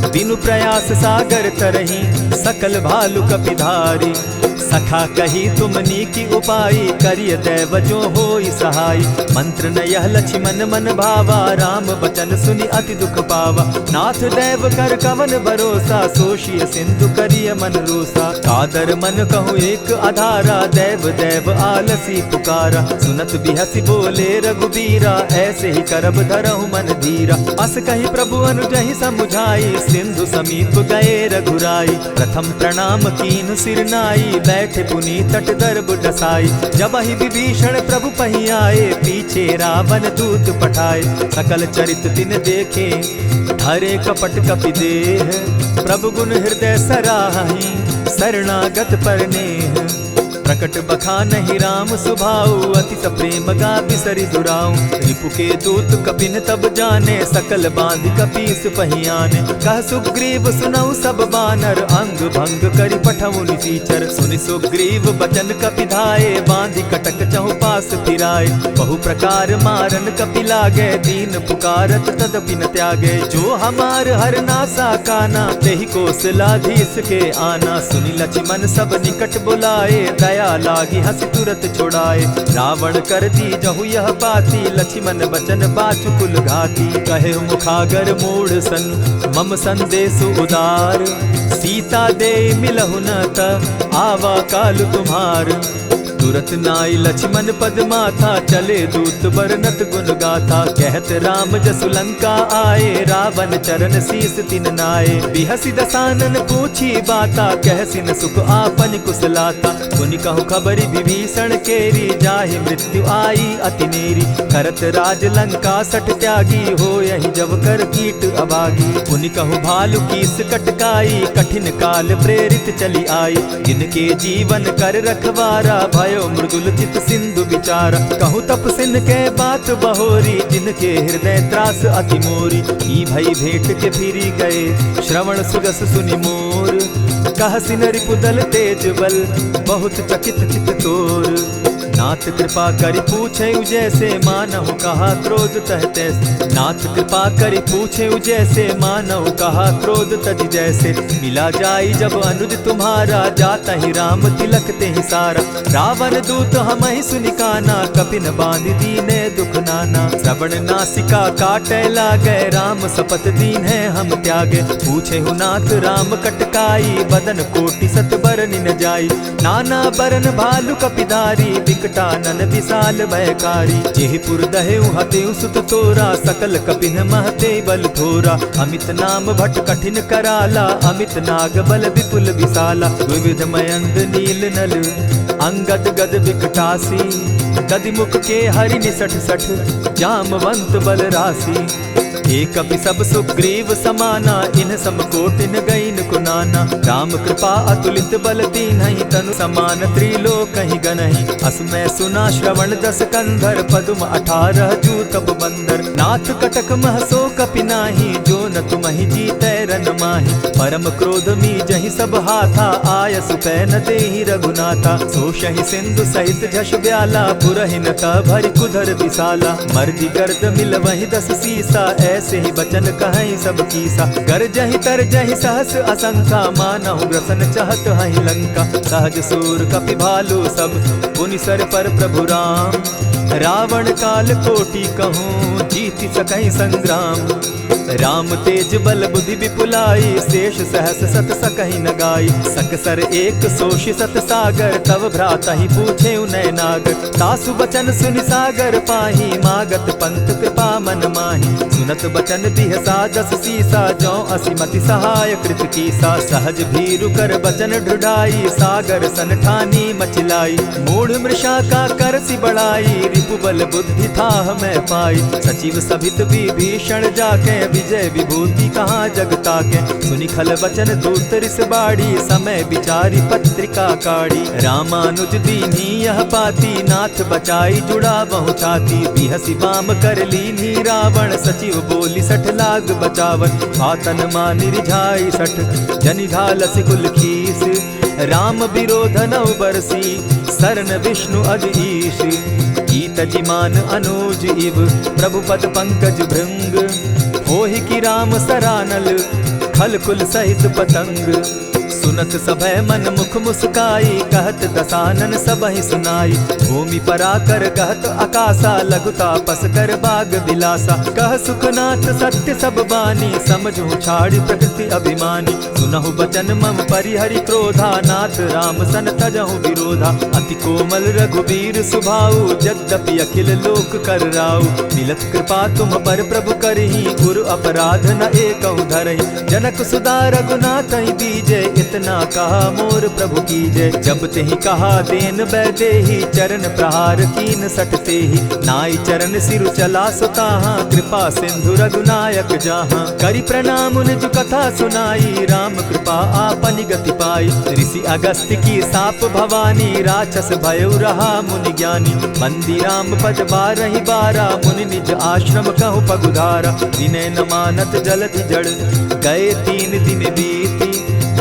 बिनु प्रयास सागर तरही, सकल भालु कपिधारी। सखा कही तुमनी की उपाई, करिय दैव जो होई सहाय। मंत्र न यह लक्ष्मण मन भावा, राम बचन सुनि अति दुख पावा। नाथ दैव कर कवन भरोसा, सोषिय सिंधु करिय मन रोसा। कादर मन कहूँ एक आधारा, दैव दैव आलसी पुकारा। सुनत बिहसी बोले रघुबीरा, ऐसे ही करब धरहु मन धीरा। अस कही प्रभु अनुजहि समुझाई, सिंधु समीप गए रघुराई। प्रथम प्रणाम कीन सिर नाई, बैठे पुनि तट दर्ब डसाई। जब ही विभीषण प्रभु पही आए, पीछे रावण दूत पठाए। सकल चरित तिन देखे, धरे कपट कपि देह। प्रभु गुण हृदय सराहि, शरणागत पर नेह। प्रकट बखानहि राम सुभाऊ, अति सप्रेम गा बिसरि दुराऊ। रिपु के दूत कपिन तब जाने, सकल बांधि कपीस पहियाने। कह सुग्रीव सुनऊ सब बानर, अंग भंग करि पठऊ निसीचर। सुनि सुग्रीव बचन कपि धाये, बांधि कटक चहु पास फिराए। बहु प्रकार मारन कपि लागे, दीन पुकारत तदपि न त्यागे। जो हमार हर नासा काना, तेहि कौशलाधीश के आना। सुनि लक्ष्मण सब निकट बुलाए, दया लागी हंस तुरत छुड़ाए। रावण कर दी जहु यह बाती, लक्ष्मण बचन बाचु कुल घाती। कहे मुखागर मूढ़ सन, मम संदेश उदार। सीता दे मिलहु न त, आवा काल तुम्हार। तुरत नाई लक्ष्मण पद माथा, चले दूत बरनत गुण गाथा। कहत राम जसु लंका आए, रावण चरण शीस तिन नाये। बिहसि दसानन पूछी बाता, कहसिन सुख आपन कुशलाता। सुनि कहु खबरि विभीषण केरी, जाहि मृत्यु आई अति नेरी। करत राज लंका सठ त्यागी, हो यही जब कर कीट अभागी। पुनि कहु भालु कीस कटकाई, कठिन काल प्रेरित चली आई। जिनके जीवन कर रखवारा, भयो मृदुल चित सिंधु विचारा। कहु तपसिन के बात बहोरी, जिनके हृदय त्रास अति मोरी। ई भई भेंट के फिरी गए, श्रवण सुजस सुनि मोर। कहसिन रिपुदल तेज बल, बहुत चकित चित तोर। नाथ कृपा करि पूछे जैसे, मानहु कहा क्रोध तह तैसे। नाथ कृपा करि पूछे जैसे, मानहु कहा क्रोध तज जैसे। मिला जाई जब अनुज तुम्हारा, जाता ही राम तिलक ते ही सारा। रावण दूत हम ही सुनिकाना, कपिन बांध दीने दुख नाना। श्रवण नासिका काटे लागे, राम सपत दीन है हम त्यागे। पूछे हु नाथ राम कटकाई, बदन कोटि सत बरन न जाई। नाना बरन भालु कपिधारी, विकटानन विशाल भयकारी। जेहिपुर दहेउ हतेउ सुत तोरा, सकल कपिन महते बल थोरा। अमित नाम भट कठिन कराला, अमित नाग बल विपुल विशाला। विविध मयंद नील नल, अंगद गद विकटासी। गदिमुख के हरि निसठ सठ, जामवंत बल राशि। एक कपि सब सुग्रीव समाना, इन सम कोटिन गईन कुनाना। राम कृपा अतुलित बल दीन्हि, तनु समान त्रिलोक ही गनहि। असमय सुना श्रवण दस कंधर, पदुम 18 जूतब बंदर। नाथ कटक महसो कपि नाही, जो न तुमहि जीतै रन माहि। परम क्रोध मी जहि सब हाथा, आयसु पै न देहि रघुनाथा। सोषहि सिंधु सहित झष ब्याला, पुरहि न भरि कुधर विशाला। मर्दि गर्द मिल वहि 10 सीसा, ऐसे ही बचन कहीं सब कीसा। गरजहि तरजहि सहस असंख्या, मानहु ग्रसन चहत हहि लंका। सहज सूर कपि भालु सब, पुनि सर पर प्रभु राम। रावण काल कोटि कहूँ, जीति सकहि संग्राम। राम तेज बल बुद्धि विपुलाई, शेष सहस सत सकहि न गाई। सकसर एक सोषि सत सागर, तव भ्राता ही पूछे उनय नागर। तासु बचन सुनि सागर पाही, मागत पंत कृपा मन माही। सुनत बचन बिहसा 10 सीसा, जौ असिमति सहाय कृत कीसा। सहज भीरु कर बचन ढुढ़ाई, सागर सन ठानी मचिलाई। मूढ़ मृषा का करसि बढ़ाई, रिपु बल बुद्धि थाह मैं पाई। सचिव सभित विभीषण जाके, विजय विभूति कहाँ जगता के। सुनि खल बचन दूत रिस बाड़ी, समय विचारी पत्रिका काढ़ी। रामानुज दीन्ही यह पाती, नाथ बचाई जुड़ा बहु छाती। बिहसी बाम कर लीन्ही रावण, सचिव बोली 60 लाग बचावन। आतन मानि रिझाई 60, जनि घालसि कुल खीस। राम विरोध नौ बरसी, सरन विष्णु अज ईश। ईत जिमान अनुज इव, प्रभु पद पंकज भृंग। होहि की राम सरानल, खल कुल सहित पतंग। सुनत सभय मन मुख मुस्काई, कहत दसानन सबहि सुनाई। भूमि पराकर कहत आकाशा, लघु तापस कर बाग बिलासा। कह सुखनाथ सत्य सब बानी, समझू छाड़ प्रकृति अभिमानी। सुनहु बचन मम परिहरि क्रोधा, नाथ राम सन तजहु विरोधा। अति कोमल रघुबीर सुभाऊ, यद्यपि अखिल लोक कर राऊ। मिलत कृपा तुम पर प्रभु करही, गुरु अपराध न एकहु धरहि। जनक सुधा रघुनाथ ही दीजे, इतना कहा मोर प्रभु की जय। जब तेहि कहा देन बैदेही, चरण प्रहार कीन सटते ही। नाई चरण सिरु चला सुताहा, कृपा सिंधु रघुनायक जाहा। करि प्रणाम निज कथा सुनाई, राम कृपा आपनि गति पाई। ऋषि अगस्त्य की साप भवानी, राक्षस भयउ रहा मुनि ज्ञानी। बंदी राम पद 12 बारा, मुनि निज आश्रम कहु पगुधारा। विनय न मानत जलधि जड़, गए 3 दिन बीती।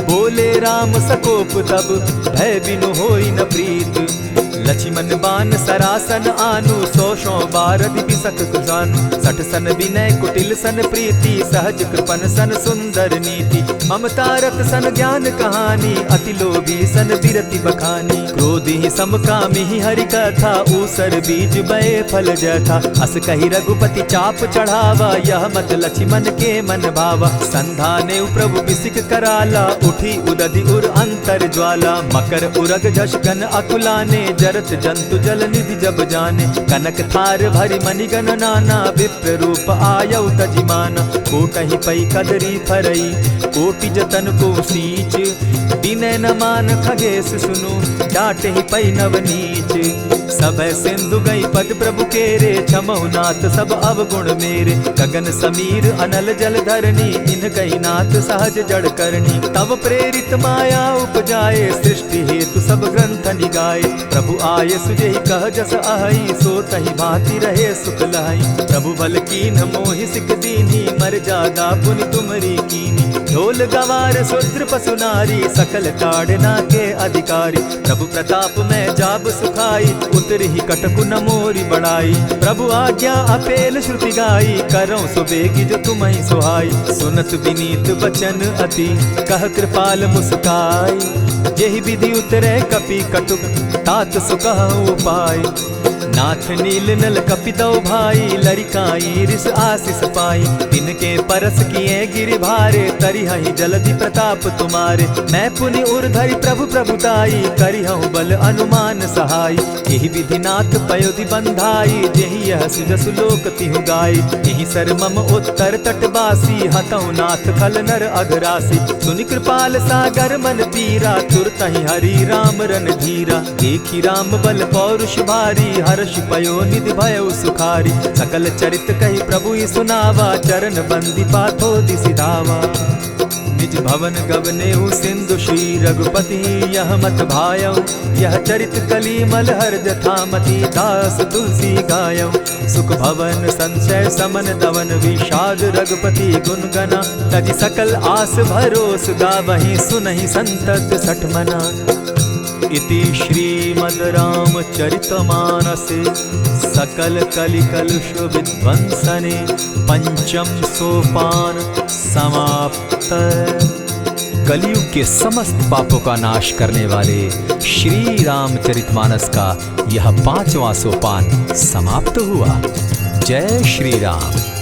बोले राम सकोप तब, भय बिनु होई न प्रीत। लक्ष्मण बान सरासन आनु, 100 बारधि बिसक कुजानु। 60 सन विनय कुटिल सन प्रीति, सहज कृपन सन सुंदर नीति। ममता रत सन ज्ञान कहानी, अति लोभी सन बिरति बखानी। क्रोधि समकामी हरि कथा, ऊसर बीज बये फल जथा। अस कहि रघुपति चाप चढ़ावा, यह मत लक्ष्मण के मन भावा। संधाने प्रभु बिसिक कराला, उठी उदधि उर अंतर ज्वाला। मकर उरग झष घन अकुलाने, जरत जंतु जल निधि जब जाने। कनक थार भरि मणिगण नाना, विप्र रूप आयौ तजिमाना। कोटहि पै कदरी फरई, कोटि जतन को सींच। विनय न मान खगेश सुनु, डांटहि पै नवनीच। सभय सिंधु गई पद प्रभु केरे, क्षमहु नाथ सब अवगुण मेरे। गगन समीर अनल जल धरनी, इन कही नाथ सहज जड़ करनी। तब प्रेरित माया उपजाए, सृष्टि हेतु सब ग्रंथ निगाए। प्रभु आये सुजेहि कह जस अहई, सो तहि भांति रहे सुख लहई। प्रभु बल कीन मोहि सिख दीनी, मर जादा पुनि तुमरी कीनी। ढोल गवार शूद्र पशु नारी, सकल ताड़ना के अधिकारी। प्रभु प्रताप में जाब सुखाई, उतरि ही कटकु न मोरी बड़ाई। प्रभु आज्ञा अपेल श्रुति गाई, करऊं सुबेगी जो तुम्हि सुहाई। सुनत विनीत बचन अति, कह कृपाल मुस्काई। जेहि विधि उतरे कपि कटुक, तात सुकहु उपाय। नाथ नील नल कपितौ भाई, लरिकाई रिस आशीष पाई। तिनके परस किए गिरि भारे, तरिहहि जलधि प्रताप तुम्हारे। मैं पुनि उर्धरि प्रभु प्रभुताई, करिहउँ बल अनुमान सहाय। एहि विधि नाथ पयोधि बंधाई, जेहि यह सुजसु लोक तिहु गाई। एहि सर मम उत्तर तटवासी, हतहु नाथ खल नर अघरासी। सुनि कृपाल सागर मन पीरा, तुरतहि हरि राम रन धीरा। देखि राम बल पौरुष भारी, हर हर्ष पयो निधि भयो सुखारी। सकल चरित कही प्रभु ही सुनावा, चरण बंदी पाथो दिसि धावा। निज भवन गवनेऊ सिंधु श्री रघुपति, यह मत भायऊ यह चरित कलिमल हर जथामति। दास तुलसी गायऊ सुख भवन संशय समन दवन, विषाद रघुपति गुण गना। तजि सकल आस भरोस गावहीं, सुनहि संतत सठ मना। इति श्रीमद् रामचरितमानसे सकल कलिकलुष विध्वंसने, पंचम सोपान समाप्त। कलयुग के समस्त पापों का नाश करने वाले श्री रामचरितमानस का यह 5वां सोपान समाप्त हुआ। जय श्री राम।